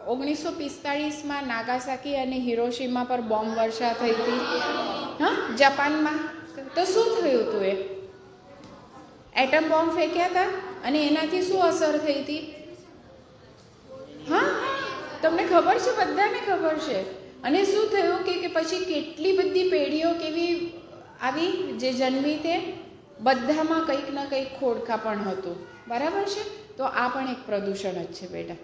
1945માં નાગાસાકી અને હિરોશીમા પર બોમ્બ વર્ષા થઈ હતી, હા, જાપાનમાં. તો શું થયું હતું? એટમ બોમ્બ ફેંક્યા હતા અને એનાથી શું અસર થઈ હતી? હા, તમને ખબર છે? બધાને ખબર છે. અને શું થયું કે પછી કેટલી બધી પેઢીઓ કેવી આવી જે જન્મી, તે બધામાં કંઈક ના કંઈક ખોડખા પણ હતું, બરાબર છે. તો આ પણ એક પ્રદૂષણ જ છે બેટા,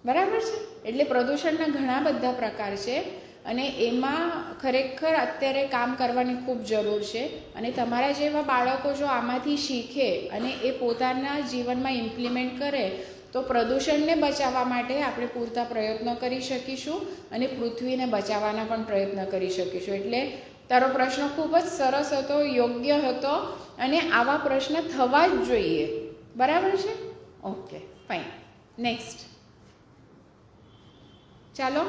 બરાબર છે. એટલે પ્રદૂષણના ઘણા બધા પ્રકાર છે. અને એમાં ખરેખર અત્યારે કામ કરવાની ખૂબ જરૂર છે. અને તમારા જેવા બાળકો જો આમાંથી શીખે અને એ પોતાના જીવનમાં ઇમ્પ્લિમેન્ટ કરે તો પ્રદૂષણને બચાવવા માટે આપણે પૂરતા પ્રયત્નો કરી શકીશું અને પૃથ્વીને બચાવવાના પણ પ્રયત્ન કરી શકીશું. એટલે તારો પ્રશ્ન ખૂબ જ સરસ હતો, યોગ્ય હતો અને આવા પ્રશ્ન થવા જ જોઈએ. બરાબર છે? Okay, fine. નેક્સ્ટ. ચાલો,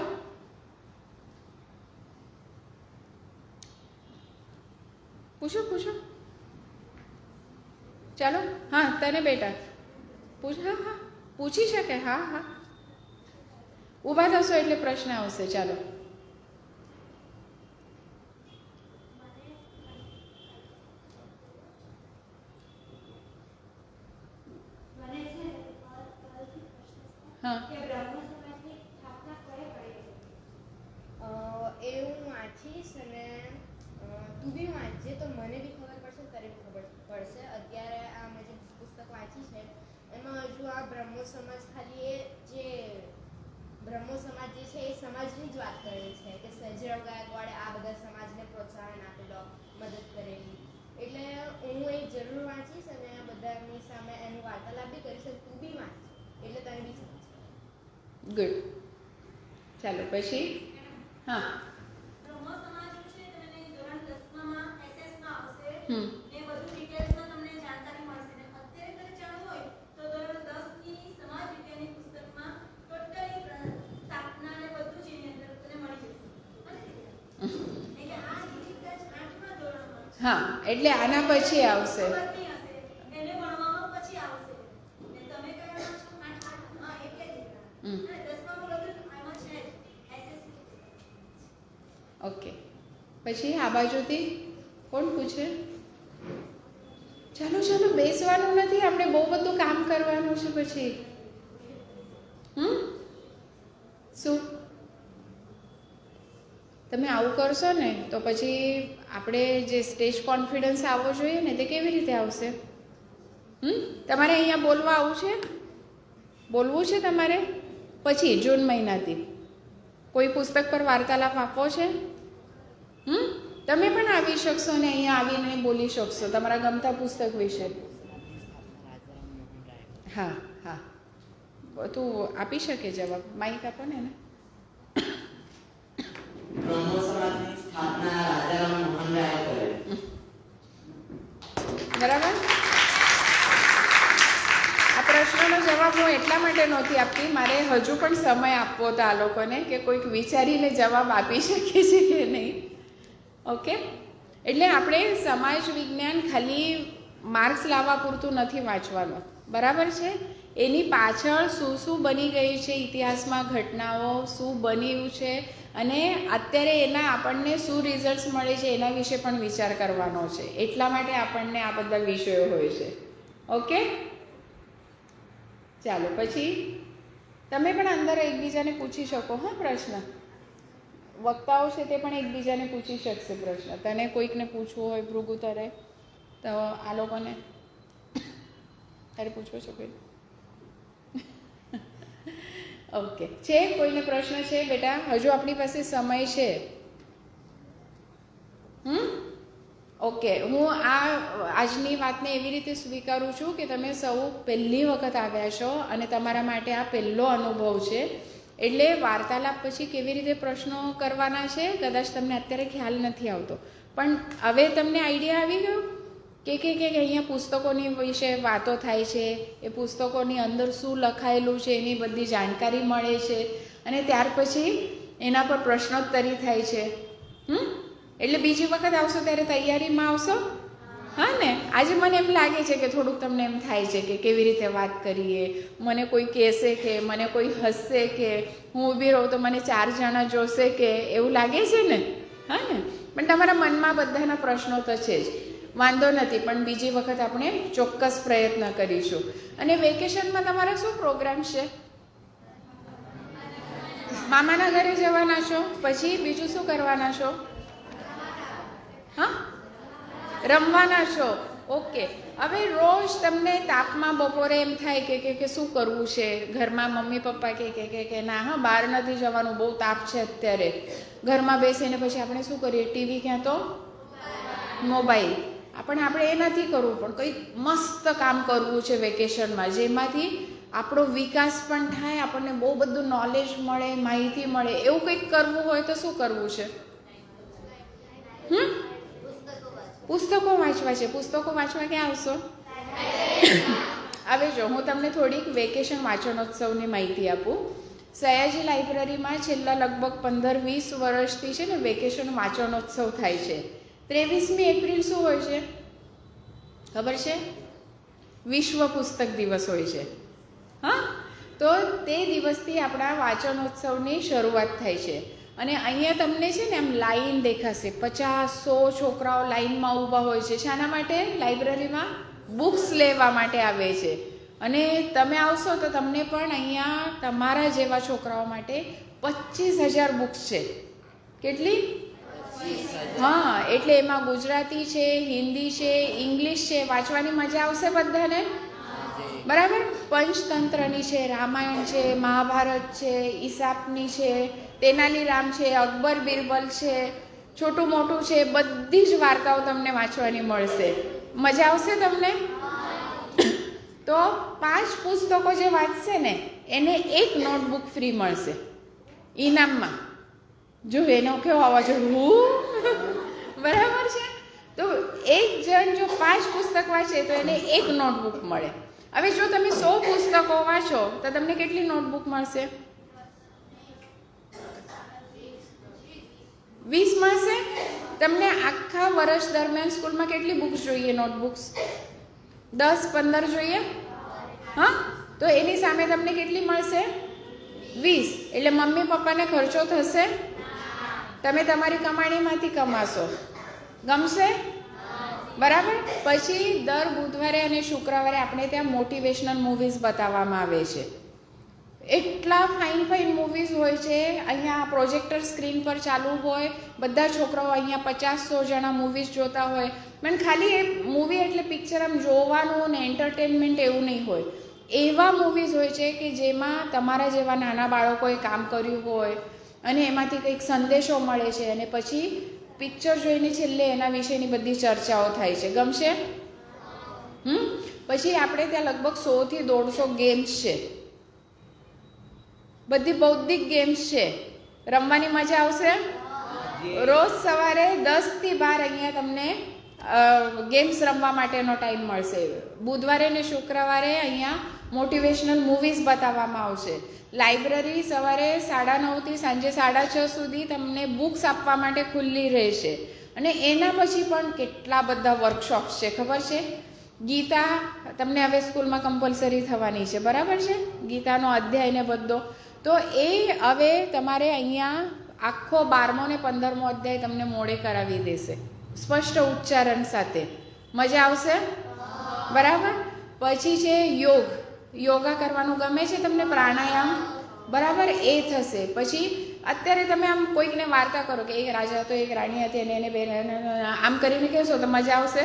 પૂછો. ચાલો, હા, તને બેટા પૂછ. હા, પૂછી શકે. હા, ઊભા થશો એટલે પ્રશ્ન આવશે. ચાલો. હા, એ હું વાંચીશ અને તું બી વાંચજે તો મને બી ખબર પડશે, તને બી ખબર પડશે. અત્યારે આ મેં જે પુસ્તક વાંચી છે એમાં હજુ આ બ્રહ્મો સમાજ ખાલી એ જે બ્રહ્મો સમાજ જે છે એ સમાજની જ વાત કરેલી છે કે સયાજીરાવ ગાયકવાડે આ બધા સમાજને પ્રોત્સાહન આપેલો, મદદ કરેલી. એટલે હું એ જરૂર વાંચીશ અને આ બધાની સામે એનું વાર્તાલાપ બી કરીશ અને તું બી વાંચ એટલે તને બી સમજ. ગુડ. ચાલો પછી. હા. હમ. હા, એટલે આના પછી આવશે. ઓકે, પછી આ બાજુથી કોણ પૂછે? ચાલો, બેસવાનું નથી, આપણે બહુ બધું કામ કરવાનું છે પછી. શું તમે આવું કરશો ને તો પછી આપણે જે સ્ટેજ કોન્ફિડન્સ આવવો જોઈએ ને તે કેવી રીતે આવશે? તમારે અહીંયા બોલવા આવું છે? બોલવું છે તમારે? પછી જૂન મહિનાથી કોઈ પુસ્તક પર વાર્તાલાપ આપવો છે? તમે પણ આવી શકશો ને અહીંયા આવીને બોલી શકશો તમારા ગમતા પુસ્તક વિશે. હા, તું આપી શકે જવાબ. માઇક આપો ને. બ્રહ્મો સમાજની સ્થાપના રાજારામ મોહન રાય કરેલી. બરાબર. આ પ્રશ્નનો જવાબ હું એટલા માટે નહોતી આપતી, મારે હજુ પણ સમય આપવો હતો આ લોકોને કે કોઈક વિચારીને જવાબ આપી શકે છે કે નહીં. ઓકે, એટલે આપણે સમાજ વિજ્ઞાન ખાલી માર્ક્સ લાવવા પૂરતું નથી વાંચવાનું. બરાબર છે? એની પાછળ શું બની ગઈ છે ઇતિહાસમાં, ઘટનાઓ શું બન્યું છે અને અત્યારે એના આપણને શું રિઝલ્ટ્સ મળે છે એના વિશે પણ વિચાર કરવાનો છે. એટલા માટે આપણને આ બધા વિષયો હોય છે. ઓકે, ચાલો પછી તમે પણ અંદર એકબીજાને પૂછી શકો. હા, પ્રશ્ન વક્તાઓ છે તે પણ એકબીજાને પૂછી શકશે પ્રશ્ન. તને કોઈકને પૂછવું હોય ભૃગુ તારે તો આ લોકોને તારે પૂછવો છે કોઈ? ઓકે, છે કોઈને પ્રશ્ન છે બેટા? હજુ આપણી પાસે સમય છે. ઓકે, હું આજની વાતને એવી રીતે સ્વીકારું છું કે તમે સૌ પહેલી વખત આવ્યા છો અને તમારા માટે આ પહેલો અનુભવ છે. એટલે વાર્તાલાપ પછી કેવી રીતે પ્રશ્નો કરવાના છે કદાચ તમને અત્યારે ખ્યાલ નથી આવતો, પણ હવે તમને આઈડિયા આવી ગયો કે અહીંયા પુસ્તકોની વિશે વાતો થાય છે, એ પુસ્તકોની અંદર શું લખાયેલું છે એની બધી જાણકારી મળે છે અને ત્યાર પછી એના પર પ્રશ્નોત્તરી થાય છે. એટલે બીજી વખત આવશો ત્યારે તૈયારીમાં આવશો. હા ને? આજે મને એમ લાગે છે કે થોડુંક તમને એમ થાય છે કે કેવી રીતે વાત કરીએ, મને કોઈ કહેશે કે મને કોઈ હસશે કે હું ઊભી રહું તો મને 4 જણા જોશે કે એવું લાગે છે ને? હા ને? પણ તમારા મનમાં બધાના પ્રશ્નો તો છે જ. વાંધો નથી, પણ બીજી વખત આપણે ચોક્કસ પ્રયત્ન કરીશું. અને વેકેશનમાં તમારા શું પ્રોગ્રામ છે? મામાના ઘરે જવાના છો? પછી બીજું શું કરવાના છો? હા, રમવાના છો. ઓકે. હવે રોજ તમને તાપમાં બપોરે એમ થાય કે શું કરવું છે, ઘરમાં મમ્મી પપ્પા કે ના હા બહાર નથી જવાનું, બહુ તાપ છે અત્યારે, ઘરમાં બેસીને પછી આપણે શું કરીએ, ટીવી ક્યાં તો મોબાઈલ. આપણે એ નથી કરવું, પણ કંઈક મસ્ત કામ કરવું છે વેકેશનમાં, જેમાંથી આપણો વિકાસ પણ થાય, આપણને બહુ બધું નોલેજ મળે, માહિતી મળે. એવું કંઈક કરવું હોય તો શું કરવું છે? પુસ્તકો વાંચવા છે. પુસ્તકો વાંચવા ક્યાં આવશો? હવે જો હું તમને થોડીક વેકેશન વાંચનોત્સવની માહિતી આપું. સયાજી લાઇબ્રેરીમાં છેલ્લા લગભગ 15-20 વર્ષથી છે ને વેકેશન વાંચનોત્સવ થાય છે. 23મી એપ્રિલ શું હોય છે ખબર છે? વિશ્વ પુસ્તક દિવસ હોય છે. હા, તો તે દિવસથી આપણા વાંચનોત્સવની શરૂઆત થાય છે. અને અહીંયા તમને છે ને એમ લાઈન દેખાશે, 50-100 છોકરાઓ લાઈનમાં ઊભા હોય છે. શાના માટે? લાઇબ્રેરીમાં બુક્સ લેવા માટે આવે છે. અને તમે આવશો તો તમને પણ અહીંયા તમારા જેવા છોકરાઓ માટે 25,000 બુક્સ છે. કેટલી? હા, એટલે એમાં ગુજરાતી છે, હિન્દી છે, ઇંગ્લિશ છે. વાંચવાની મજા આવશે બધાને, બરાબર? પંચતંત્રની છે, રામાયણ છે, મહાભારત છે, ઈસાપની છે, તેનાલીરામ છે, અકબર બિરબલ છે, છોટું મોટું છે, બધી જ વાર્તાઓ તમને વાંચવાની મળશે. મજા આવશે તમને? તો 5 પુસ્તકો જે વાંચશે ને એને 1 નોટબુક ફ્રી મળશે ઇનામમાં. જો એનો કેવો અવાજ, બરાબર છે? તો એક જણ જો 5 પુસ્તક વાંચે તો એને 1 નોટબુક મળે. હવે જો તમે 100 પુસ્તકો વાંચો તો તમને કેટલી નોટબુક મળશે? 20 મળશે. તમને આખા વર્ષ દરમિયાન સ્કૂલમાં કેટલી બુક્સ જોઈએ? નોટબુક્સ 10-15 જોઈએ. હા, તો એની સામે તમને કેટલી મળશે? 20. એટલે મમ્મી પપ્પાને ખર્ચો થશે? તમે તમારી કમાણીમાંથી કમાશો. ગમશે? બરાબર. પછી દર બુધવારે અને શુક્રવારે આપણે ત્યાં મોટિવેશનલ મૂવીઝ બતાવવામાં આવે છે. એટલા ફાઇન મૂવીઝ હોય છે. અહીંયા પ્રોજેક્ટર સ્ક્રીન પર ચાલુ હોય, બધા છોકરાઓ અહીંયા 50-100 જણા મૂવીઝ જોતા હોય. પણ ખાલી એ મૂવી એટલે પિક્ચર આમ જોવાનું ને એન્ટરટેનમેન્ટ એવું નહીં હોય. એવા મૂવીઝ હોય છે કે જેમાં તમારા જેવા નાના બાળકોએ કામ કર્યું હોય અને એમાંથી કંઈક સંદેશો મળે છે, અને પછી પિક્ચર જોઈને છેલ્લે એના વિશેની બધી ચર્ચાઓ થાય છે. ગમશે? પછી આપણે ત્યાં લગભગ 100 થી 150 ગેમ્સ છે. બધી બૌદ્ધિક ગેમ્સ છે. રમવાની મજા આવશે. રોજ સવારે 10 થી 12 અહીંયા તમને ગેમ્સ રમવા માટેનો ટાઈમ મળશે. બુધવારે ને શુક્રવારે અહીંયા મોટિવેશનલ મૂવીઝ બતાવવામાં આવશે. લાઇબ્રેરી સવારે 9:30 થી સાંજે 6:30 સુધી તમને બુક્સ આપવા માટે ખુલ્લી રહેશે. અને એના પછી પણ કેટલા બધા વર્કશોપ્સ છે ખબર છે? ગીતા તમને હવે સ્કૂલમાં કમ્પલસરી થવાની છે, બરાબર છે? ગીતાનો અધ્યાય ને બધો. તો એ હવે તમારે અહીંયા આખો 12મો ને 15મો અધ્યાય તમને મોડે કરાવી દેશે, સ્પષ્ટ ઉચ્ચારણ સાથે. મજા આવશે? બરાબર. પછી છે યોગ. યોગા કરવાનું ગમે છે તમને? પ્રાણાયામ, બરાબર, એ થશે. પછી અત્યારે તમે આમ કોઈકને વાર્તા કરો કે એક રાજા હતો, એક રાણી હતી, અને એને બે આમ કરીને કહેશો તો મજા આવશે?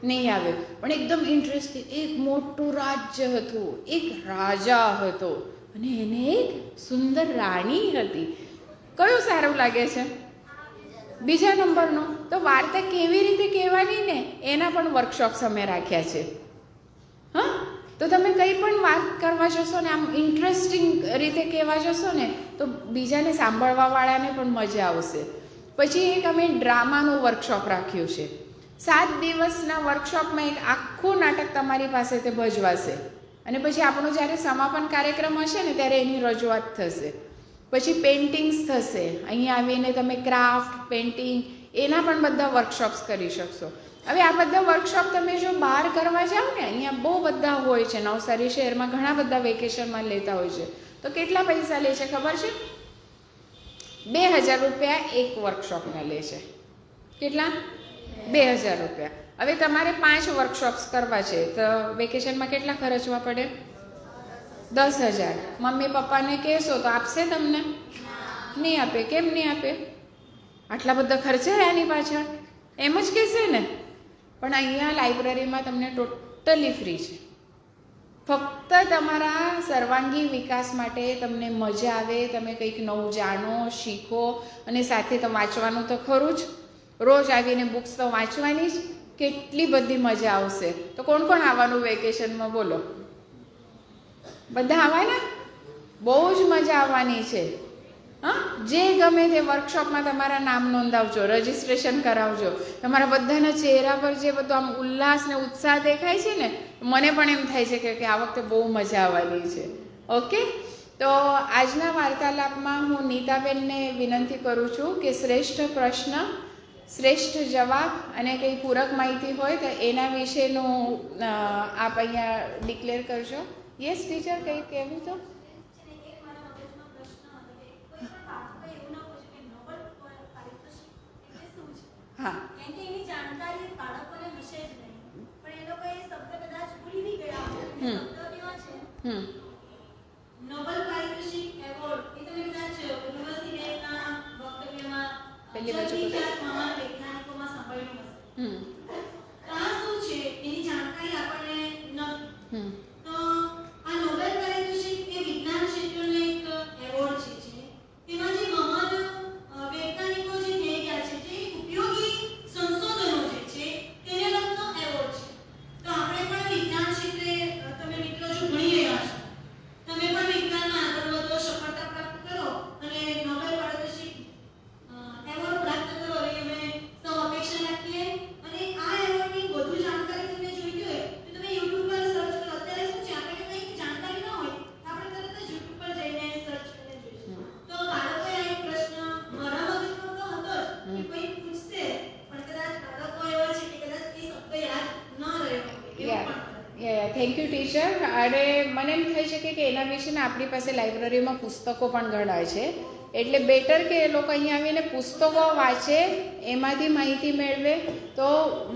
નહીં આવે. પણ એકદમ ઇન્ટરેસ્ટિંગ, એક મોટું રાજ્ય હતું, એક રાજા હતો અને એને એક સુંદર રાણી હતી. કયું સારું લાગે છે? બીજા નંબરનો. તો વાર્તા કેવી રીતે કહેવાની ને એના પણ વર્કશોપ્સ અમે રાખ્યા છે. હા, તો તમે કંઈ પણ વાત કરવા જશો ને આમ ઇન્ટરેસ્ટિંગ રીતે કહેવા જશો ને તો બીજાને સાંભળવાવાળાને પણ મજા આવશે. પછી એક અમે ડ્રામાનું વર્કશોપ રાખ્યું છે. 7 દિવસના વર્કશોપમાં એક આખું નાટક તમારી પાસે તે ભજવાશે. અને પછી આપણો જ્યારે સમાપન કાર્યક્રમ હશે ને ત્યારે એની રજૂઆત થશે. પછી પેઇન્ટિંગ્સ થશે. અહીંયા આવીને તમે ક્રાફ્ટ, પેઇન્ટિંગ એના પણ બધા વર્કશોપ્સ કરી શકશો. હવે આ બધા વર્કશોપ તમે જો બહાર કરવા જાઓ ને, અહીંયા બહુ બધા હોય છે. નવસારી શહેરમાં ઘણા બધા વેકેશનમાં લેતા હોય છે. તો કેટલા પૈસા લે છે ખબર છે? 2,000 રૂપિયા એક વર્કશોપના લે છે. કેટલા? 2,000 રૂપિયા. હવે તમારે 5 વર્કશોપ્સ કરવા છે તો વેકેશનમાં કેટલા ખર્ચવા પડે? 10,000. મમ્મી પપ્પાને કહેશો તો આપશે તમને? નહીં આપે. કેમ નહીં આપે? આટલા બધા ખર્ચા એની પાછળ એમ જ કહેશે ને. પણ અહીંયા લાઇબ્રેરીમાં તમને ટોટલી ફ્રી છે. ફક્ત તમારા સર્વાંગી વિકાસ માટે, તમને મજા આવે, તમે કંઈક નવું જાણો, શીખો, અને સાથે તો વાંચવાનું તો ખરું જ. રોજ આવીને બુક્સ તો વાંચવાની જ. કેટલી બધી મજા આવશે. તો કોણ કોણ આવવાનું વેકેશનમાં બોલો? બધા આવવાના? બહુ જ મજા આવવાની છે. હા, જે ગમે તે વર્કશોપમાં તમારા નામ નોંધાવજો, રજિસ્ટ્રેશન કરાવજો. તમારા બધાના ચહેરા પર જે બધું આમ ઉલ્લાસ ને ઉત્સાહ દેખાય છે ને, મને પણ એમ થાય છે કે આ વખતે બહુ મજા આવવાની છે. ઓકે, તો આજના વાર્તાલાપમાં હું નીતાબેનને વિનંતી કરું છું કે શ્રેષ્ઠ પ્રશ્ન, શ્રેષ્ઠ જવાબ અને કંઈ પૂરક માહિતી હોય તો એના વિશેનું આપ અહીંયા ડિક્લેર કરજો. યસ ટીચર, કંઈ કહેવું તો? હા, નોબેલ પારિતોષિક એવોર્ડ એ તમે કદાચ ઉર્વશી બેનના વક્તવ્યમાં પહેલી બાજુ મહાન વૈજ્ઞાનિકોમાં સાંભળ્યું હશે. આ શું છે એની જાણકારી આપણને નથી. તો આ નોબેલ પારિતોષિક એ વિજ્ઞાન ક્ષેત્રનો એક એવોર્ડ છે. તેમાં જે મહાન વૈજ્ઞાનિકો જે થઈ ગયા છે, જે ઉપયોગી સંશોધનો જે છે તેને લગતો એવોર્ડ છે. તો આપણે પણ વિજ્ઞાન ક્ષેત્રે તમે મિત્રો જો ભણી રહ્યા છો, તમે પણ વિજ્ઞાનમાં આગળ વધો, સફળતા પ્રાપ્ત કરો અને નોબેલ પારિતોષિક એવોર્ડ પ્રાપ્ત કરો એવી અમે સૌ અપેક્ષા રાખીએ. અને આ એવોર્ડની વધુ જાણકારી તમને જોઈતી હોય તો તમે YouTube પર સર્ચ કરો. અત્યારે શું છે, આપણે કંઈક જાણકારી ન હોય તો આપણે તરત જ YouTube પર જઈને સર્ચ કરીને જોઈશું. તો બાળકોએ આ એક પ્રશ્ન મારા મગજમાં તો હતો જ કે કોઈ પૂછશે, પણ કદાચ બાળકો એવા છે કે કદાચ એ શબ્દ યાદ ન રહ્યો હોય. Thank you teacher. અને મને એમ થઈ શકે કે એના વિશેના આપણી પાસે લાઇબ્રેરીમાં પુસ્તકો પણ ઘણા છે, એટલે બેટર કે એ લોકો અહીંયા આવીને પુસ્તકો વાંચે, એમાંથી માહિતી મેળવે તો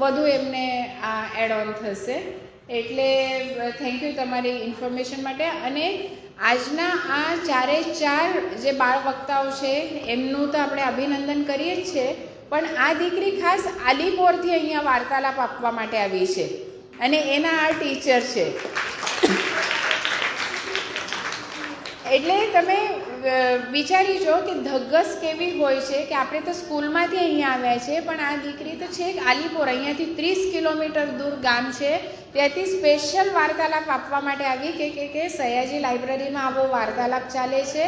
વધુ એમને આ એડ ઓન થશે. એટલે થેન્ક યુ તમારી ઇન્ફોર્મેશન માટે. અને આજના આ ચારે ચાર જે બાળ વક્તાઓ છે એમનું તો આપણે અભિનંદન કરીએ જ છે, પણ આ દીકરી ખાસ આલીપોરથી અહીંયા વાર્તાલાપ આપવા માટે આવી છે અને એના આ ટીચર છે. એટલે તમે વિચારી જો કે ધગસ કેવી હોય છે કે આપણે તો સ્કૂલમાંથી અહીંયા આવ્યા છે, પણ આ દીકરી તો છેક આલીપોર, અહીંયાથી 30 કિલોમીટર દૂર ગામ છે, ત્યાંથી સ્પેશિયલ વાર્તાલાપ આપવા માટે આવી કે સયાજી લાઇબ્રેરીમાં આવો વાર્તાલાપ ચાલે છે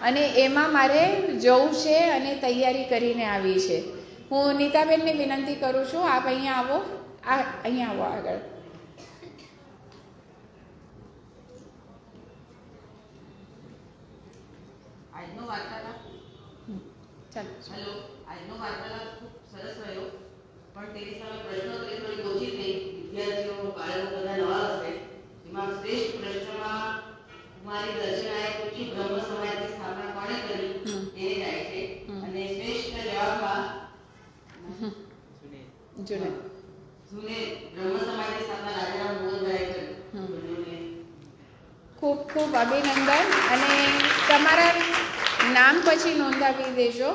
અને એમાં મારે જવું છે અને તૈયારી કરીને આવી છે. હું નીતાબેનને વિનંતી કરું છું, આપ અહીંયા આવો, અહીંયા આવો આગળ. આજનો વાર્તાલાપ ચાલો. આજનો વાર્તાલાપ ખૂબ સરસ રહ્યો, પણ તેની સામે પ્રશ્નો કરી થોડી ઓછી થઈ. વિદ્યાર્થીઓ, બાળકો બધા નવા હશે. એમાં શ્રેષ્ઠ પ્રશ્નમાં કુમારી દર્શનાએ પૂછી બ્રહ્મ સમાજની સ્થાપના કોણે કરી એને જાય છે, અને શ્રેષ્ઠ જવાબમાં જુને બ્રહ્મ સમાજની સ્થાપના રાજારામ મોહનરાયે કરી. ખૂબ ખૂબ અભિનંદન. અને તમારા નામ પછી નોંધાવી દેજો.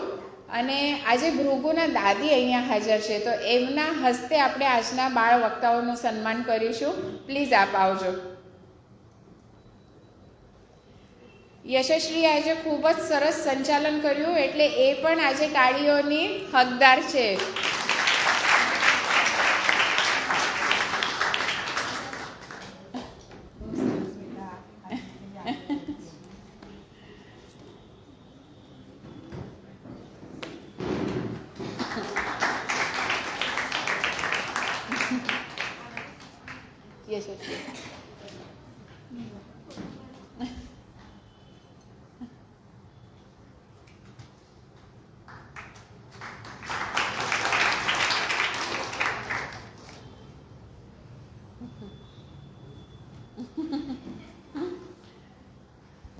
અને આજે ભૃગુના દાદી અહીંયા હાજર છે, તો એમના હસ્તે આપણે આજના બાળ વક્તાઓનું સન્માન કરીશું. પ્લીઝ આપ આવજો. યશસ્વી આજે ખૂબ જ સરસ સંચાલન કર્યું, એટલે એ પણ આજે તાળીઓની હકદાર છે. યશસ્વી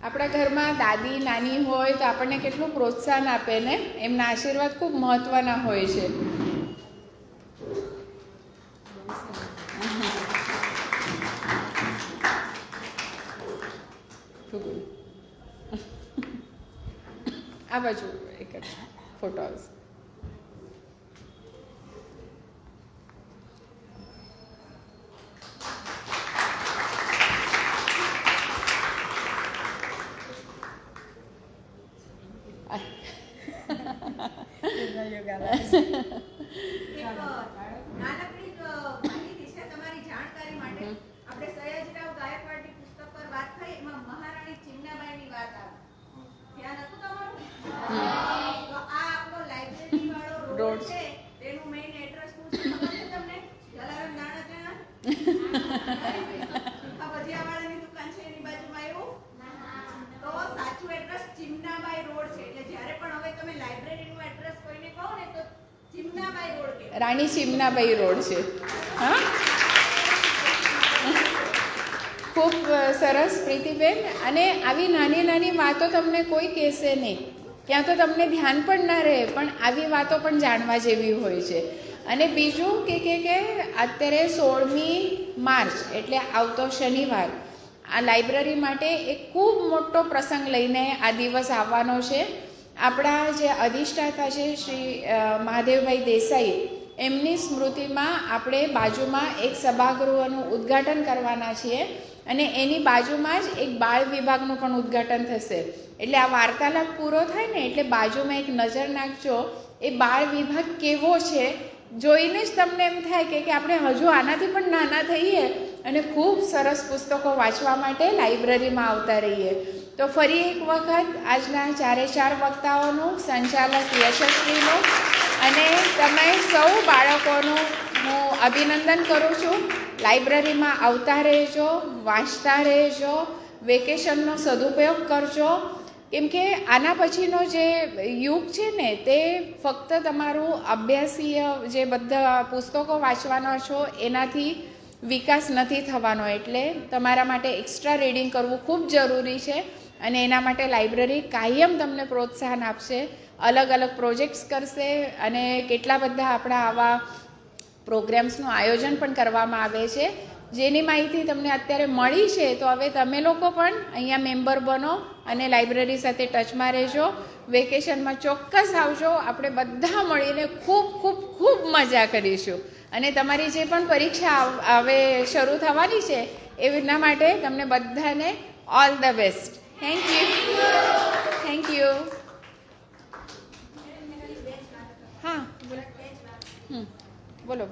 આપણા ઘરમાં દાદી નાની હોય તો આપણને કેટલું પ્રોત્સાહન આપે ને, એમના આશીર્વાદ ખૂબ મહત્વના હોય છે. આ બાજુ એક જ ફોટો આવશે. રોડ છે એટલે જ્યારે પણ હવે તમે લાઇબ્રેરીનું એડ્રેસ કોઈને કહો ને તો ચિમનાબાઈ રોડ કે રાણી ચિમનાબાઈ રોડ છે. હા, ખૂબ સરસ પ્રીતિબેન. અને આવી નાની નાની વાતો તમને કોઈ કહેશે નહીં, ત્યાં તો તમને ધ્યાન પણ ના રહે, પણ આવી વાતો પણ જાણવા જેવી હોય છે. અને બીજું કે અત્યારે 16મી માર્ચ એટલે આવતો શનિવાર આ લાઇબ્રેરી માટે એક ખૂબ મોટો પ્રસંગ લઈને આ દિવસ આવવાનો છે. આપણા જે અધિષ્ઠાતા છે શ્રી મહાદેવભાઈ દેસાઈ, એમની સ્મૃતિમાં આપણે બાજુમાં એક સભાગૃહનું ઉદ્ઘાટન કરવાના છીએ અને એની બાજુમાં જ એક બાળ વિભાગનું પણ ઉદ્ઘાટન થશે. એટલે આ વાર્તાલાપ પૂરો થાય ને એટલે બાજુમાં એક નજર નાખજો, એ બાળ વિભાગ કેવો છે જોઈને જ તમને એમ થાય કે આપણે હજુ આનાથી પણ નાના થઈએ અને ખૂબ સરસ પુસ્તકો વાંચવા માટે લાઇબ્રેરીમાં આવતા રહીએ. તો ફરી એક વખત આજના 4 વક્તાઓનું, સંચાલક યશસ્વીનું અને તમે સૌ બાળકોનું હું અભિનંદન કરું છું. લાઇબ્રેરીમાં આવતા રહેજો, વાંચતા રહેજો, વેકેશનનો સદુપયોગ કરજો. કેમ કે આના પછીનો જે યુગ છે ને તે ફક્ત તમારું અભ્યાસીય જે બધા પુસ્તકો વાંચવાના છો એનાથી વિકાસ નથી થવાનો. એટલે તમારા માટે એક્સ્ટ્રા રીડિંગ કરવું ખૂબ જરૂરી છે અને એના માટે લાઇબ્રેરી કાયમ તમને પ્રોત્સાહન આપશે, અલગ અલગ પ્રોજેક્ટ્સ કરશે અને કેટલા બધા આપણા આવા પ્રોગ્રામ્સનું આયોજન પણ કરવામાં આવે છે, જેની માહિતી તમને અત્યારે મળી છે. તો હવે તમે લોકો પણ અહીંયા મેમ્બર બનો અને લાઇબ્રેરી સાથે ટચમાં રહેજો. વેકેશનમાં ચોક્કસ આવજો, આપણે બધા મળીને ખૂબ ખૂબ ખૂબ મજા કરીશું. અને તમારી જે પણ પરીક્ષા હવે શરૂ થવાની છે એના માટે તમને બધાને all the best. Thank you. હા, બોલો. બોલો.